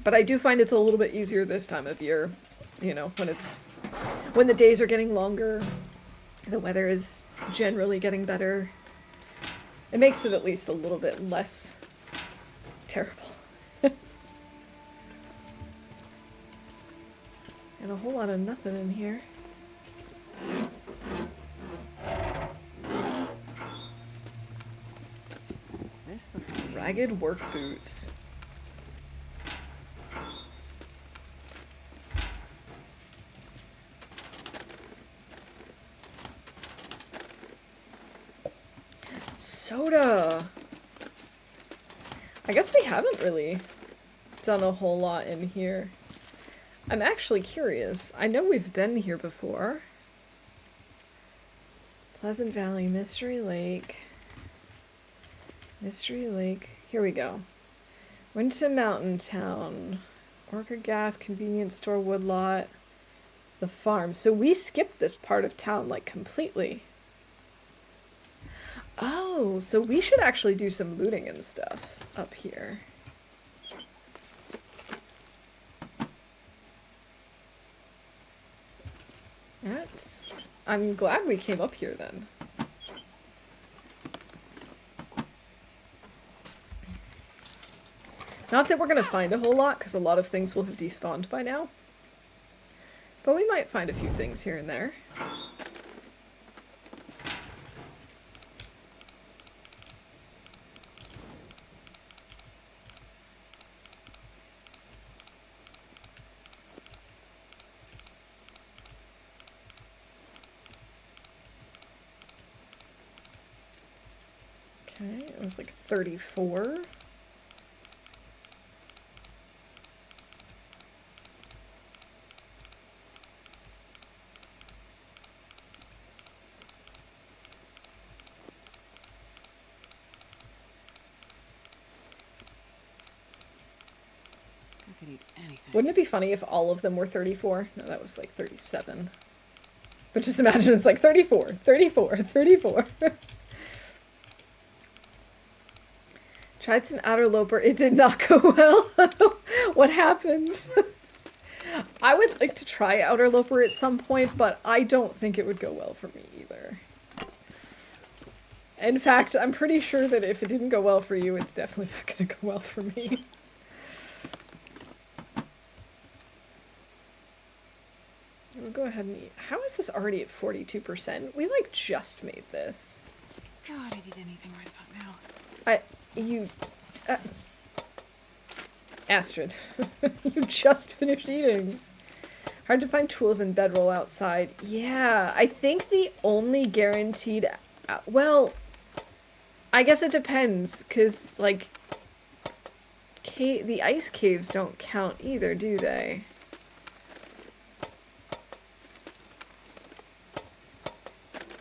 But I do find it's a little bit easier this time of year, you know, when the days are getting longer, the weather is generally getting better. It makes it at least a little bit less terrible. And a whole lot of nothing in here. This looks Ragged work boots. Soda. I guess we haven't really done a whole lot in here. I'm actually curious. I know we've been here before. Pleasant Valley, Mystery Lake. Mystery Lake. Here we go. Went to Mountain Town. Orca Gas, Convenience Store, Woodlot. The farm. So we skipped this part of town, like, completely. Oh, so we should actually do some looting and stuff up here. I'm glad we came up here then. Not that we're gonna find a whole lot, because a lot of things will have despawned by now. But we might find a few things here and there. Okay, it was like 34. I could eat anything. Wouldn't it be funny if all of them were 34? No, that was like 37. But just imagine it's like 34, 34, 34. Tried some Outer Loper. It did not go well. What happened? I would like to try Outer Loper at some point, but I don't think it would go well for me either. In fact, I'm pretty sure that if it didn't go well for you, it's definitely not going to go well for me. We'll go ahead and eat. How is this already at 42%? We, like, just made this. God, I'd eat anything right about now. Astrid, you just finished eating. Hard to find tools and bedroll outside. Yeah, I think the only guaranteed... well, I guess it depends, because, like, the ice caves don't count either, do they?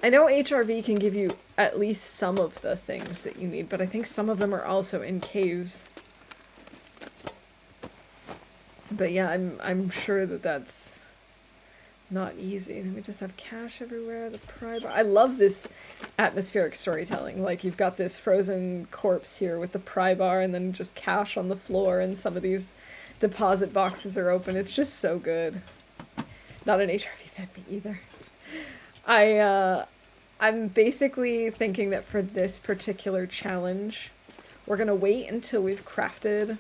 I know HRV can give you at least some of the things that you need, but I think some of them are also in caves. But yeah, I'm sure that that's not easy. Then we just have cash everywhere, the pry bar. I love this atmospheric storytelling. Like, you've got this frozen corpse here with the pry bar and then just cash on the floor, and some of these deposit boxes are open. It's just so good. Not an HRV fed me either. I'm basically thinking that for this particular challenge, we're gonna wait until we've crafted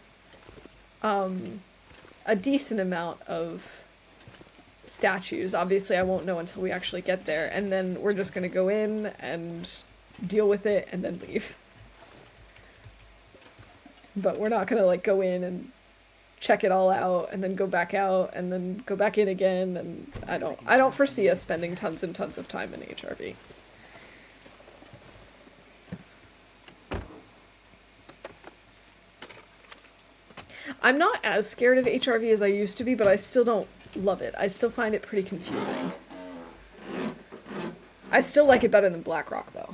a decent amount of statues. Obviously, I won't know until we actually get there, and then we're just gonna go in and deal with it and then leave. But we're not gonna like go in and check it all out and then go back out and then go back in again, and I don't foresee us spending tons and tons of time in HRV. I'm not as scared of HRV as I used to be, but I still don't love it. I still find it pretty confusing. I still like it better than Blackrock, though.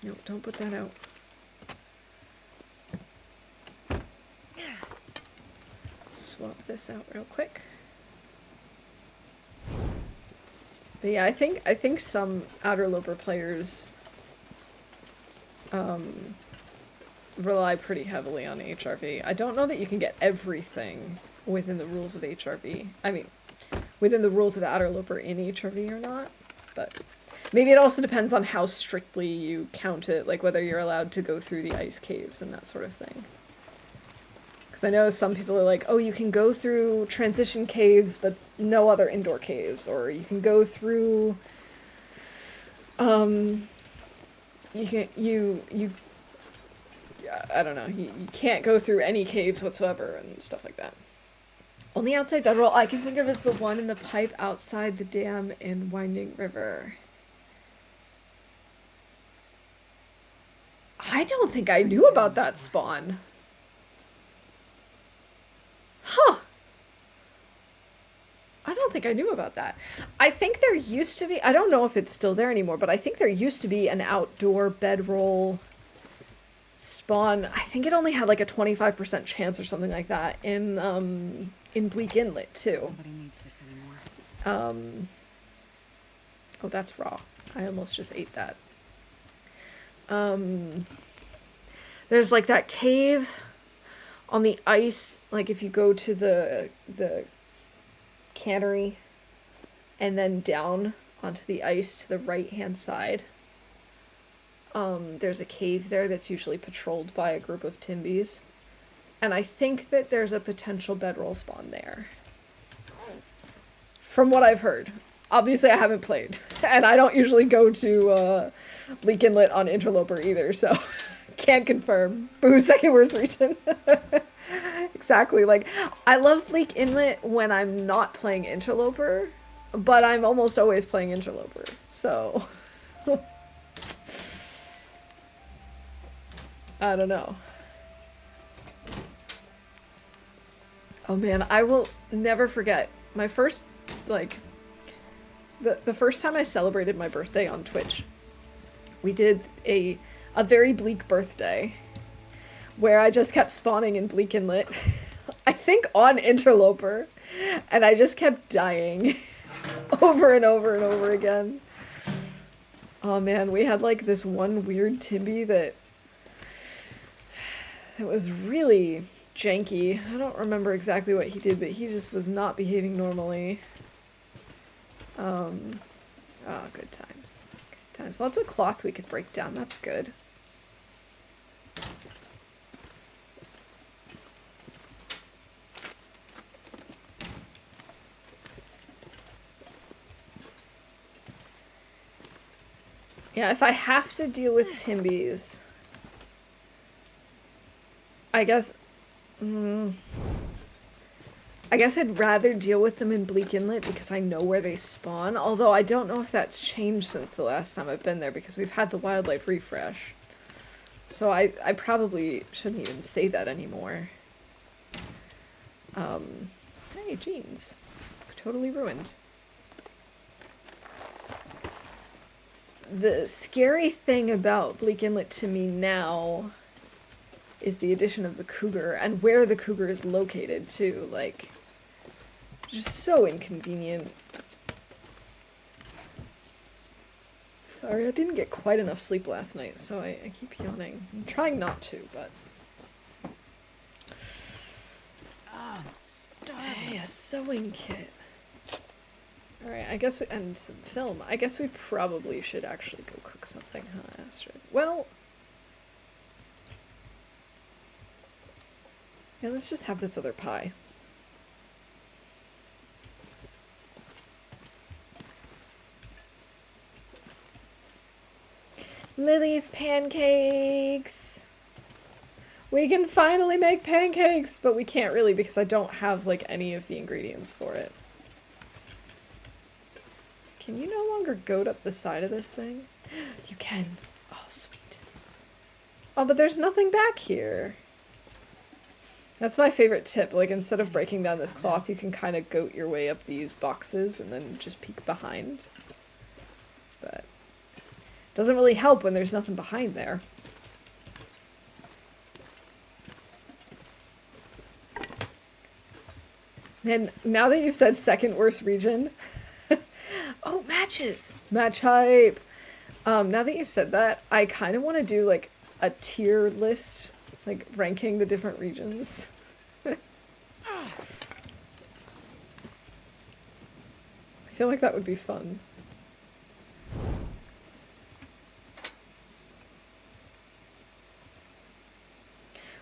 No, don't put that out. Swap this out real quick. But yeah, I think some Outer Loper players rely pretty heavily on HRV. I don't know that you can get everything within the rules of HRV. I mean, within the rules of Outer Loper in HRV or not, but maybe it also depends on how strictly you count it, like whether you're allowed to go through the ice caves and that sort of thing. Because I know some people are like, oh, you can go through transition caves, but no other indoor caves. Or you can go through, I don't know, you can't go through any caves whatsoever and stuff like that. Only outside bedroll I can think of is the one in the pipe outside the dam in Winding River. I don't think I knew about that spawn. Huh. I don't think I knew about that. I think there used to be, I don't know if it's still there anymore, but I think there used to be an outdoor bedroll spawn. I think it only had like a 25% chance or something like that in Bleak Inlet too. Nobody needs this anymore. Oh, that's raw. I almost just ate that. There's like that cave on the ice, like if you go to the cannery and then down onto the ice to the right hand side, there's a cave there that's usually patrolled by a group of Timbies, and I think that there's a potential bedroll spawn there from what I've heard. Obviously I haven't played, and I don't usually go to Bleak Inlet on Interloper either, so can't confirm. Boo, second worst region. Exactly. Like, I love Bleak Inlet when I'm not playing Interloper, but I'm almost always playing Interloper, so I don't know. Oh man, I will never forget my first, like, the first time I celebrated my birthday on Twitch. We did a very bleak birthday where I just kept spawning in Bleak Inlet, I think on Interloper, and I just kept dying over and over and over again. Oh man, we had like this one weird Timby that was really janky. I don't remember exactly what he did, but he just was not behaving normally. Oh, good times. Good times. Lots of cloth we could break down. That's good. Yeah, if I have to deal with Timbies, I guess I'd rather deal with them in Bleak Inlet because I know where they spawn, although I don't know if that's changed since the last time I've been there because we've had the wildlife refresh. So I probably shouldn't even say that anymore. Hey, jeans. Totally ruined. The scary thing about Bleak Inlet to me now is the addition of the cougar and where the cougar is located too. Like, just so inconvenient. Sorry, I didn't get quite enough sleep last night, so I keep yawning. I'm trying not to, but... Ah, I'm starving. Hey, a sewing kit. Alright, I guess... and some film. I guess we probably should actually go cook something, huh, Astrid? Well... yeah, let's just have this other pie. Lily's pancakes! We can finally make pancakes, but we can't really because I don't have, like, any of the ingredients for it. Can you no longer goat up the side of this thing? You can. Oh, sweet. Oh, but there's nothing back here. That's my favorite tip. Like, instead of breaking down this cloth, you can kind of goat your way up these boxes and then just peek behind. But... doesn't really help when there's nothing behind there. And now that you've said second worst region... oh, matches! Match hype! Now that you've said that, I kind of want to do, like, a tier list. Like, ranking the different regions. I feel like that would be fun.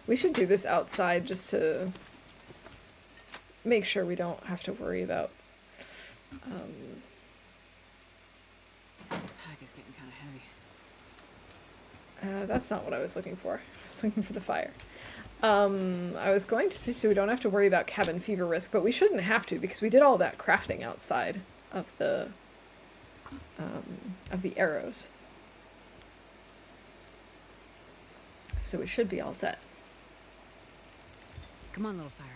We should do this outside just to make sure we don't have to worry about... This pack is getting kind of heavy. that's not what I was looking for. I was looking for the fire. I was going to say so we don't have to worry about cabin fever risk, but we shouldn't have to because we did all that crafting outside of the arrows. So we should be all set. Come on, little fire.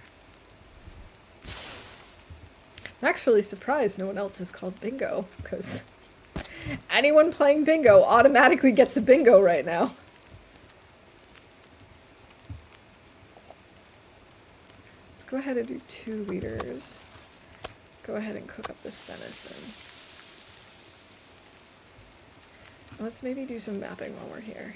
I'm actually surprised no one else has called bingo, because anyone playing bingo automatically gets a bingo right now. Let's go ahead and do 2 liters. Go ahead and cook up this venison. Let's maybe do some mapping while we're here.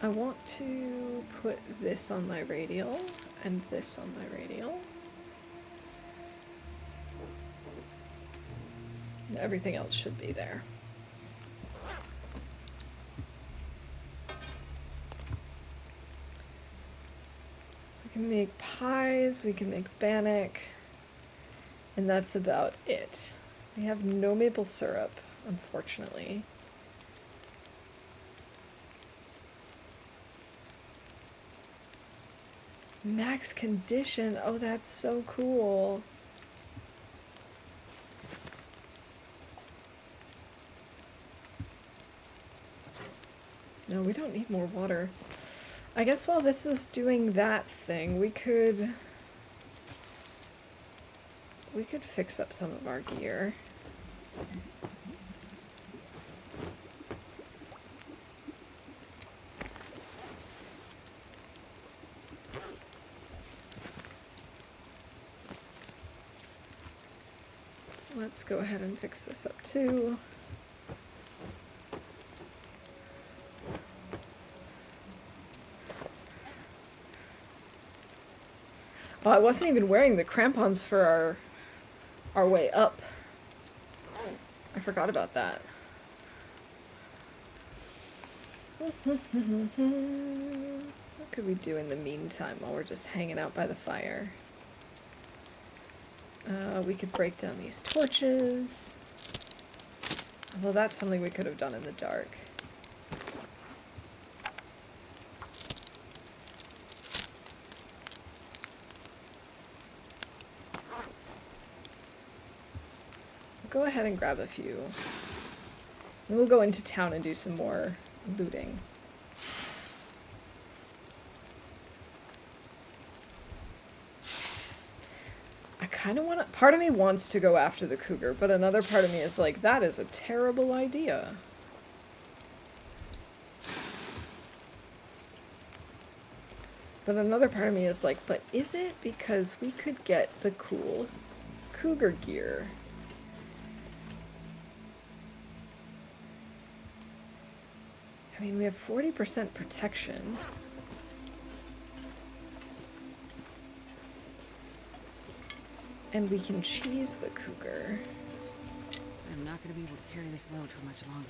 I want to put this on my radial and this on my radial. And everything else should be there. We can make pies, we can make bannock, and that's about it. We have no maple syrup, unfortunately. Max condition. Oh, that's so cool. No, we don't need more water. I guess while this is doing that thing, we could fix up some of our gear. Let's go ahead and fix this up too. Oh, I wasn't even wearing the crampons for our way up. I forgot about that. What could we do in the meantime while we're just hanging out by the fire? We could break down these torches. Although that's something we could have done in the dark. Go ahead and grab a few. Then we'll go into town and do some more looting. kind of want to... Part of me wants to go after the cougar, but another part of me is like, that is a terrible idea. But another part of me is like, but is it? Because we could get the cool cougar gear. I mean, we have 40% protection. And we can cheese the cougar. I'm not going to be able to carry this load for much longer.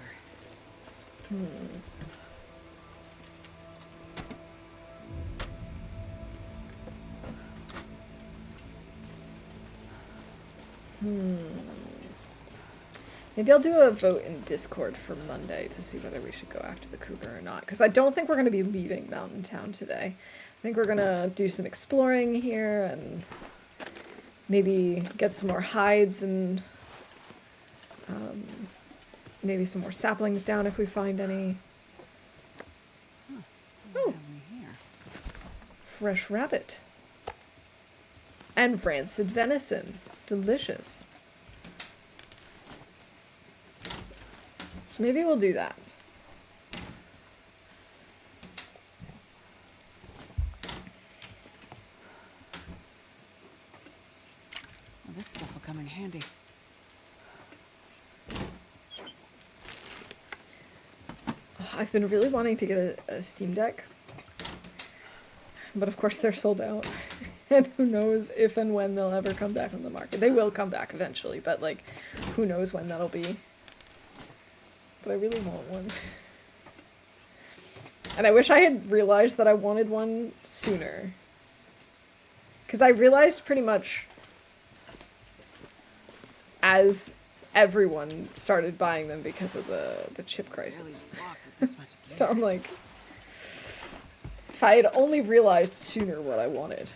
Maybe I'll do a vote in Discord for Monday to see whether we should go after the cougar or not. Because I don't think we're going to be leaving Mountain Town today. I think we're going to do some exploring here and maybe get some more hides and maybe some more saplings down if we find any. Oh, fresh rabbit. And rancid venison. Delicious. So maybe we'll do that. Well, this stuff will come in handy. I've been really wanting to get a Steam Deck. But of course they're sold out. And who knows if and when they'll ever come back on the market. They will come back eventually, but like, who knows when that'll be. But I really want one. And I wish I had realized that I wanted one sooner. Because I realized pretty much as everyone started buying them because of the chip crisis. So I'm like, if I had only realized sooner what I wanted.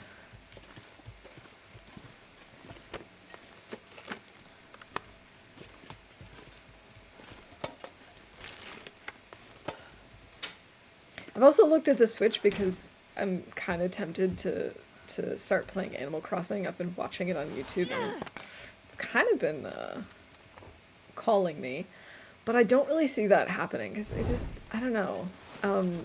I've also looked at the Switch because I'm kind of tempted to start playing Animal Crossing. I've been watching it on YouTube and it's kind of been calling me. But I don't really see that happening because it's just, I don't know.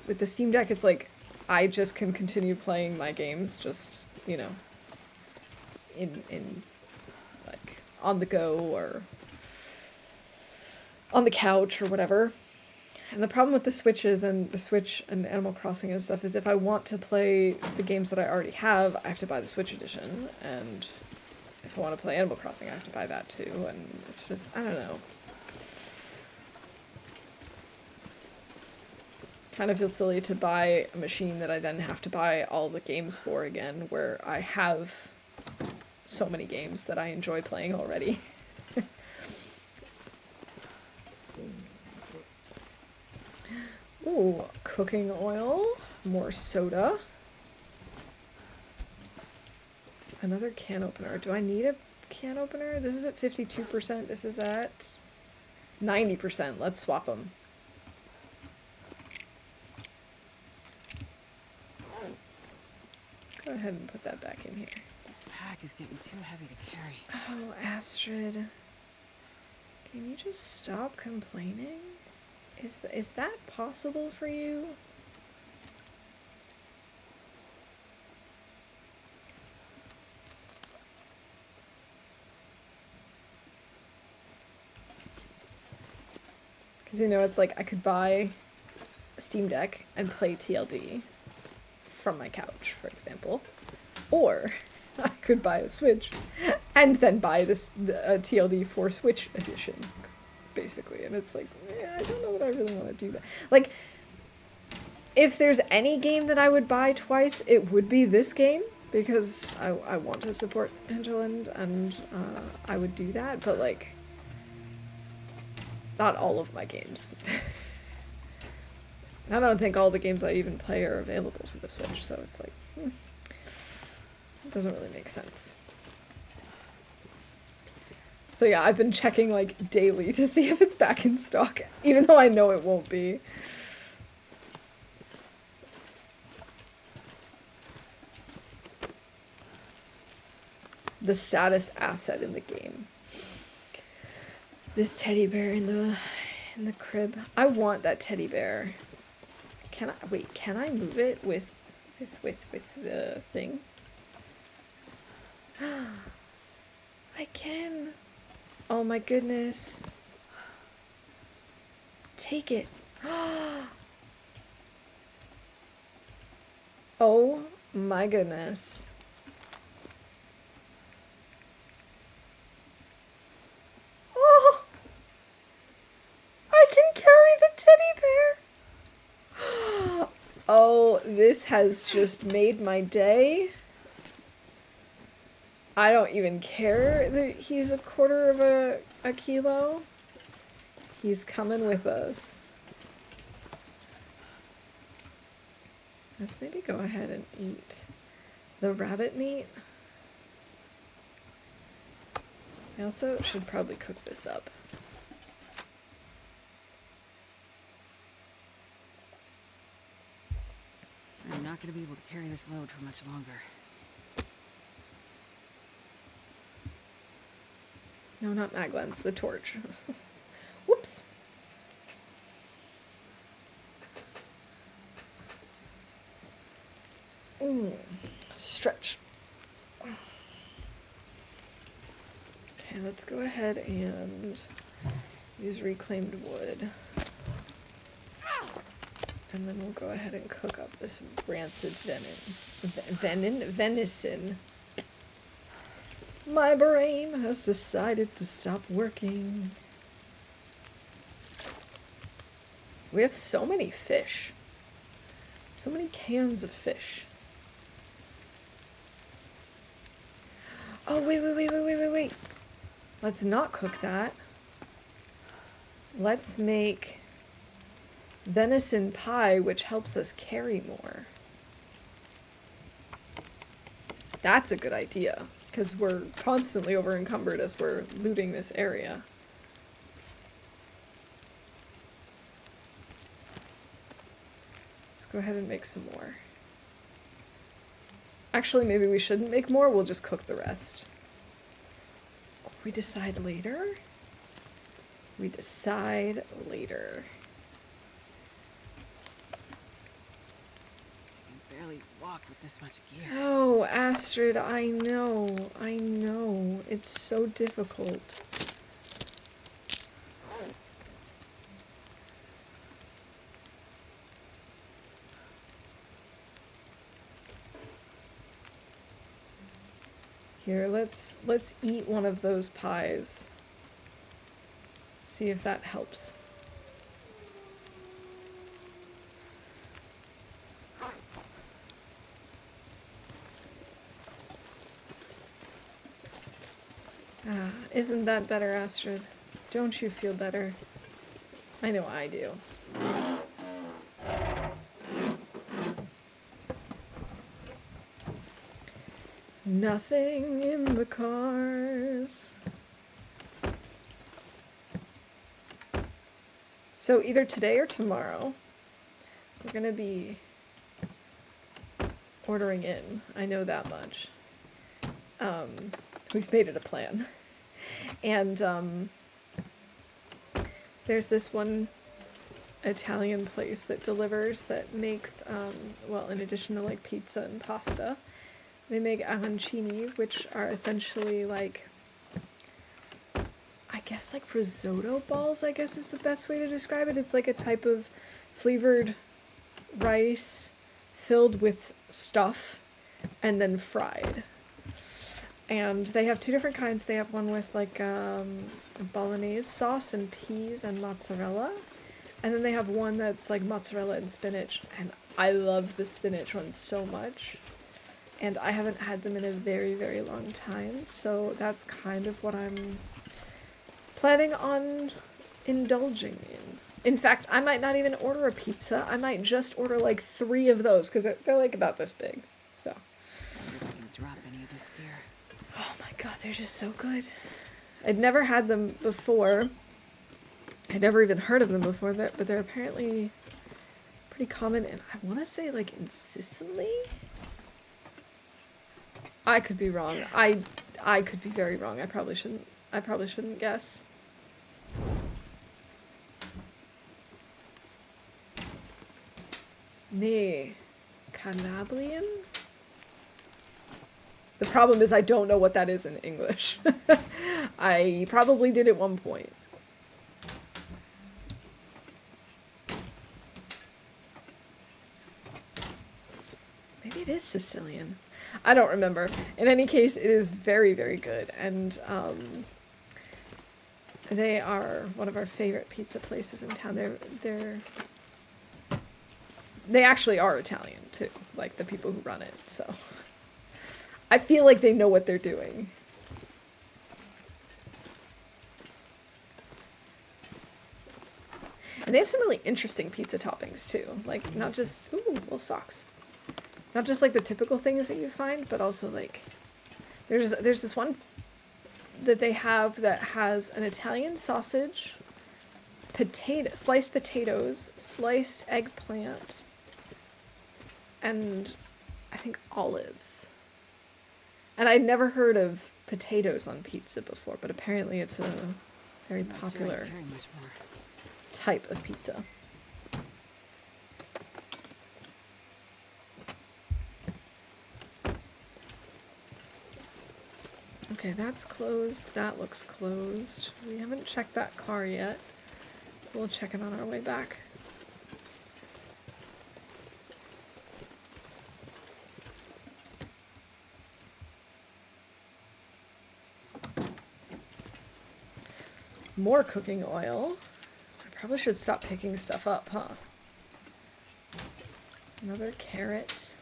With the Steam Deck, it's like I just can continue playing my games just, you know, in like on the go or on the couch or whatever. And the problem with the Switch and Animal Crossing and stuff is if I want to play the games that I already have, I have to buy the Switch edition. And if I want to play Animal Crossing, I have to buy that too. And it's just, I don't know. Kind of feels silly to buy a machine that I then have to buy all the games for again, where I have so many games that I enjoy playing already. Ooh, cooking oil, more soda. Another can opener. Do I need a can opener? This is at 52%. This is at 90%. Let's swap them. Go ahead and put that back in here. This pack is getting too heavy to carry. Oh, Astrid. Can you just stop complaining? Is that possible for you? Because, you know, it's like I could buy a Steam Deck and play TLD from my couch, for example. Or I could buy a Switch and then buy the TLD for Switch edition, basically. And it's like, I don't know that I really want to do that. Like, if there's any game that I would buy twice, it would be this game, because I want to support Hinterland, and I would do that, but, like, not all of my games. I don't think all the games I even play are available for the Switch, so it's like, it doesn't really make sense. So yeah, I've been checking, like, daily to see if it's back in stock, even though I know it won't be. the saddest asset in the game. This teddy bear in the crib. I want that teddy bear. Can I move it with the thing? I can. Oh my goodness. Take it. Oh my goodness. Oh, I can carry the teddy bear. Oh, this has just made my day. I don't even care that he's a quarter of a kilo. He's coming with us. Let's maybe go ahead and eat the rabbit meat. I also should probably cook this up. I'm not going to be able to carry this load for much longer. No, not Maglens, the torch. Whoops. Stretch. Okay, let's go ahead and use reclaimed wood. And then we'll go ahead and cook up this rancid venison. My brain has decided to stop working. We have so many fish. So many cans of fish. Oh, wait. Let's not cook that. Let's make venison pie, which helps us carry more. That's a good idea, because we're constantly over encumbered as we're looting this area. Let's go ahead and make some more. Actually, maybe we shouldn't make more, we'll just cook the rest. We decide later? We decide later. I can barely walk with this much gear. Oh, Astrid, I know. It's so difficult. Here, let's eat one of those pies. See if that helps. Ah, isn't that better, Astrid? Don't you feel better? I know I do. Nothing in the cars. So either today or tomorrow, we're gonna be ordering in. I know that much. We've made it a plan. And there's this one Italian place that delivers that makes, well, in addition to like pizza and pasta, they make arancini, which are essentially like, I guess like risotto balls, I guess is the best way to describe it. It's like a type of flavored rice filled with stuff and then fried. And they have two different kinds. They have one with like bolognese sauce and peas and mozzarella. And then they have one that's like mozzarella and spinach. And I love the spinach one so much. And I haven't had them in a very, very long time. So that's kind of what I'm planning on indulging in. In fact, I might not even order a pizza. I might just order like 3 of those because they're like about this big. So. I wonder if I can drop any of this gear. Oh my god, they're just so good. I'd never had them before. I'd never even heard of them before, but they're apparently pretty common, and I want to say like in Sicily? I could be wrong. I I could be very wrong. I probably shouldn't guess. Nee. Calabrian? The problem is I don't know what that is in English. I probably did at one point. Maybe it is Sicilian. I don't remember. In any case, it is very, very good. And they are one of our favorite pizza places in town. They actually are Italian, too. Like, the people who run it, so... I feel like they know what they're doing. And they have some really interesting pizza toppings, too. Like, not just... Ooh, little socks. Not just, like, the typical things that you find, but also, like... There's this one that they have that has an Italian sausage, sliced potatoes, sliced eggplant, and I think olives. And I'd never heard of potatoes on pizza before, but apparently it's a very popular type of pizza. Okay, that's closed. That looks closed. We haven't checked that car yet. We'll check it on our way back. More cooking oil. I probably should stop picking stuff up, huh? Another carrot.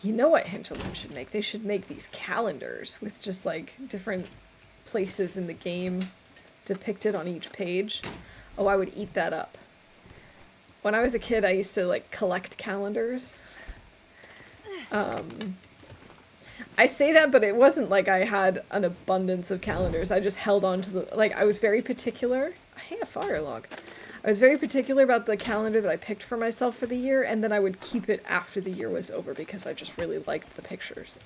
You know what Hinterland should make? They should make these calendars with just like different places in the game depicted on each page. Oh, I would eat that up. When I was a kid, I used to like collect calendars. I say that, but it wasn't like I had an abundance of calendars. I just held on to I was very particular. Hey, a fire log. I was very particular about the calendar that I picked for myself for the year, and then I would keep it after the year was over because I just really liked the pictures.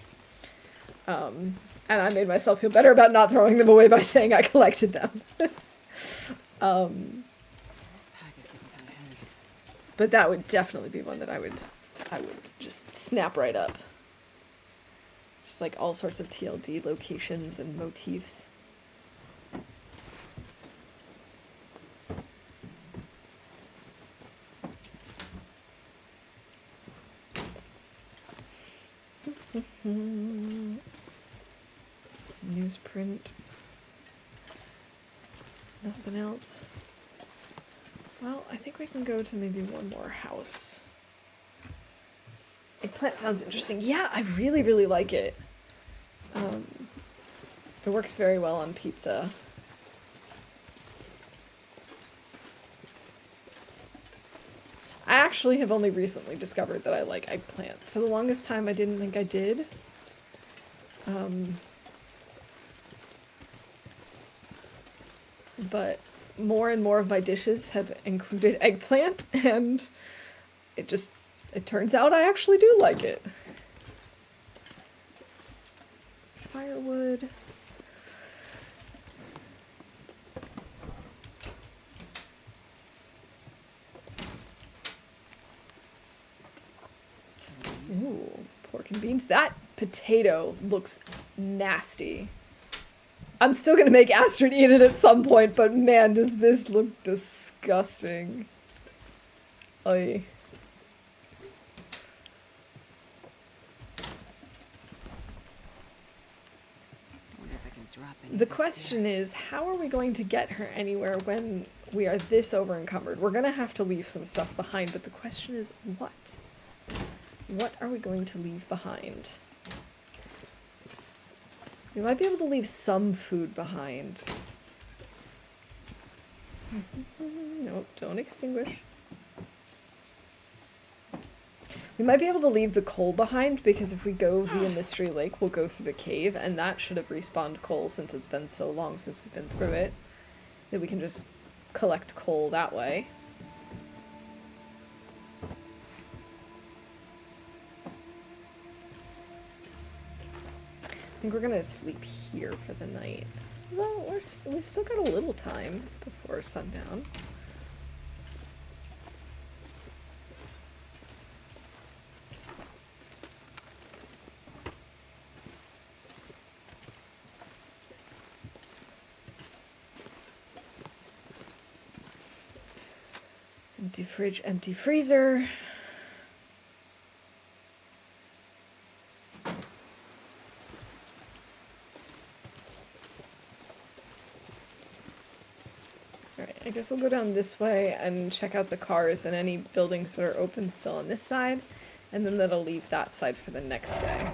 And I made myself feel better about not throwing them away by saying I collected them. This pack is getting kind of heavy. But that would definitely be one that I would just snap right up. Just like all sorts of TLD locations and motifs. Newsprint. Nothing else. Well, I think we can go to maybe one more house. Eggplant sounds interesting. Yeah, I really, really like it. It works very well on pizza. I actually have only recently discovered that I like eggplant. For the longest time, I didn't think I did. But more and more of my dishes have included eggplant, and it turns out I actually do like it. Firewood. Ooh, pork and beans. That potato looks nasty. I'm still gonna make Astrid eat it at some point, but man, does this look disgusting. Oy. The question is, how are we going to get her anywhere when we are this over-encumbered? We're gonna have to leave some stuff behind, but the question is, what? What are we going to leave behind? We might be able to leave some food behind. Nope, don't extinguish. We might be able to leave the coal behind, because if we go via Mystery Lake, we'll go through the cave, and that should have respawned coal since it's been so long since we've been through it. That we can just collect coal that way. I think we're gonna sleep here for the night. Although we've still got a little time before sundown. Empty fridge, empty freezer. Alright, I guess we'll go down this way and check out the cars and any buildings that are open still on this side, and then that'll leave that side for the next day.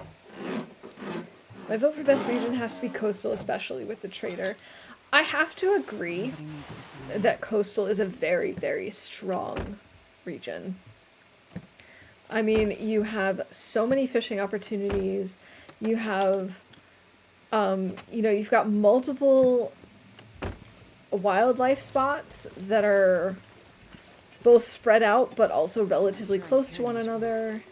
My vote for best region has to be coastal, especially with the trader. I have to agree that coastal is a very, very strong region. I mean, you have so many fishing opportunities. You have, you know, you've got multiple wildlife spots that are both spread out but also relatively close to one another.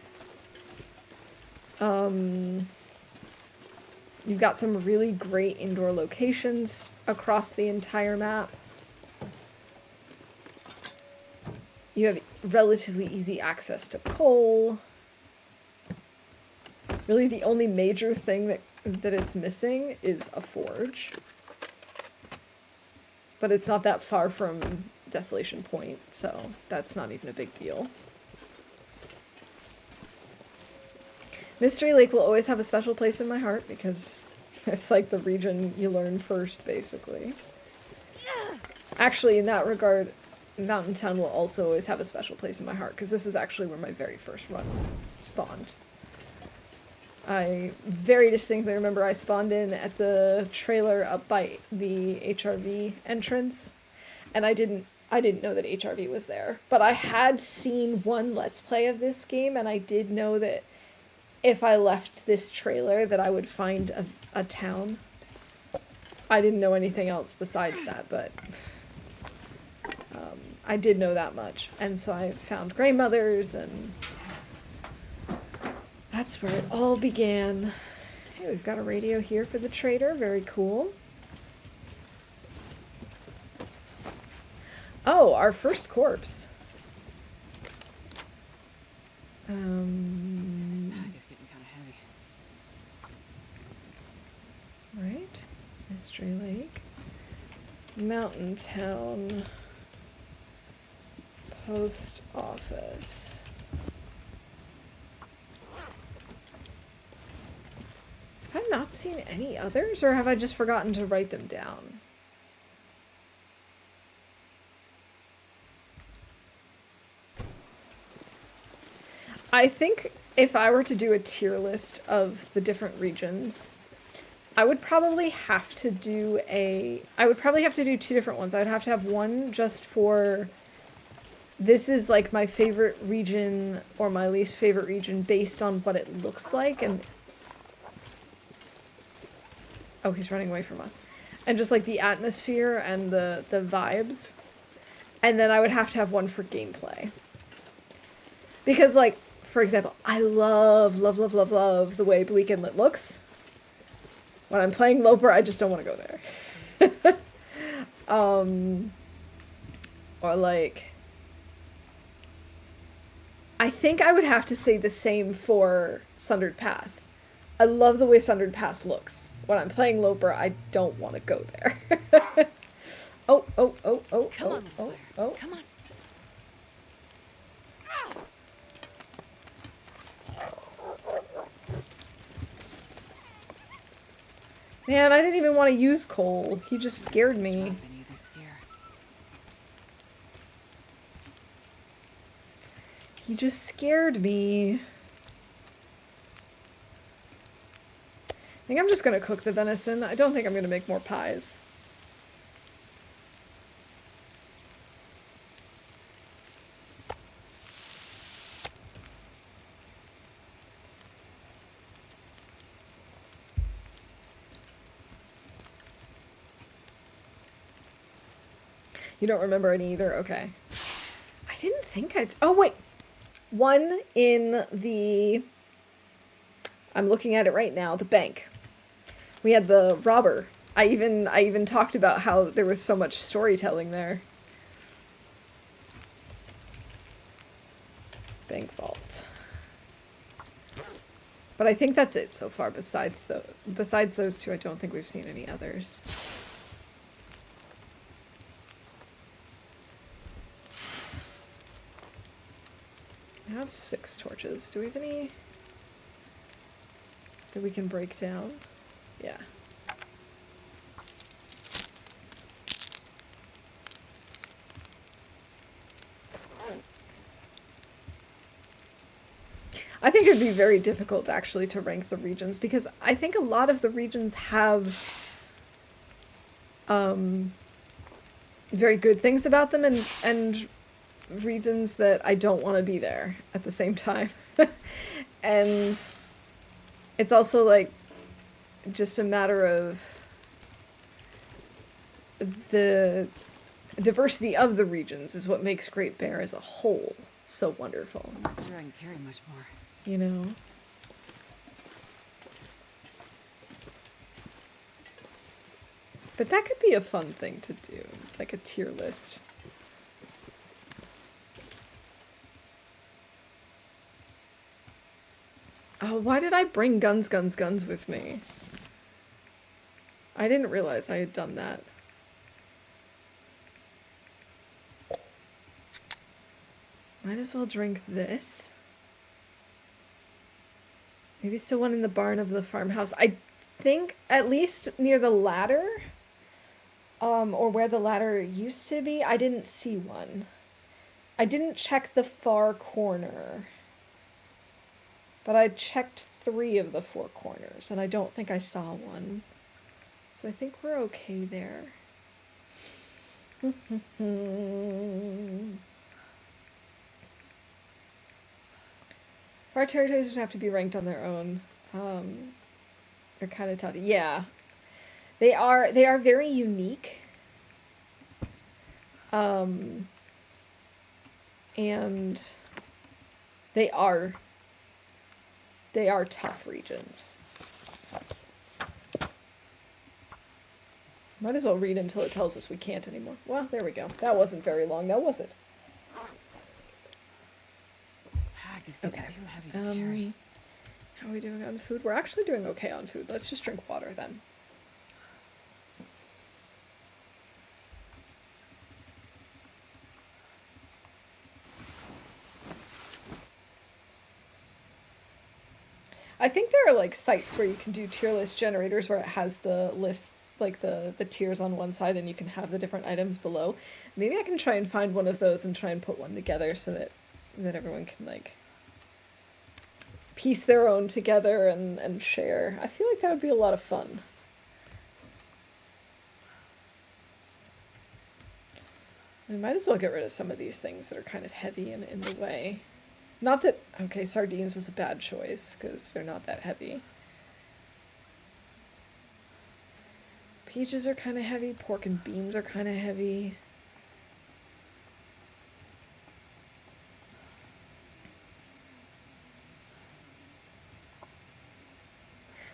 You've got some really great indoor locations across the entire map. You have relatively easy access to coal. Really, the only major thing that it's missing is a forge. But it's not that far from Desolation Point, so that's not even a big deal. Mystery Lake will always have a special place in my heart because it's like the region you learn first, basically. Actually, in that regard, Mountain Town will also always have a special place in my heart because this is actually where my very first run spawned. I very distinctly remember I spawned in at the trailer up by the HRV entrance, and I didn't know that HRV was there. But I had seen one Let's Play of this game, and I did know that if I left this trailer that I would find a town. I didn't know anything else besides that, but I did know that much. And so I found Greymothers, and that's where it all began. Hey, we've got a radio here for the trader. Very cool. Oh, our first corpse. This bag is getting kind of heavy. Right. Mystery Lake. Mountain Town. Post office. Have I not seen any others, or have I just forgotten to write them down? I think if I were to do a tier list of the different regions, I would probably have to do two different ones. I would have to have one just for, this is like my favorite region or my least favorite region based on what it looks like, and oh, he's running away from us. And just like the atmosphere and the vibes. And then I would have to have one for gameplay. Because, like, for example, I love the way Bleak Inlet looks. When I'm playing Loper, I just don't want to go there. Or like, I think I would have to say the same for Sundered Pass. I love the way Sundered Pass looks. When I'm playing Loper, I don't want to go there. Oh. Come on, oh. Come on. Man, I didn't even want to use coal. He just scared me. Been either scare. He just scared me. I think I'm just gonna cook the venison. I don't think I'm gonna make more pies. You don't remember any either? Okay. I didn't think I'd... Oh, wait. One in the... I'm looking at it right now. The bank. We had the robber. I even talked about how there was so much storytelling there. Bank vault. But I think that's it so far. Besides those two, I don't think we've seen any others. I have 6 torches. Do we have any that we can break down? Yeah. I think it would be very difficult actually to rank the regions because I think a lot of the regions have very good things about them and reasons that I don't want to be there at the same time. And it's also like just a matter of the diversity of the regions is what makes Great Bear as a whole so wonderful. I'm not sure I can carry much more. You know? But that could be a fun thing to do, like a tier list. Oh, why did I bring guns with me? I didn't realize I had done that. Might as well drink this. Maybe still one in the barn of the farmhouse. I think at least near the ladder, or where the ladder used to be, I didn't see one. I didn't check the far corner. But I checked 3 of the 4 corners, and I don't think I saw one. So I think we're okay there. Our territories would have to be ranked on their own. They're kind of tough. Yeah. They are very unique. And they are tough regions. Might as well read until it tells us we can't anymore. Well, there we go. That wasn't very long now, was it? This pack is getting too heavy to carry. How are we doing on food? We're actually doing okay on food. Let's just drink water then. I think there are like sites where you can do tier list generators where it has the list, like the tiers on one side and you can have the different items below. Maybe I can try and find one of those and try and put one together so that everyone can like piece their own together and share. I feel like that would be a lot of fun. We might as well get rid of some of these things that are kind of heavy and in the way. Not that... Okay, sardines was a bad choice, because they're not that heavy. Peaches are kind of heavy. Pork and beans are kind of heavy.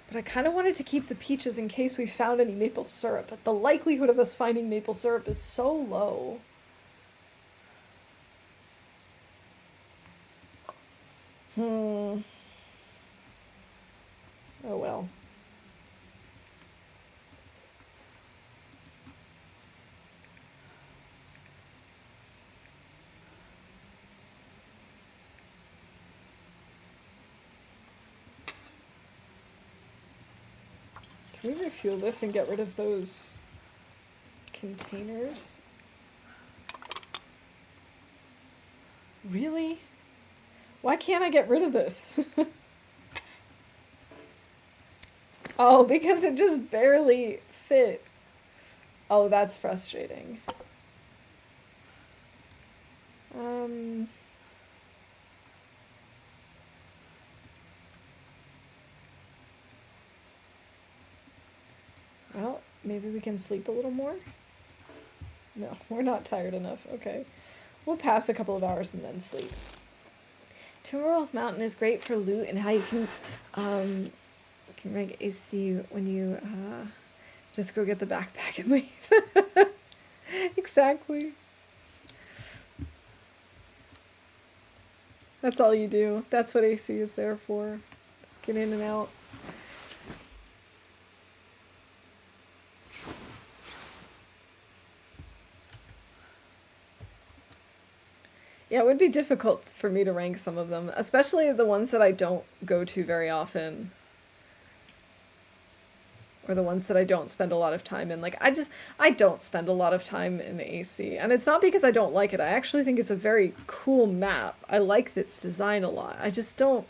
But I kind of wanted to keep the peaches in case we found any maple syrup, but the likelihood of us finding maple syrup is so low. Oh well. Can we refuel this and get rid of those containers? Really? Why can't I get rid of this? Oh, because it just barely fit. Oh, that's frustrating. Well, maybe we can sleep a little more. No, we're not tired enough. Okay. We'll pass a couple of hours and then sleep. Timberwolf Mountain is great for loot and how you can rank AC when you just go get the backpack and leave. Exactly. That's all you do. That's what AC is there for. Just get in and out. Yeah, it would be difficult for me to rank some of them, especially the ones that I don't go to very often. Or the ones that I don't spend a lot of time in. Like, I don't spend a lot of time in AC. And it's not because I don't like it. I actually think it's a very cool map. I like its design a lot. I just don't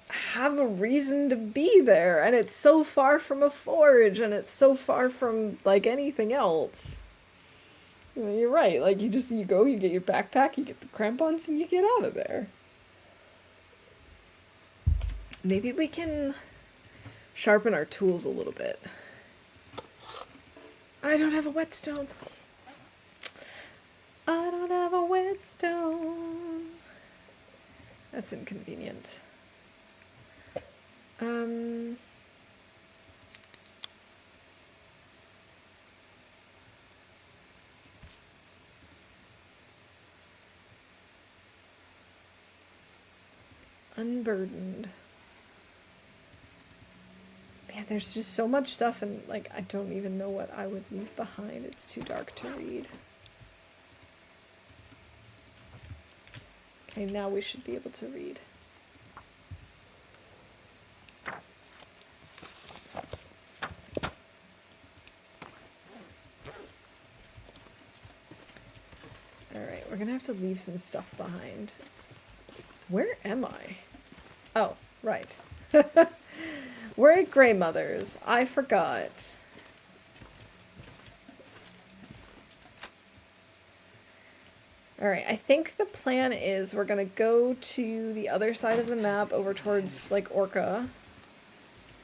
have a reason to be there. And it's so far from a forge. And it's so far from, like, anything else. You know, you're right. Like, you go, you get your backpack, you get the crampons, and you get out of there. Maybe we can sharpen our tools a little bit. I don't have a whetstone. I don't have a whetstone. That's inconvenient. Unburdened. Man, there's just so much stuff and, like, I don't even know what I would leave behind. It's too dark to read. Okay, now we should be able to read. Alright, we're gonna have to leave some stuff behind. Where am I? Oh, right. We're at Grey Mother's. I forgot. Alright, I think the plan is we're gonna go to the other side of the map over towards, like, Orca.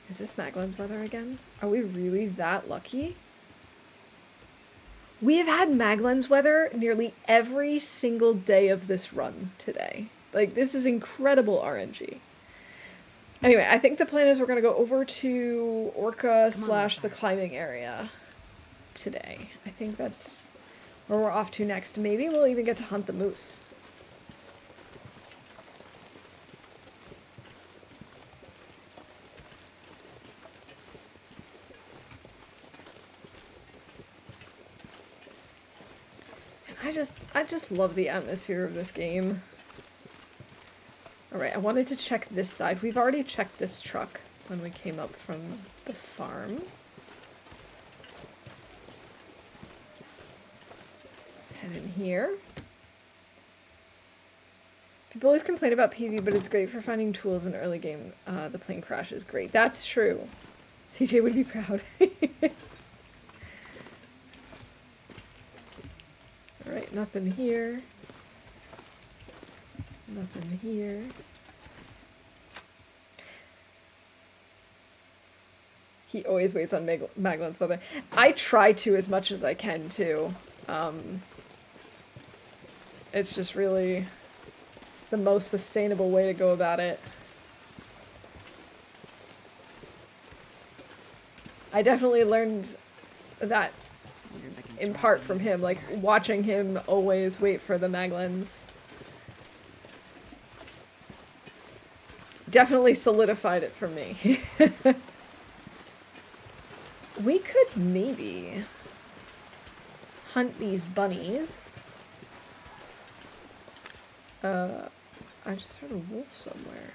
Is this Maglan's weather again? Are we really that lucky? We have had Maglan's weather nearly every single day of this run today. Like, this is incredible RNG. Anyway, I think the plan is we're going to go over to Orca / the climbing area today. I think that's where we're off to next. Maybe we'll even get to hunt the moose. And I just love the atmosphere of this game. Alright, I wanted to check this side. We've already checked this truck when we came up from the farm. Let's head in here. People always complain about PV, but it's great for finding tools in early game. The plane crash is great. That's true. CJ would be proud. Alright, nothing here. Nothing here. He always waits on Maglan's weather. I try to as much as I can, too. It's just really the most sustainable way to go about it. I definitely learned that in part from him, like, watching him always wait for the Maglans. Definitely solidified it for me. We could maybe hunt these bunnies. I just heard a wolf somewhere.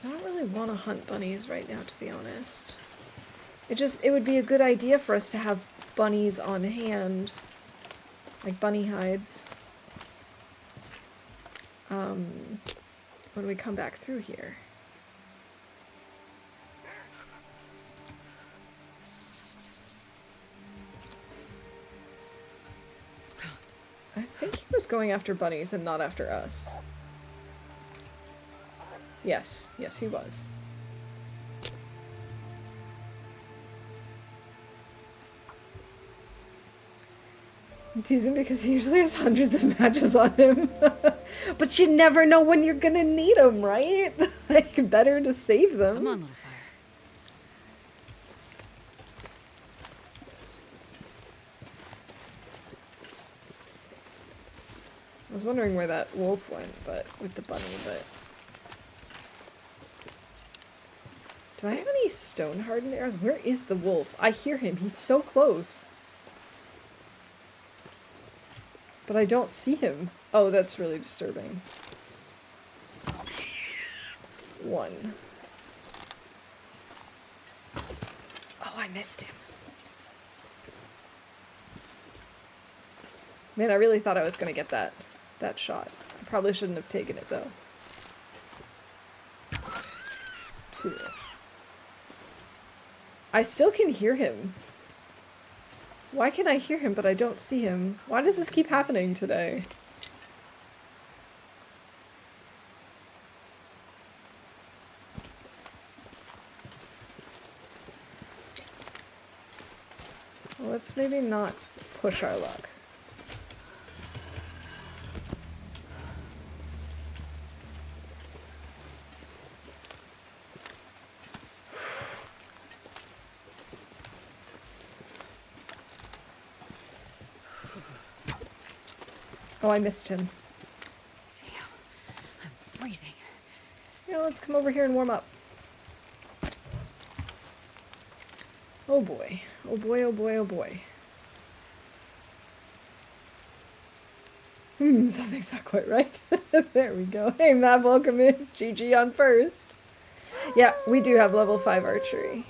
But I don't really want to hunt bunnies right now, to be honest. It would be a good idea for us to have bunnies on hand. Like bunny hides. When we come back through here. I think he was going after bunnies and not after us. Yes, he was. I'm teasing because he usually has hundreds of matches on him. But you never know when you're gonna need them, right? Like, better to save them. Come on, little fire. I was wondering where that wolf went, but with the bunny, but... Do I have any stone hardened arrows? Where is the wolf? I hear him. He's so close. But I don't see him. Oh, that's really disturbing. 1. Oh, I missed him. Man, I really thought I was gonna get that shot. I probably shouldn't have taken it though. 2. I still can hear him. Why can I hear him but I don't see him? Why does this keep happening today? Well, let's maybe not push our luck. Oh, I missed him. Damn, I'm freezing. Yeah, let's come over here and warm up. Oh boy. Oh boy, oh boy, oh boy. Something's not quite right. There we go. Hey, Matt, welcome in. GG on first. Yeah, we do have level 5 archery.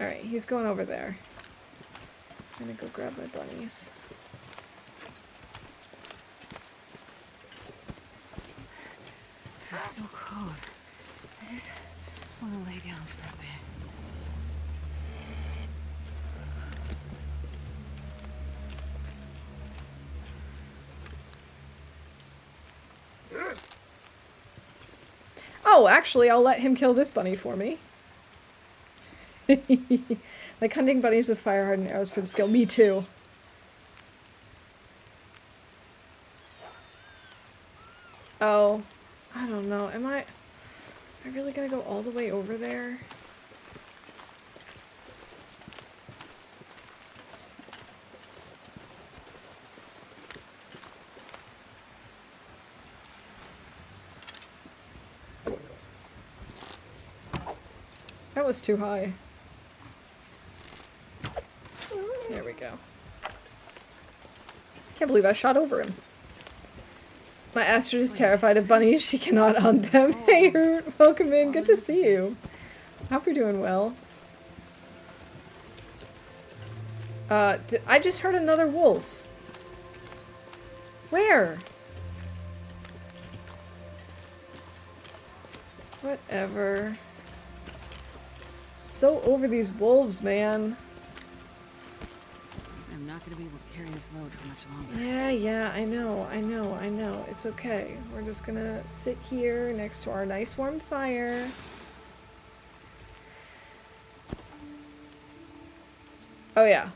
Alright, he's going over there. I'm gonna go grab my bunnies. It's so cold. I just want to lay down for a bit. Oh, actually, I'll let him kill this bunny for me. Like hunting bunnies with fire hardened arrows for the skill. Me too. Oh, I don't know. Am I really gonna go all the way over there? That was too high. There we go. Can't believe I shot over him. My Astrid is terrified of bunnies. She cannot hunt them. Hey, Hoot. Welcome in. Good to see you. Hope you're doing well. I just heard another wolf. Where? Whatever. So over these wolves, man. I'm not going to be able to carry this load for much longer. Yeah, I know. It's okay. We're just gonna sit here next to our nice warm fire. Oh yeah,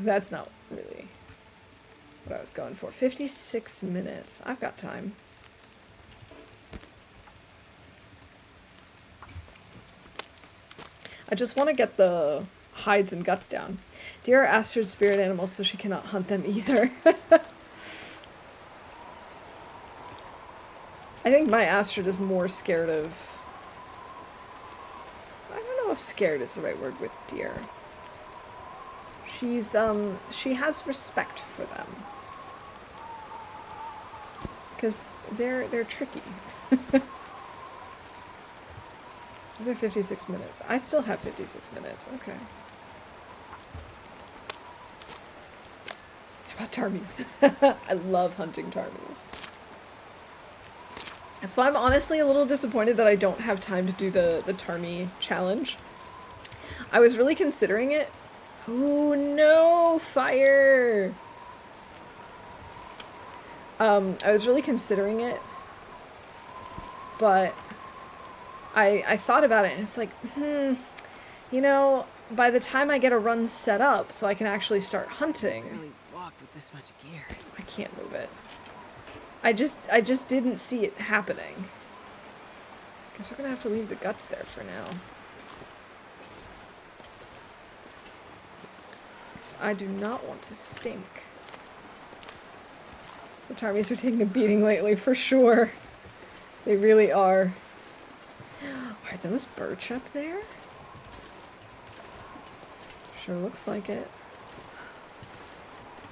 that's not really what I was going for. 56 minutes. I've got time. I just want to get the hides and guts down. Deer are Astrid's spirit animals, so she cannot hunt them either. I think my Astrid is more scared of... I don't know if scared is the right word with deer. She's, she has respect for them. Because they're tricky. They're 56 minutes. I still have 56 minutes. Okay. How about Tarmies? I love hunting Tarmies. That's why I'm honestly a little disappointed that I don't have time to do the Tarmy challenge. I was really considering it. Oh no, fire! I was really considering it, but I thought about it and it's like, you know, by the time I get a run set up so I can actually start hunting... I barely walk with this much gear. I can't move it. I just didn't see it happening. Guess we're gonna have to leave the guts there for now. I do not want to stink. The Tarmies are taking a beating lately, for sure. They really are. Are those birch up there? Sure looks like it.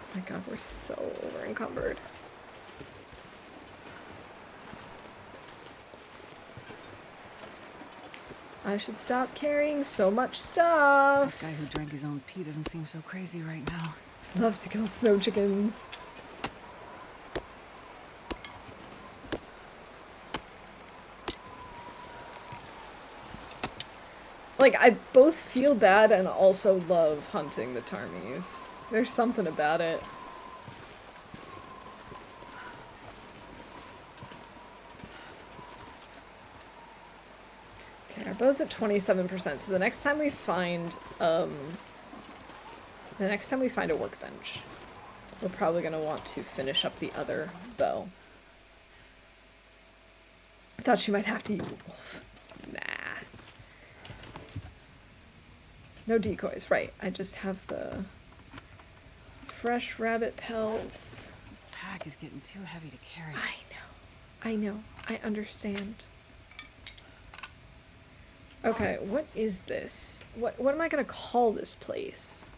Oh my god, we're so over-encumbered. I should stop carrying so much stuff. That guy who drank his own pee doesn't seem so crazy right now. Loves to kill snow chickens. Like, I both feel bad and also love hunting the Tarmies. There's something about it. Okay, our bow's at 27%, so the next time we find a workbench, we're probably gonna want to finish up the other bow. I thought she might have to eat wolf. Nah. No decoys, right. I just have the fresh rabbit pelts. This pack is getting too heavy to carry. I know. I understand. Okay, what is this? What am I gonna call this place?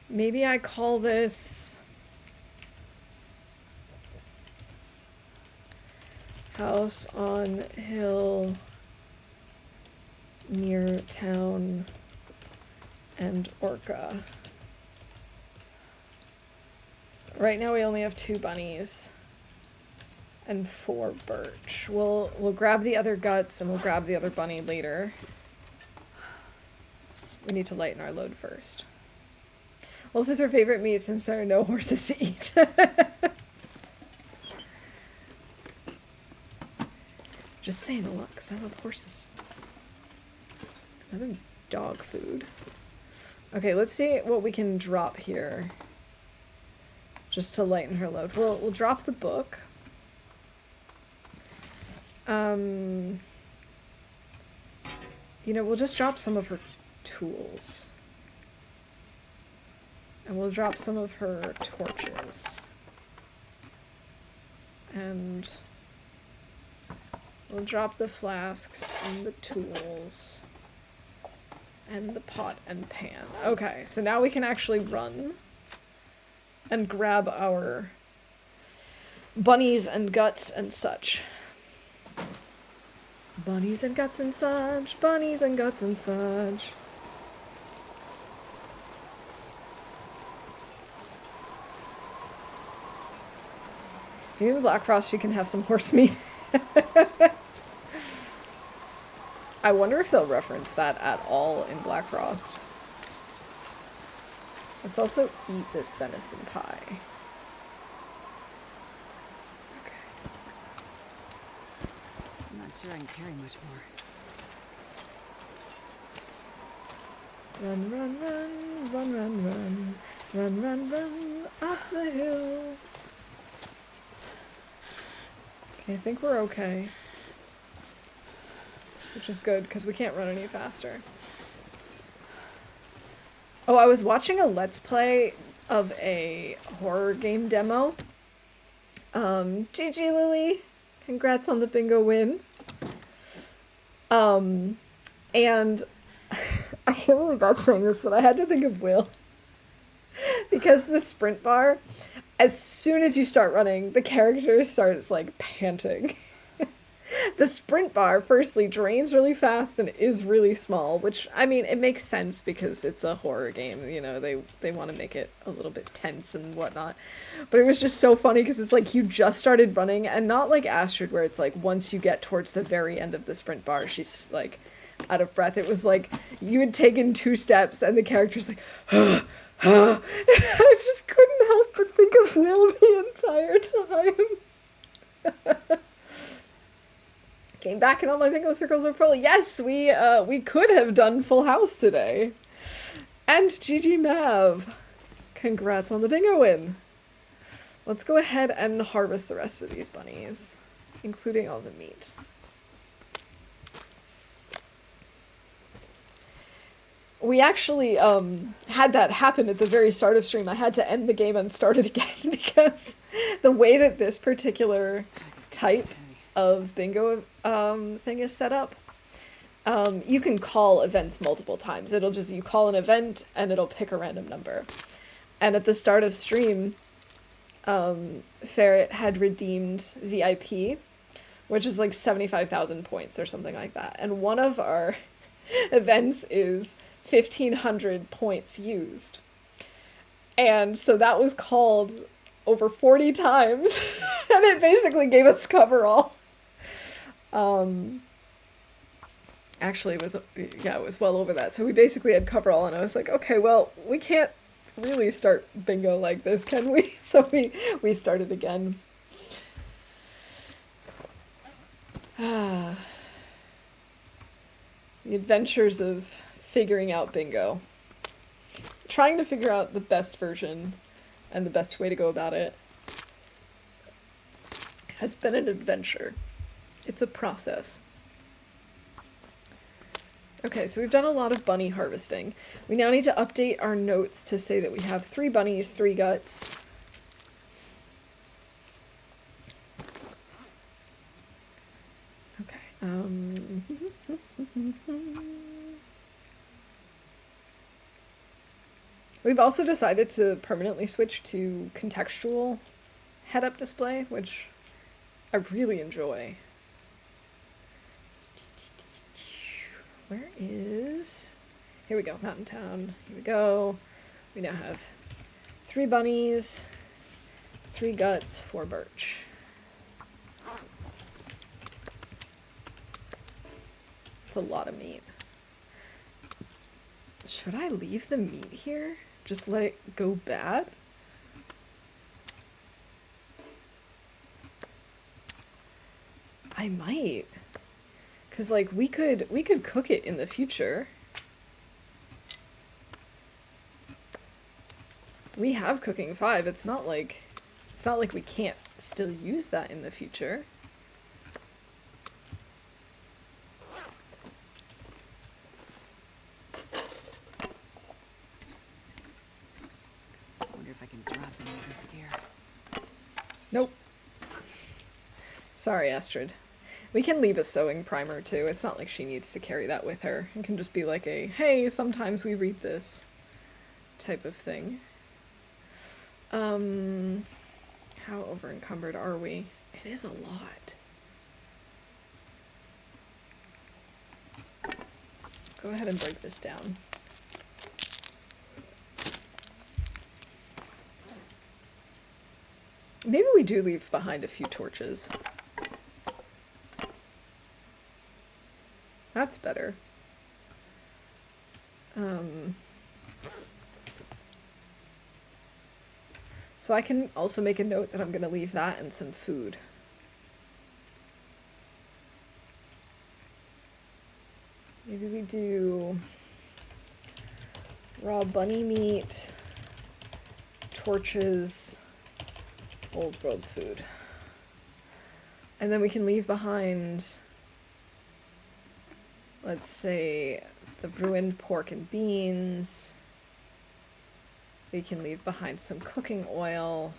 Maybe I call this House on Hill near town and Orca. Right now we only have 2 bunnies and 4 birch. We'll grab the other guts and we'll grab the other bunny later. We need to lighten our load first. Wolf is her favorite meat since there are no horses to eat. Just saying a lot because I love horses. Another dog food. Okay, let's see what we can drop here. Just to lighten her load. We'll drop the book. You know, we'll just drop some of her tools. And we'll drop some of her torches. And we'll drop the flasks and the tools. And the pot and pan. Okay, so now we can actually run and grab our bunnies and guts and such. Bunnies and guts and such. Bunnies and guts and such. Maybe in Black Frost you can have some horse meat. I wonder if they'll reference that at all in Black Frost. Let's also eat this venison pie. Okay. I'm not sure I can carry much more. Run, run, run, run, run, run, run, run, run, up the hill. Okay, I think we're okay. Which is good, because we can't run any faster. Oh, I was watching a Let's Play of a horror game demo. GG Lily, congrats on the bingo win. And I feel really bad saying this, but I had to think of Will. Because the sprint bar, as soon as you start running, the character starts, like, panting. The sprint bar, firstly, drains really fast and is really small, which, I mean, it makes sense because it's a horror game, you know, they want to make it a little bit tense and whatnot. But it was just so funny because it's like you just started running, and not like Astrid where it's like once you get towards the very end of the sprint bar, she's, like, out of breath. It was like you had taken 2 steps and the character's like, and I just couldn't help but think of Will the entire time. Came back and all my bingo circles are full. Yes, we could have done Full House today. And GG Mav. Congrats on the bingo win. Let's go ahead and harvest the rest of these bunnies, including all the meat. We actually had that happen at the very start of stream. I had to end the game and start it again because the way that this particular type of bingo thing is set up, you can call events multiple times. You call an event and it'll pick a random number. And at the start of stream, Ferret had redeemed VIP, which is like 75,000 points or something like that. And one of our events is 1,500 points used. And so that was called over 40 times, and it basically gave us coverall. Actually, it was well over that. So we basically had coverall, and I was like, okay, well, we can't really start bingo like this, can we? So we started again. The adventures of figuring out bingo. Trying to figure out the best version and the best way to go about it has been an adventure. It's a process. Okay, so we've done a lot of bunny harvesting. We now need to update our notes to say that we have 3 bunnies, 3 guts. Okay. We've also decided to permanently switch to contextual head-up display, which I really enjoy. Where is... Here we go, Mountain Town. Here we go. We now have 3 bunnies, 3 guts, 4 birch. It's a lot of meat. Should I leave the meat here? Just let it go bad? I might. 'Cause like we could cook it in the future. We have cooking 5. It's not like we can't still use that in the future. I wonder if I can drop them with a scare. Nope. Sorry, Astrid. We can leave a sewing primer too. It's not like she needs to carry that with her. It can just be like a, hey, sometimes we read this type of thing. How over encumbered are we? It is a lot. Go ahead and break this down. Maybe we do leave behind a few torches. That's better. So I can also make a note that I'm going to leave that and some food. Maybe we do raw bunny meat, torches, old world food. And then we can leave behind, let's say, the ruined pork and beans. We can leave behind some cooking oil.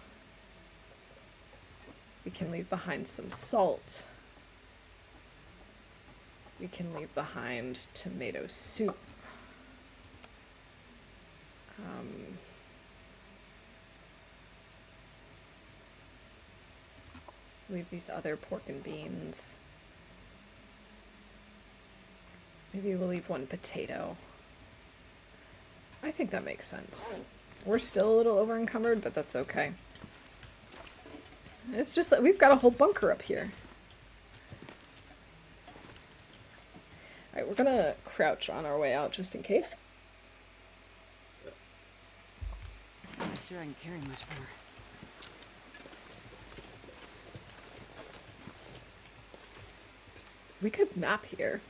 We can leave behind some salt. We can leave behind tomato soup. Leave these other pork and beans. Maybe we'll leave 1 potato. I think that makes sense. We're still a little over encumbered, but that's okay. It's just that we've got a whole bunker up here. Alright, we're gonna crouch on our way out just in case. I'm not sure I can carry much more. We could map here.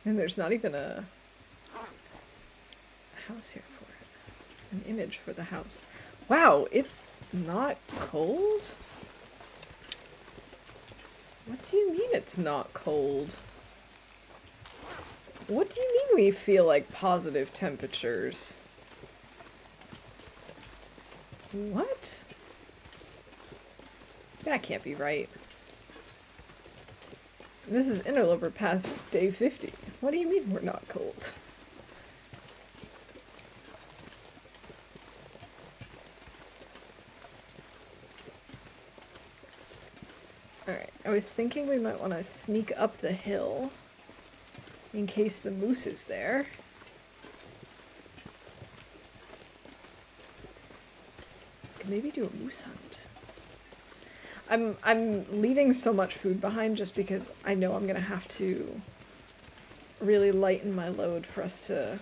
And there's not even a house here for it. An image for the house. Wow, it's not cold? What do you mean it's not cold? What do you mean we feel like positive temperatures? What? That can't be right. This is Interloper past day 50. What do you mean we're not cold? Alright, I was thinking we might want to sneak up the hill in case the moose is there. Could maybe do a moose hunt. I'm leaving so much food behind just because I know I'm gonna have to really lighten my load for us to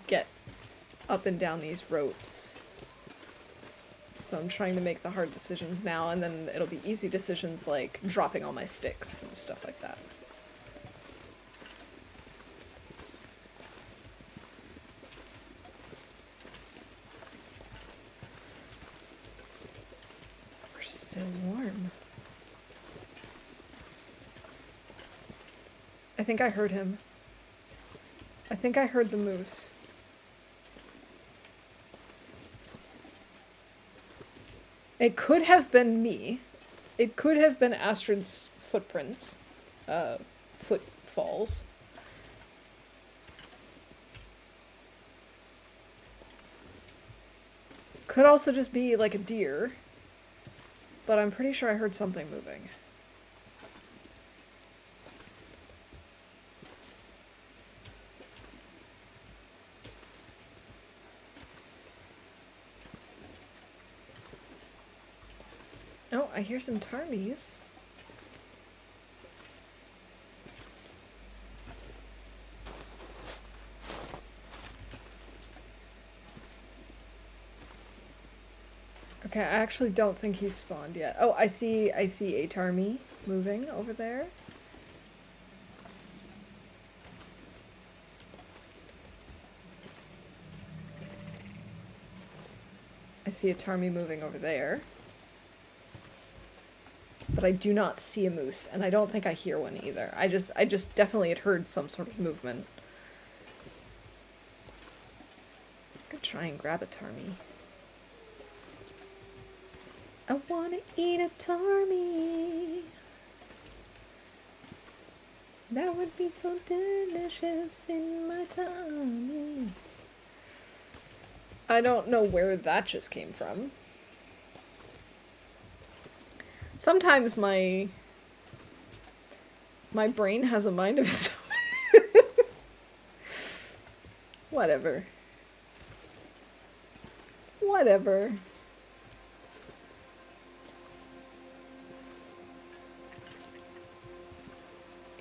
get up and down these ropes. So I'm trying to make the hard decisions now, and then it'll be easy decisions like dropping all my sticks and stuff like that. We're still warm. I think I heard him. I think I heard the moose. It could have been me. It could have been Astrid's footprints. Footfalls. Could also just be like a deer. But I'm pretty sure I heard something moving. Oh, I hear some ptarmies. Okay, I actually don't think he's spawned yet. Oh, I see a ptarmy moving over there. I see a ptarmy moving over there. But I do not see a moose, and I don't think I hear one either. I just definitely had heard some sort of movement. I could try and grab a ptarmy. I wanna eat a ptarmy. That would be so delicious in my tummy. I don't know where that just came from. Sometimes my brain has a mind of its own. Whatever. Whatever.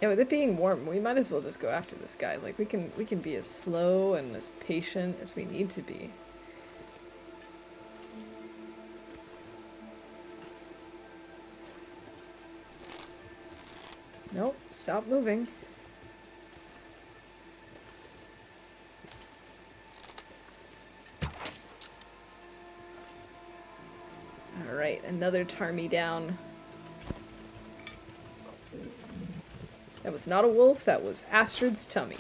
Yeah, with it being warm, we might as well just go after this guy. Like, we can be as slow and as patient as we need to be. Nope, stop moving. Alright, another ptarmy down. That was not a wolf, that was Astrid's tummy.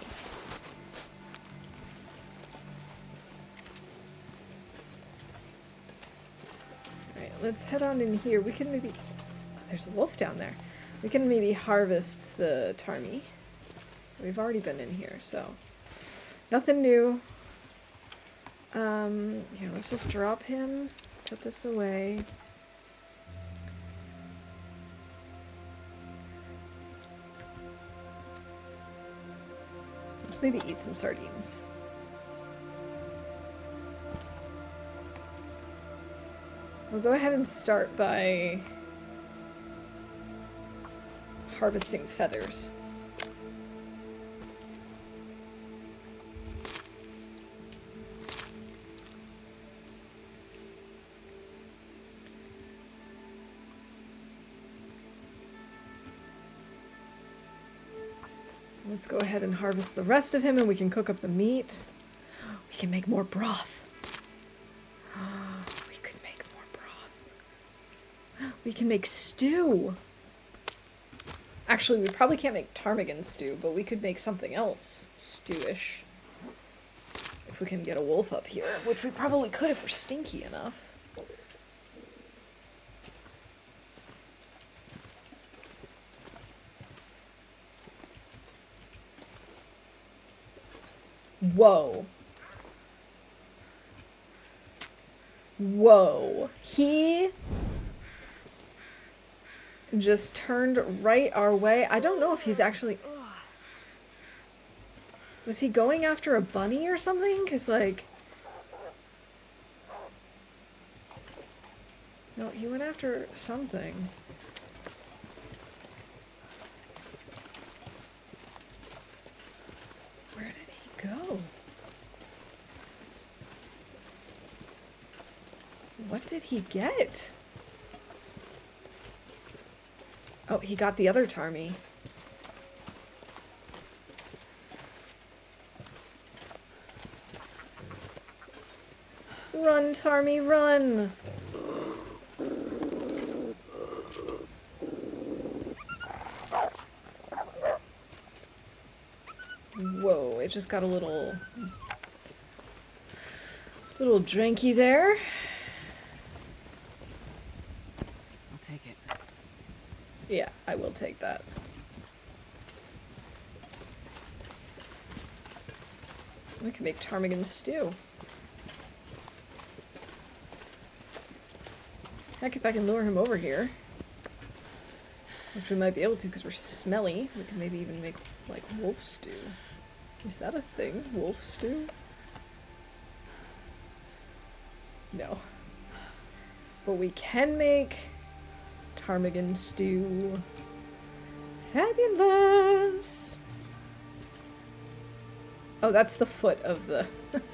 Alright, let's head on in here. We can maybe... Oh, there's a wolf down there. We can maybe harvest the ptarmy. We've already been in here, so... Nothing new. Here, let's just drop him. Put this away. Let's maybe eat some sardines. We'll go ahead and start by harvesting feathers. Let's go ahead and harvest the rest of him and we can cook up the meat. We can make more broth. We could make more broth. We can make stew. Actually, we probably can't make ptarmigan stew, but we could make something else stewish. If we can get a wolf up here, which we probably could if we're stinky enough. Whoa. Whoa. He just turned right our way. I don't know if he's actually... Was he going after a bunny or something? Because, like... No, he went after something. Where did he go? What did he get? Oh, he got the other Tarmy. Run, Tarmy, run! Whoa, it just got a little drinky there. I'll take it. Yeah, I will take that. We can make ptarmigan stew. Heck, if I can lure him over here. Which we might be able to because we're smelly. We can maybe even make, like, wolf stew. Is that a thing? Wolf stew? No. But we can make ptarmigan stew. Fabulous! Oh, that's the foot of the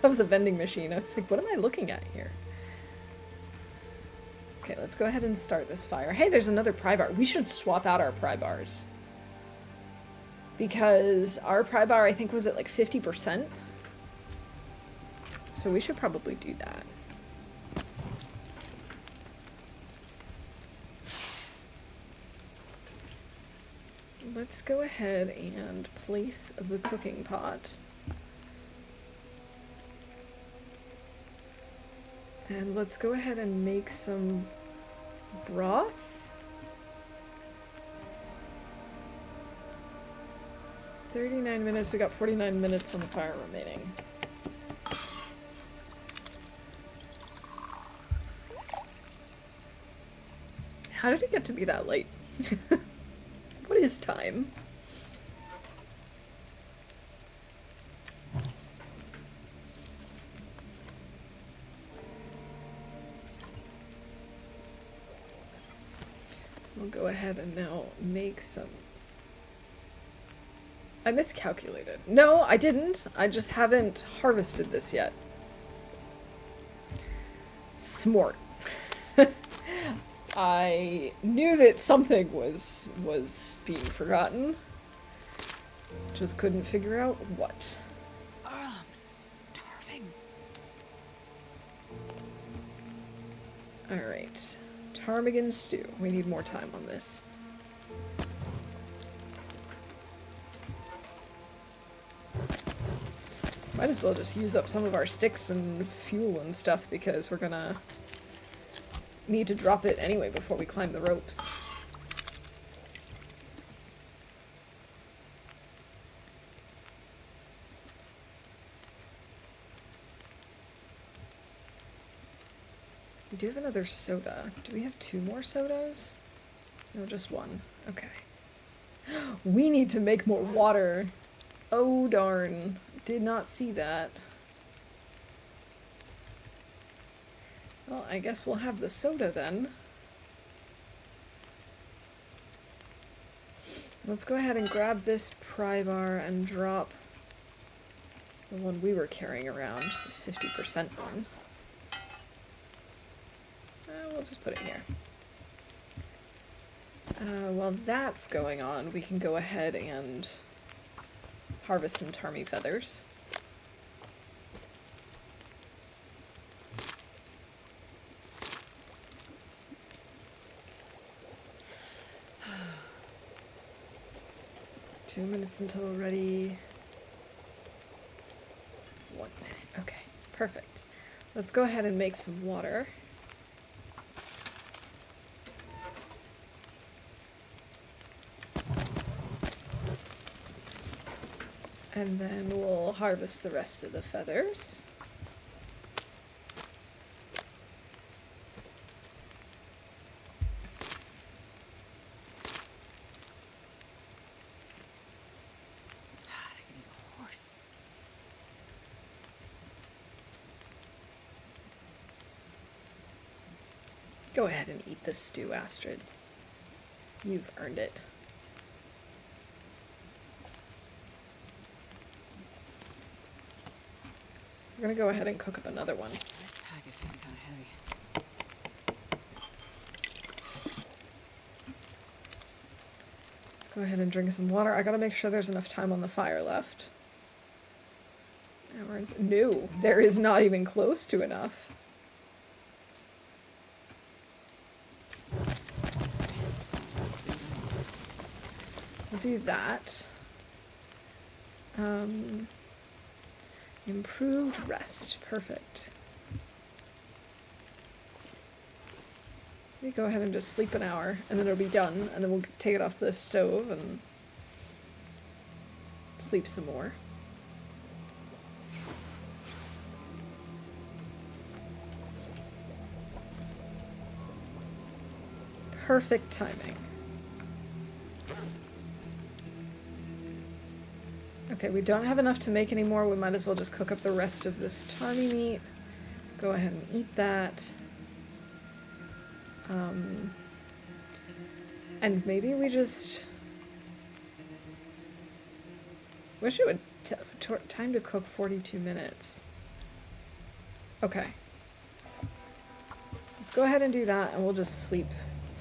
of the vending machine. I was like, what am I looking at here? Okay, let's go ahead and start this fire. Hey, there's another pry bar. We should swap out our pry bars. Because our pry bar, I think, was at like 50%. So we should probably do that. Let's go ahead and place the cooking pot. And let's go ahead and make some broth. 39 minutes, we got 49 minutes on the fire remaining. How did it get to be that late? What is time? We'll go ahead and now make some... I miscalculated. No, I didn't. I just haven't harvested this yet. Smart. I knew that something was being forgotten. Just couldn't figure out what. Oh, I'm starving. Alright. Ptarmigan stew. We need more time on this. Might as well just use up some of our sticks and fuel and stuff because we're gonna need to drop it anyway before we climb the ropes. We do have another soda. Do we have 2 more sodas? No, just 1. Okay. We need to make more water. Oh darn. Did not see that. Well, I guess we'll have the soda then. Let's go ahead and grab this pry bar and drop the one we were carrying around, this 50% one. We'll just put it in here. While that's going on, we can go ahead and harvest some Tarmy feathers. Two minutes until we're ready. 1 minute. Okay, perfect. Let's go ahead and make some water. And then we'll harvest the rest of the feathers. God, I can eat a horse. Go ahead and eat the stew, Astrid. You've earned it. We're gonna go ahead and cook up another one. This pack is getting kind of heavy. Let's go ahead and drink some water. I gotta make sure there's enough time on the fire left. No, there is not even close to enough. We'll do that. Improved rest. Perfect. We go ahead and just sleep an hour, and then it'll be done, and then we'll take it off the stove and sleep some more. Perfect timing. Okay, we don't have enough to make any more. We might as well just cook up the rest of this Tarmy meat. Go ahead and eat that. And maybe we just... Wish it would time to cook 42 minutes. Okay. Let's go ahead and do that, and we'll just sleep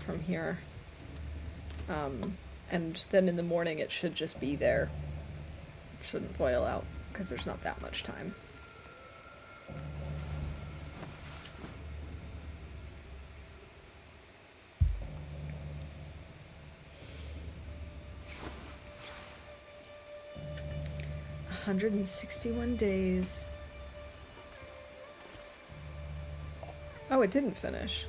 from here. And then in the morning it should just be there. It shouldn't boil out, because there's not that much time. $161 days. Oh, it didn't finish.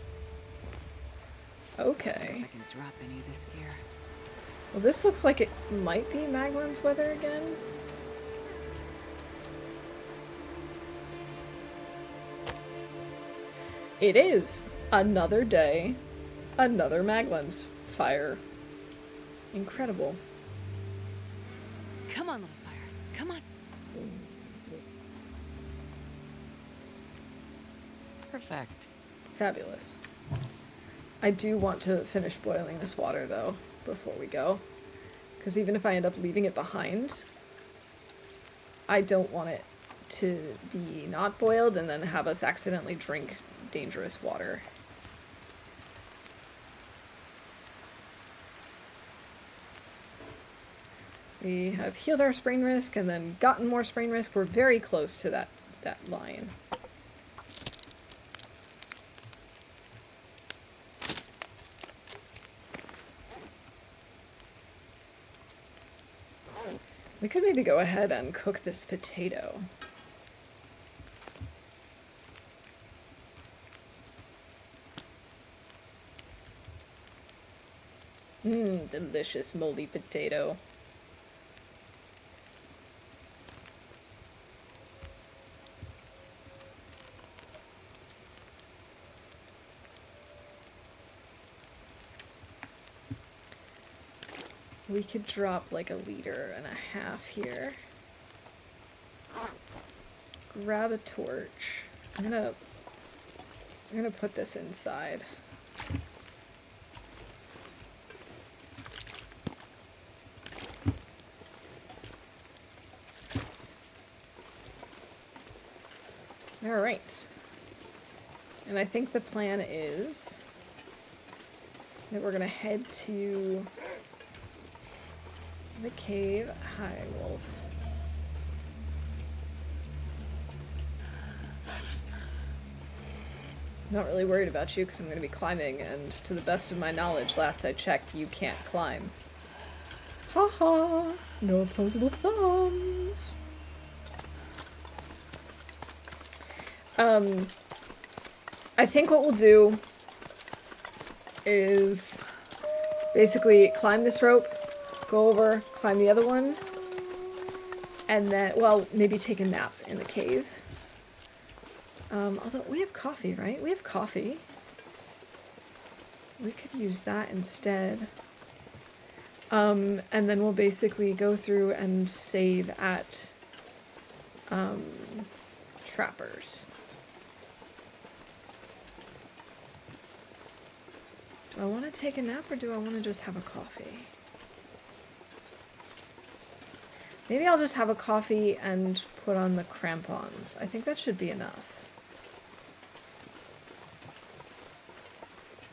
Okay. If I can drop any of this gear. Well, this looks like it might be Maglin's weather again. It is. Another day. Another Maglin's fire. Incredible. Come on, little fire. Come on. Perfect. Fabulous. I do want to finish boiling this water, though, before we go. Because even if I end up leaving it behind, I don't want it to be not boiled and then have us accidentally drink dangerous water. We have healed our sprain risk and then gotten more sprain risk. We're very close to that line. We could maybe go ahead and cook this potato. Delicious moldy potato. We could drop like 1.5 liters here. Grab a torch. I'm gonna put this inside. All right. And I think the plan is that we're gonna head to the cave. Hi, wolf. I'm not really worried about you because I'm going to be climbing, and to the best of my knowledge, last I checked, you can't climb. Haha! No opposable thumbs! I think what we'll do is basically climb this rope, go over, climb the other one, and then, well, maybe take a nap in the cave. Although we have coffee, right? We have coffee. We could use that instead. And then we'll basically go through and save at Trappers. Do I want to take a nap or do I want to just have a coffee? Maybe I'll just have a coffee and put on the crampons. I think that should be enough.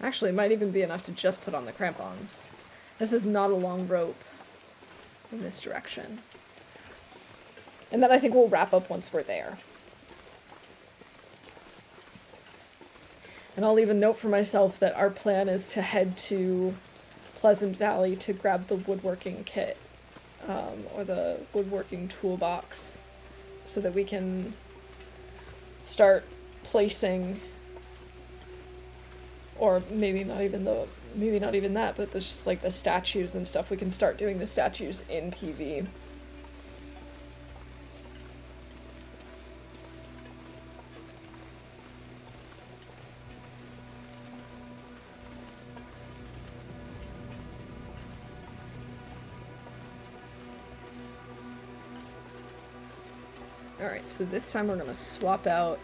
Actually, it might even be enough to just put on the crampons. This is not a long rope in this direction. And then I think we'll wrap up once we're there. And I'll leave a note for myself that our plan is to head to Pleasant Valley to grab the woodworking kit, or the woodworking toolbox, so that we can start placing, or maybe not even that, but just like the statues and stuff. We can start doing the statues in PV. Alright, so this time we're gonna swap out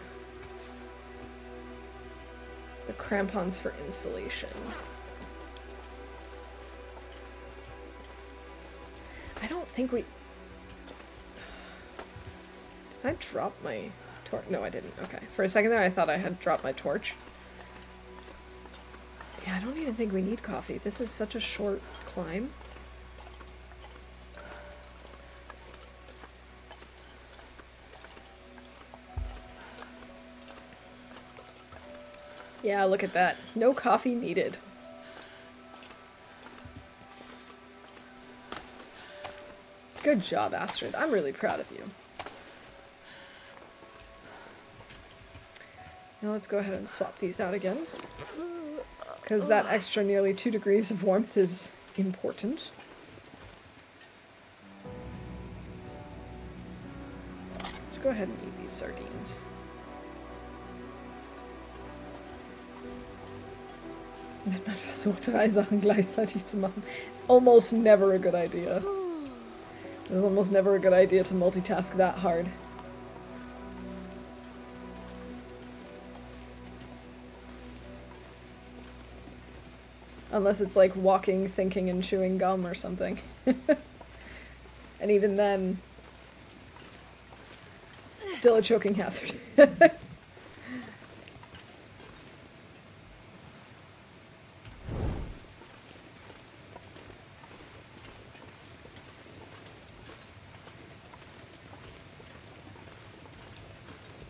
the crampons for insulation. I don't think we... Did I drop my torch? No, I didn't. Okay. For a second there, I thought I had dropped my torch. Yeah, I don't even think we need coffee. This is such a short climb. Yeah, look at that. No coffee needed. Good job, Astrid. I'm really proud of you. Now let's go ahead and swap these out again. Because that extra nearly 2 degrees of warmth is important. Let's go ahead and eat these sardines. Mit man versucht, 3 Sachen gleichzeitig zu machen. Almost never a good idea. It's almost never a good idea to multitask that hard. Unless it's like walking, thinking, and chewing gum or something. And even then, still a choking hazard.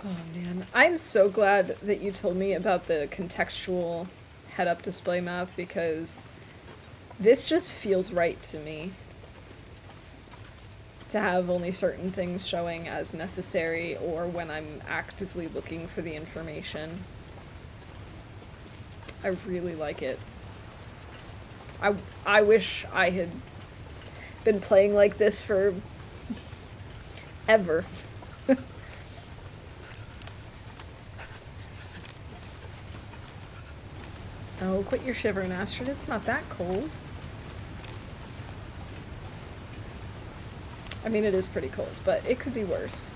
Oh man, I'm so glad that you told me about the contextual head-up display map, because this just feels right to me. To have only certain things showing as necessary or when I'm actively looking for the information. I really like it. I wish I had been playing like this for ever. Oh, quit your shivering, Astrid. It's not that cold. I mean, it is pretty cold, but it could be worse.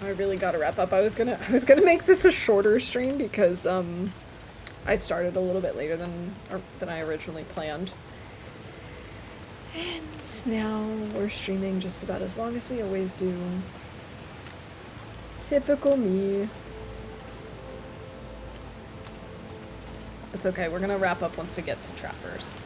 I really gotta wrap up. I was gonna make this a shorter stream because I started a little bit later than I originally planned. And now we're streaming just about as long as we always do. Typical me. It's okay, we're gonna wrap up once we get to Trappers.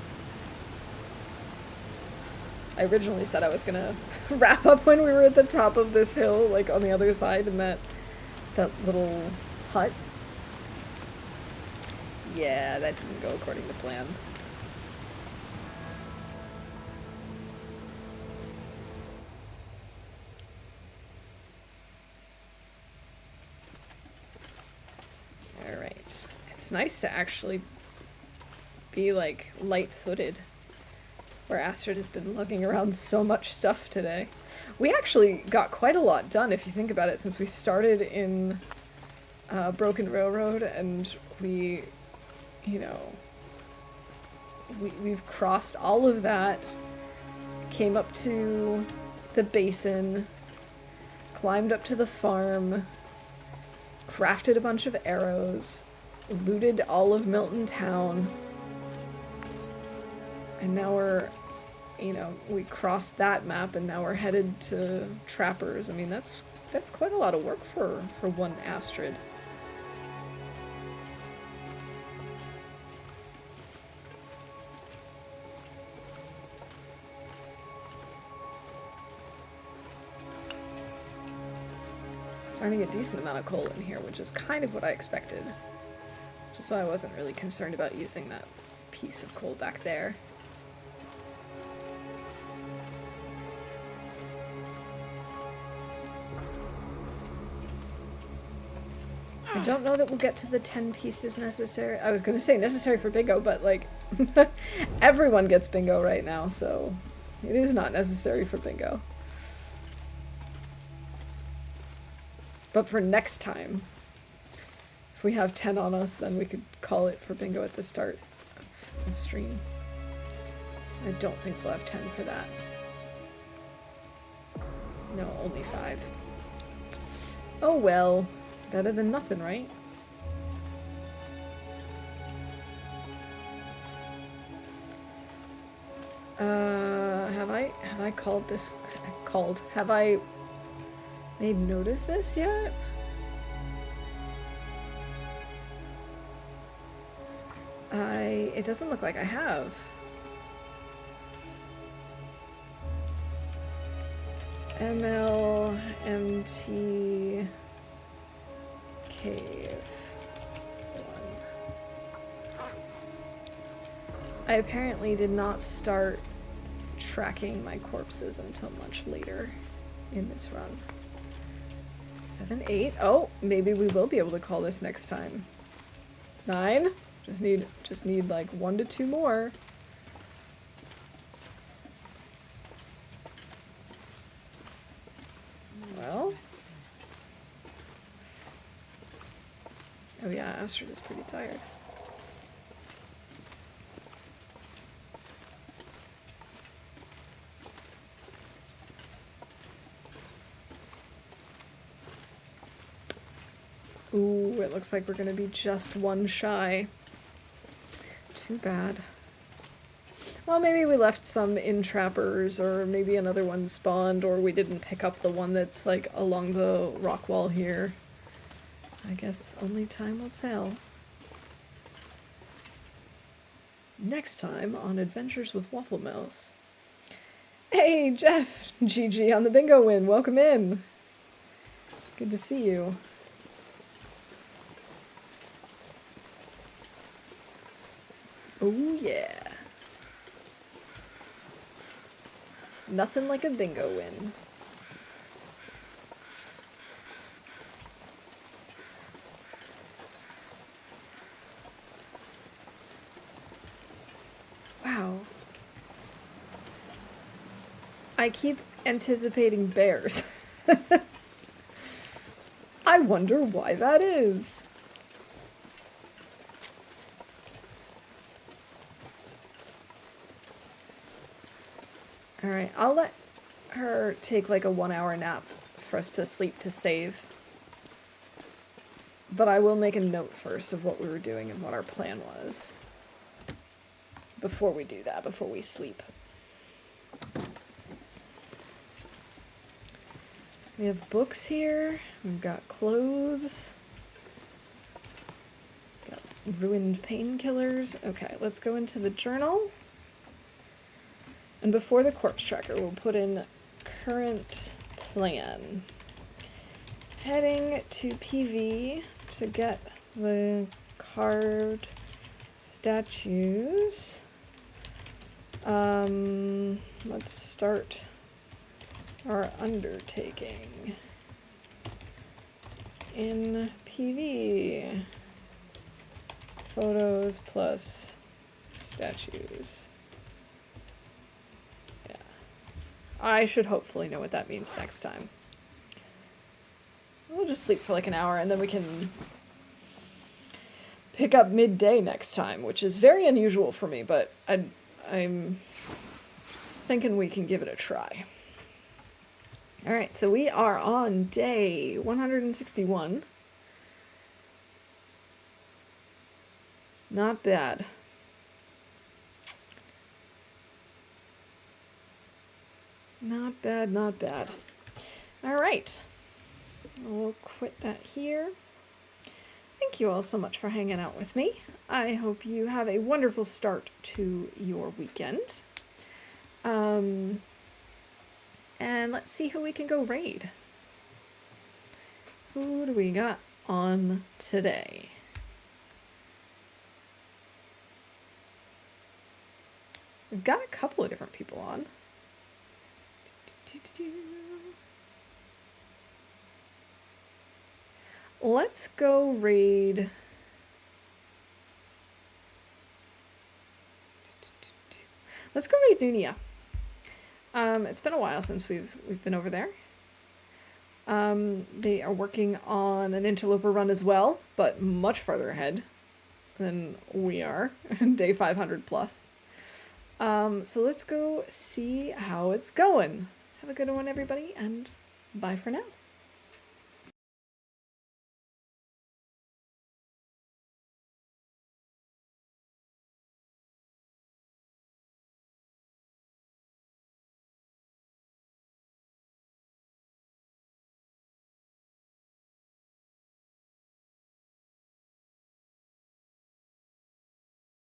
I originally said I was gonna wrap up when we were at the top of this hill, like on the other side in that little hut. Yeah, that didn't go according to plan. Alright. It's nice to actually be, like, light-footed. Where Astrid has been lugging around so much stuff today. We actually got quite a lot done, if you think about it, since we started in Broken Railroad, and we, you know, we've crossed all of that, came up to the basin, climbed up to the farm, crafted a bunch of arrows, looted all of Milton Town, and now we're, you know, we crossed that map and now we're headed to Trappers. I mean, that's quite a lot of work for one Astrid. Finding a decent amount of coal in here, which is kind of what I expected. Which is why I wasn't really concerned about using that piece of coal back there. I don't know that we'll get to the 10 pieces necessary. I was going to say necessary for bingo, but like everyone gets bingo right now, so it is not necessary for bingo. But for next time, if we have 10 on us, then we could call it for bingo at the start of stream. I don't think we'll have 10 for that. No, only 5. Oh well. Better than nothing, right? Have I called this? Have I made note of this yet? It doesn't look like I have. MLMT Cave 1. I apparently did not start tracking my corpses until much later in this run. 7, 8. Oh, maybe we will be able to call this next time. 9. Just need like 1 to 2 more. Well. Oh yeah, Astrid is pretty tired. Ooh, it looks like we're gonna be just 1 shy. Too bad. Well, maybe we left some in Trappers, or maybe another one spawned, or we didn't pick up the one that's like along the rock wall here. I guess only time will tell. Next time on Adventures with Waffle Mouse. Hey, Jeff! GG on the bingo win. Welcome in. Good to see you. Oh, yeah. Nothing like a bingo win. Wow. I keep anticipating bears. I wonder why that is. Alright, I'll let her take like a 1-hour nap for us to sleep to save. But I will make a note first of what we were doing and what our plan was. Before we do that, before we sleep. We have books here. We've got clothes. Got ruined painkillers. Okay, let's go into the journal. And before the corpse tracker, we'll put in current plan. Heading to PV to get the carved statues. Let's start our undertaking in PV. Photos plus statues. Yeah. I should hopefully know what that means next time. We'll just sleep for like an hour and then we can pick up midday next time, which is very unusual for me, but I'm thinking we can give it a try. All right, so we are on day 161. Not bad. Not bad, not bad. All right. We'll quit that here. Thank you all so much for hanging out with me. I hope you have a wonderful start to your weekend. And let's see who we can go raid. Who do we got on today? We've got a couple of different people on. Let's go raid. Let's go raid Nunia. It's been a while since we've been over there. They are working on an interloper run as well, but much farther ahead than we are, day 500 plus. So let's go see how it's going. Have a good one, everybody, and bye for now.